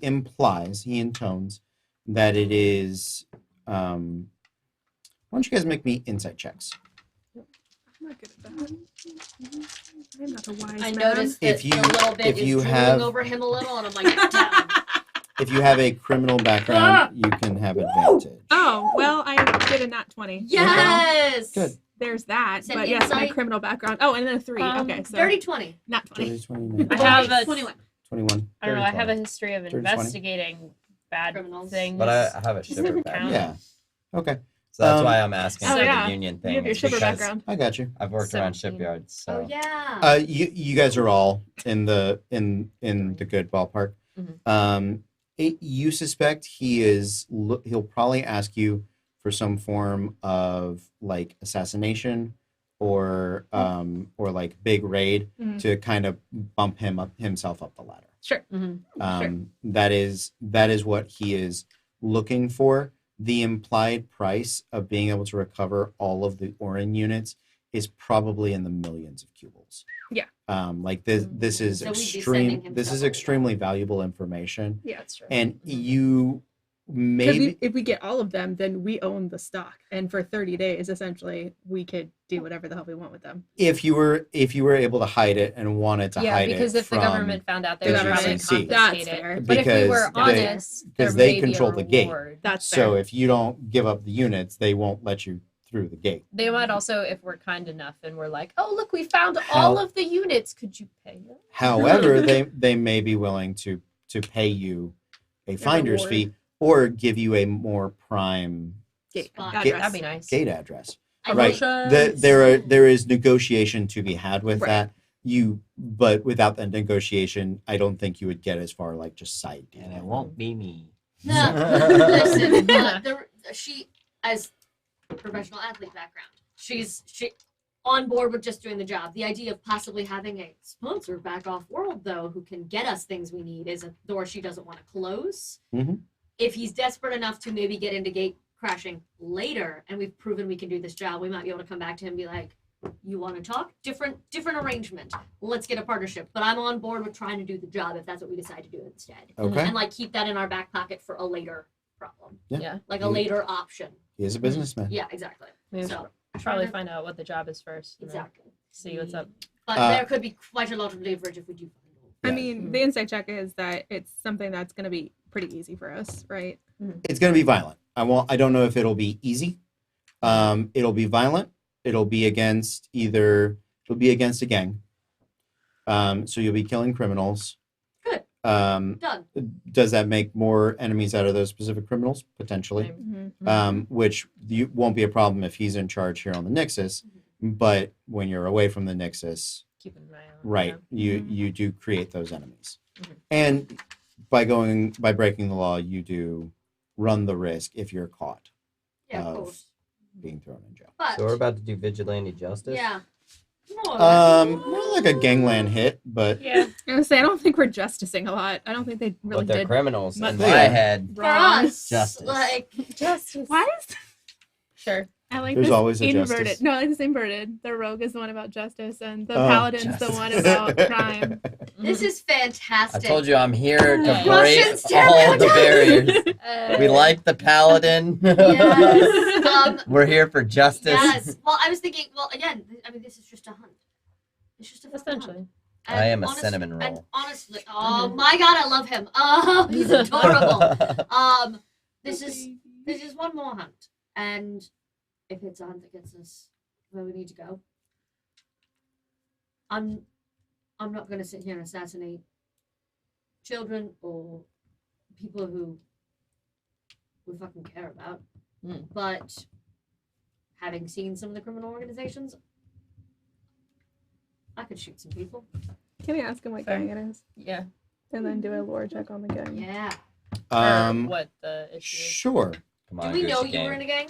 intones that it is. Why don't you guys make me insight checks? I'm not good at that. I'm not a wise I man. noticed that If you- the little bit if is you drooling have- over him a little, and I'm like, damn. If you have a criminal background, you can have advantage. Oh, well, I did a nat 20. Yes. Good. There's that. Said But yes, my insight. criminal background. Oh, and then a 3. Okay, so Dirty 20. not 20. 30, 29, I have a 21. 21. I don't know. I 30, have a 20. history of 30, 20. investigating bad Criminals. things. But I have a Does shipper it background. count? Yeah. Okay. So that's Um, why I'm asking Oh, for yeah. the union thing. You have your is shipper because background. I got you. I've worked around 17. shipyards, so Oh yeah. You guys are all in the good ballpark. Mhm. You suspect he'll probably ask you for some form of like assassination or like big raid Mhm. to kind of bump himself up the ladder. Sure. Mhm. That is what he is looking for. The implied price of being able to recover all of the Orin units is probably in the millions of cubles. Yeah. Like this is So we'd be sending him this is stuff all the extremely valuable information, Yeah, that's true. and Mhm. you Because maybe if we get all of them, then we own the stock, and for 30 days, essentially, we could do whatever the hell we want with them. if you were able to hide it and wanted to Yeah, hide because it if the from government found out, they the would probably GCC. That's confiscate fair. it. But if we were Because they- honest, because there they may be a control the gate. reward. That's so fair. if you don't give up the units, they won't let you through the gate. They might also, if we're kind enough and we're like, oh, look, we found all of the units. Could you pay us? However, they may be willing to pay you a finder's reward. fee or give you a more prime Gate Spot. address. That'd be nice. gate address. I Right. think- There is negotiation to be had with Right. that. But without that negotiation, I don't think you would get as far like just side and dealing. it won't be me. No, listen, she as professional athlete background, she on board with just doing the job. The idea of possibly having a sponsor back off world though, who can get us things we need, is a door she doesn't want to close. Mhm. If he's desperate enough to maybe get into gate crashing later, and we've proven we can do this job, we might be able to come back to him and be like, "You want to talk? Different arrangement. Let's get a partnership." But I'm on board with trying to do the job if that's what we decide to do instead, Okay. and like keep that in our back pocket for a later problem, Yeah. like a later option. He is a businessman. Yeah, exactly. We should So probably find out what the job is first. and then exactly. See what's up. But there could be quite a lot of leverage if we do. I Yeah. mean, the insight check is that it's something that's going to be pretty easy for us, right? It's going to be violent. I don't know if it'll be easy. It'll be violent. It'll be against a gang. So you'll be killing criminals. Good. Done. Does that make more enemies out of those specific criminals? Potentially. Mm-hmm. Which won't be a problem if he's in charge here on the Nixus. But when you're away from the Nixus, Keep an eye on. right, Yeah. you do create those enemies. Mhm. And by breaking the law, you do run the risk if you're caught Yeah, of of course. being thrown in jail. But So we're about to do vigilante justice. yeah. More or less. Not like a gangland hit, but Yeah. I'm going to say, I don't think we're justicing a lot. I don't think they really But they're did criminals. much In my Yeah. head, For wrong. us, Justice. like Justice. Why is Sure. I like There's this always a inverted. justice. No, I like this inverted. The rogue is the one about justice, and the Oh, paladin's the justice. one about crime. this is I fantastic. told you I'm here to Yeah. break Russians, all the stereotypes. barriers. We like the paladin. Yes. We're here for justice. Yes. Well, I was thinking. Well, again, I mean, this is just a hunt. It's just a fucking hunt. Essentially. And I am a cinnamon roll. And honestly, oh my god, I love him. Oh, he's adorable. This is one more hunt, and if it's a hunt that gets us where we need to go, I'm not going to sit here and assassinate children or people who we fucking care about. Mm. But having seen some of the criminal organizations, I could shoot some people. Can we ask him what Fair. gang it is? Yeah. And then do a lore check on the gang. Yeah. Or what the issue is. Sure. Come Do on, we know Gucci you gang. were in a gang?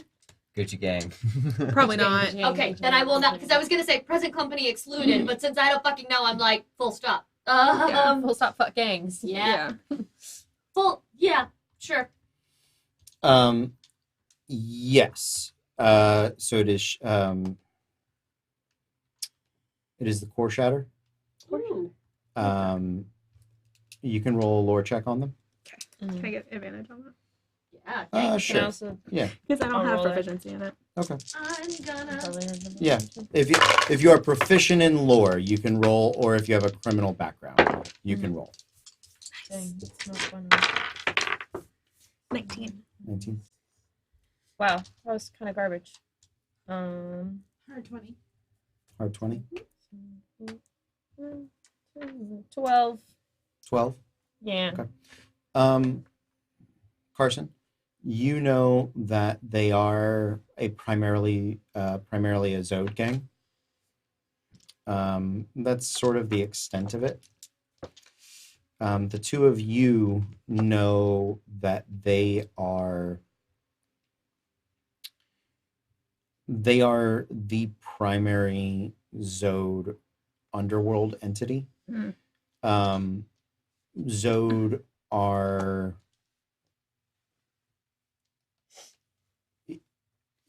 Gucci gang. Probably not. Okay, then I will not, because I was gonna say present company excluded, but since I don't fucking know, I'm like, full stop. Full stop fuck gangs. Yeah. Yeah, sure. Yes. So it is the core shatter. Ooh. You can roll a lore check on them. Can I get advantage on that? Yeah, thanks. Sure. Also, Yeah. Because I don't I'll have roll it. proficiency in it. Okay. I'm gonna. Yeah. If you are proficient in lore, you can roll, or if you have a criminal background, you can roll. Dang, it's not fun. 19. 19. Wow, that was kind of garbage. Hard 20. Hard 20. 12. 12. Yeah. Okay. Carson, you know that they are a primarily a Zode gang. That's sort of the extent of it. The two of you know that they are the primary Zode underworld entity. Zode are,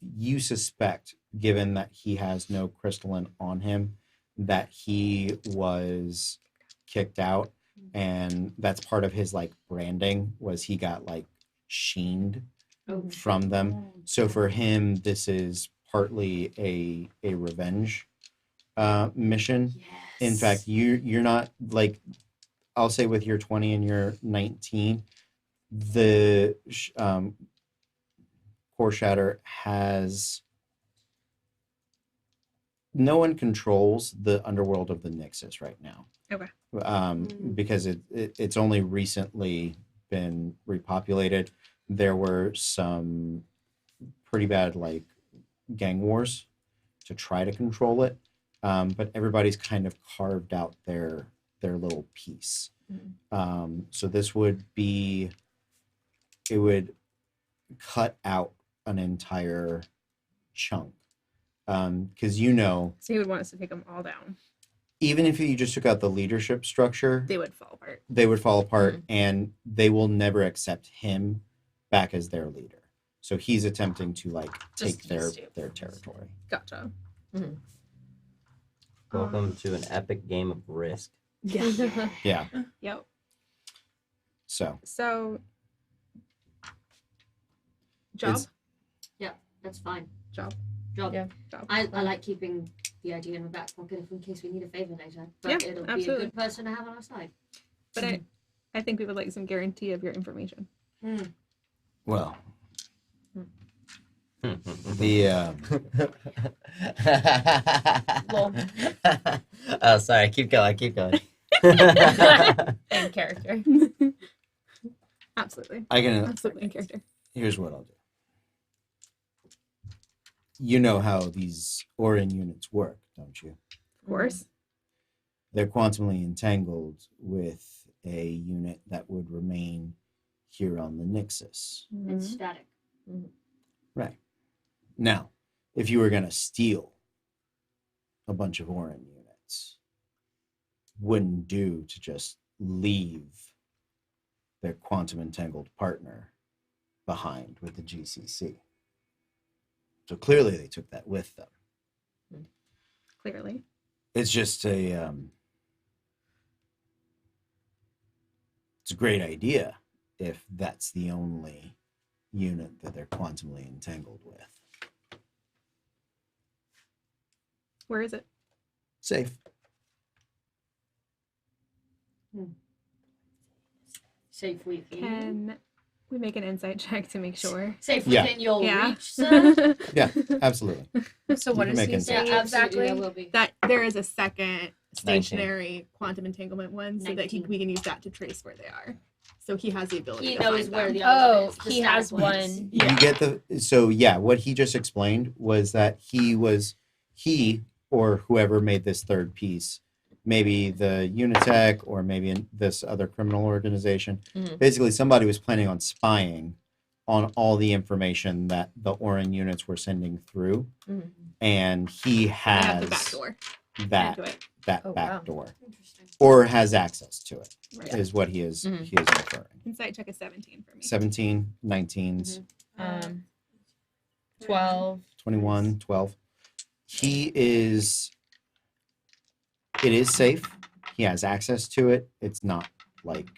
you suspect, given that he has no crystalline on him, that he was kicked out, and that's part of his like branding, was he got like sheened from them. So for him, this is partly a revenge mission. Yes. In fact, you're not like, I'll say with your 20 and your 19, the core shatter has, no one controls the underworld of the Nixus right now. Okay. Because it's only recently been repopulated. There were some pretty bad like gang wars to try to control it, but everybody's kind of carved out their little piece. So this would be, it would cut out an entire chunk, because So you would want us to take them all down. even if you just took out the leadership structure, They would fall apart. they would fall apart, and they will never accept him back as their leader. So he's attempting to like take Just their used to. territory. Gotcha. Welcome to an epic game of Risk. Yeah. Yeah. Yep. So So, job. It's- That's fine. Job. Job. Yeah. Job. I like keeping the idea in my back pocket if in case we need a favor later. But Yeah, it'll be absolutely. a good person to have on our side. But I think we would like some guarantee of your information. well, the Lol. Oh, sorry. Keep going. Keep going. In character. Absolutely. I can. Absolutely in character. Here's what I'll do. You know how these Orin units work, don't you? Of course. They're quantumly entangled with a unit that would remain here on the Nixus. It's static. Right. Now, if you were going to steal a bunch of Orin units, wouldn't do to just leave their quantum entangled partner behind with the GCC. So clearly they took that with them. Clearly. It's just it's a great idea if that's the only unit that they're quantumly entangled with. Where is it? Safe. Safe within. Can we make an insight check to make sure? Safe Yeah. within your Yeah. reach, sir. Yeah, absolutely. So what You is can make he insight saying Yeah, absolutely. exactly? There will be. That there is a second stationary quantum entanglement one, so that 19. we can use that to trace where they are. So he has the ability. He to knows find where them. the other one Oh, is. the he status has one. one. Yeah. You get so yeah, what he just explained was that he or whoever made this third piece, maybe the Unitech or maybe this other criminal organization, Mhm. basically somebody was planning on spying on all the information that the Orin units were sending through, Mhm. and he They have the has back door that into it. Oh, back wow. door, Interesting. or has access to it, Right. is what he is Mhm. he is inferring. Insight check is 17 for me. 17, 19s, Um, 12. 21, 12. He is. It is safe. He has access to it. It's not like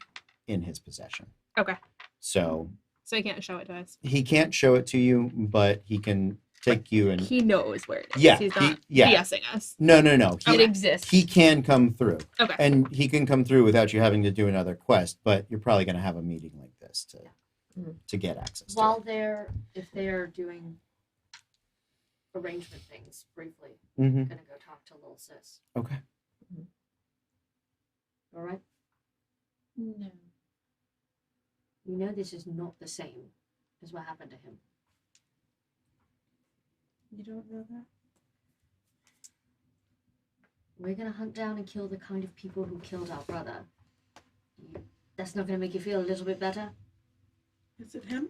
in his possession. Okay. So So he can't show it to us. he can't show it to you, but he can take you and. He knows where it is. Yeah, He's he- not yeah. BSing us. No. It He, exists. he can come through, Okay. and he can come through without you having to do another quest. But you're probably going to have a meeting like this to get access. To While it. if they're doing arrangement things briefly, Mm-hmm. I'm gonna go talk to little sis. Okay. All right. No. You know this is not the same as what happened to him. You don't know that? We're gonna hunt down and kill the kind of people who killed our brother. That's not gonna make you feel a little bit better? Is it him?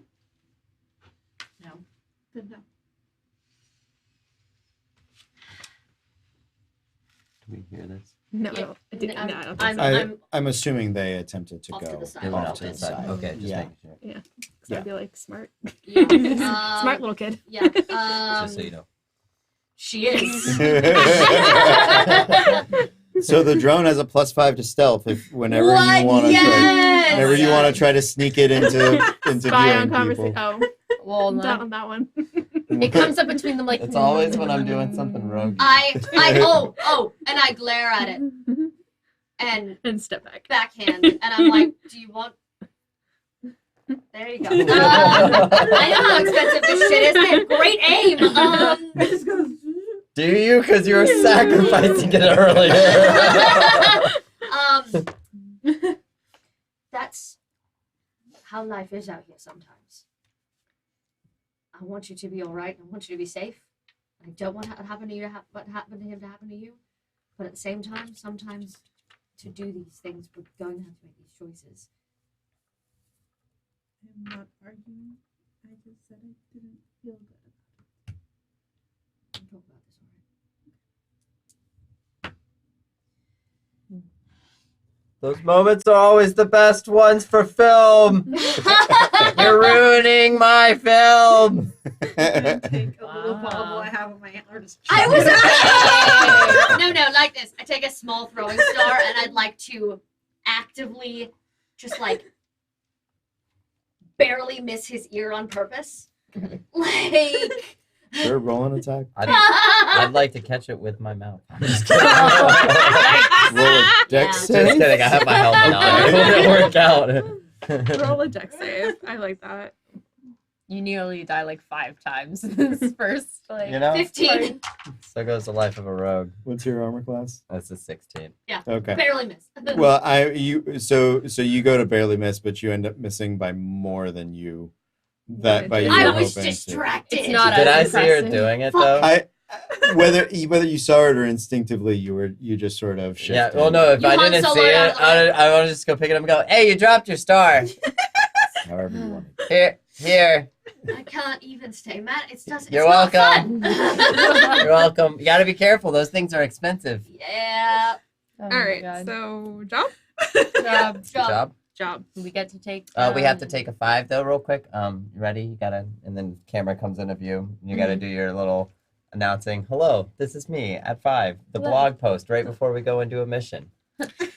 No. Then no. Do we hear this? No, Yeah, I didn't. I'm- No, I don't think I'm- so. I'm- I'm assuming they attempted to Off go to the side. They went off off to the side. Okay, just Yeah. making sure. So I'd be like smart. Yeah. Smart little kid. Yeah. Just so you know. She is. So the drone has a +5 to stealth if whenever What? you want to try, Yes! whenever you want to try to sneak it into Spy on viewing conversation. people. Oh, Well, not no. on that one. It comes up between them like. It's always when I'm doing something rogue. And I glare at it and And step back. backhand, and I'm like, do you want? There you go. I know how expensive this shit is. I have great aim. It just goes. Do you? Because you were sacrificing it earlier. That's how life is out here sometimes. I want you to be all right. I want you to be safe. I don't want what happened to you what happened to him to happen to you. But at the same time, sometimes to do these things, we're going to have to make these choices. I'm not arguing. I just said I didn't feel good. We'll talk about this, all Those moments are always the best ones for film. right? You're ruining my film. I'm gonna take a little Wow. bobble I have on my hand or just. I was no, like this. I take a small throwing star and I'd like to actively just like barely miss his ear on purpose. Like Sure, roll an attack. I'd like to catch it with my mouth. I'm just kidding. Roll a dex Yeah. Just save. kidding. I have my helmet on. It wouldn't work out. Roll a dex save. I like that. You nearly die like 5 times this first. Like, You know? 15. So goes the life of a rogue. What's your armor class? That's a 16. Okay. Barely miss. Well, so you go to barely miss, but you end up missing by more than you. That by you I were was hoping to. distracted. It's not Did I as see her impressive. doing it though? Whether you saw it or instinctively, you just sort of shifted. Yeah. Well, no. If You I Han didn't see Solo'd it, out of the way. I would just go pick it up and go, "Hey, you dropped your star. However you want. Here. I can't even stay mad. It's just. You're it's not welcome. fun. You're welcome. You gotta be careful. Those things are expensive. Yeah. oh All my right. God. So job. Job. Job. Job. We get to take. We have to take a 5 though, real quick. You ready? You gotta, and then camera comes into view. You gotta do your little announcing. Hello, this is me at 5. The Hello. blog post right before we go and do a mission.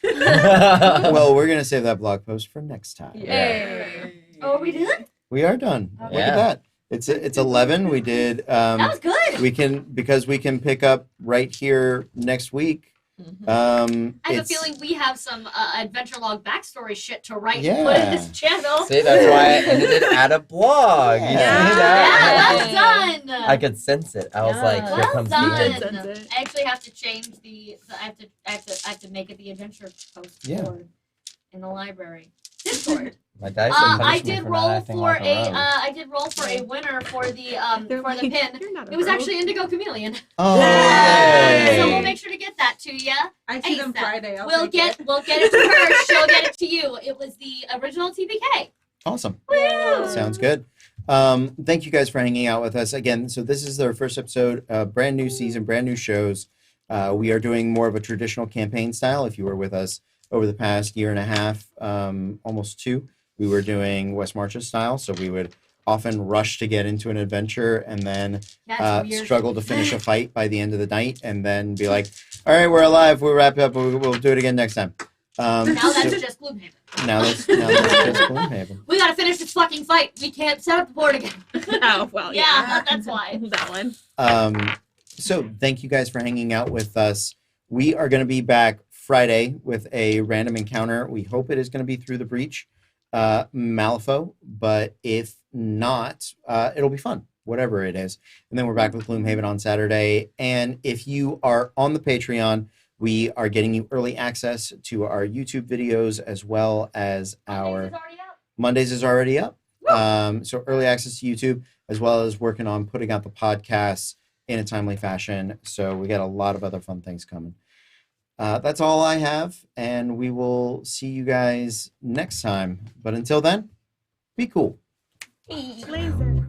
Well, we're gonna save that blog post for next time. Yay. Oh, are we done? We are done. Look Yeah. at that. It's 11. We did. That was good. We can pick up right here next week. I have a it's- feeling we have some adventure log backstory shit to write and put in Yeah. this channel. See, that's why I ended it at a blog. You see Yeah. that? Yeah, well done. I could sense it. I was like, here Well comes done. the end. Sense it. I actually have to change I have to make it the adventure post Yeah. board in the library. Discord. My dice have I punished me did for not roll acting for like a rogue. I did roll for a winner for the They're for the like, pin. "You're not a It was rogue." actually Indigo Chameleon. Oh, Yay! So yay. we'll make sure to get that to you. I see them ASAP. Friday. We'll get it to her. She'll get it to you. It was the original TPK. Awesome. Woo! Sounds good. Thank you guys for hanging out with us again. So this is our first episode, brand new season, brand new shows. We are doing more of a traditional campaign style. If you were with us over the past year and a half, almost two, we were doing West Marches style. So we would often rush to get into an adventure and then That's weird. struggle to finish a fight by the end of the night and then be like, all right, we're alive. We're wrapped up. We'll do it again next time. Now so- that's just Gloomhaven. now that's just Gloomhaven. We gotta finish this fucking fight. We can't set up the board again. Oh, well, Yeah, yeah. that's why. That one. So thank you guys for hanging out with us. We are going to be back Friday with a random encounter. We hope it is going to be through the breach, Malifaux, but if not, it'll be fun, whatever it is. And then we're back with Gloomhaven on Saturday. And if you are on the Patreon, we are getting you early access to our YouTube videos as well as our It's already out. Mondays is already up. So early access to YouTube, as well as working on putting out the podcasts in a timely fashion. So we got a lot of other fun things coming. That's all I have, and we will see you guys next time. But until then, be cool. Laser.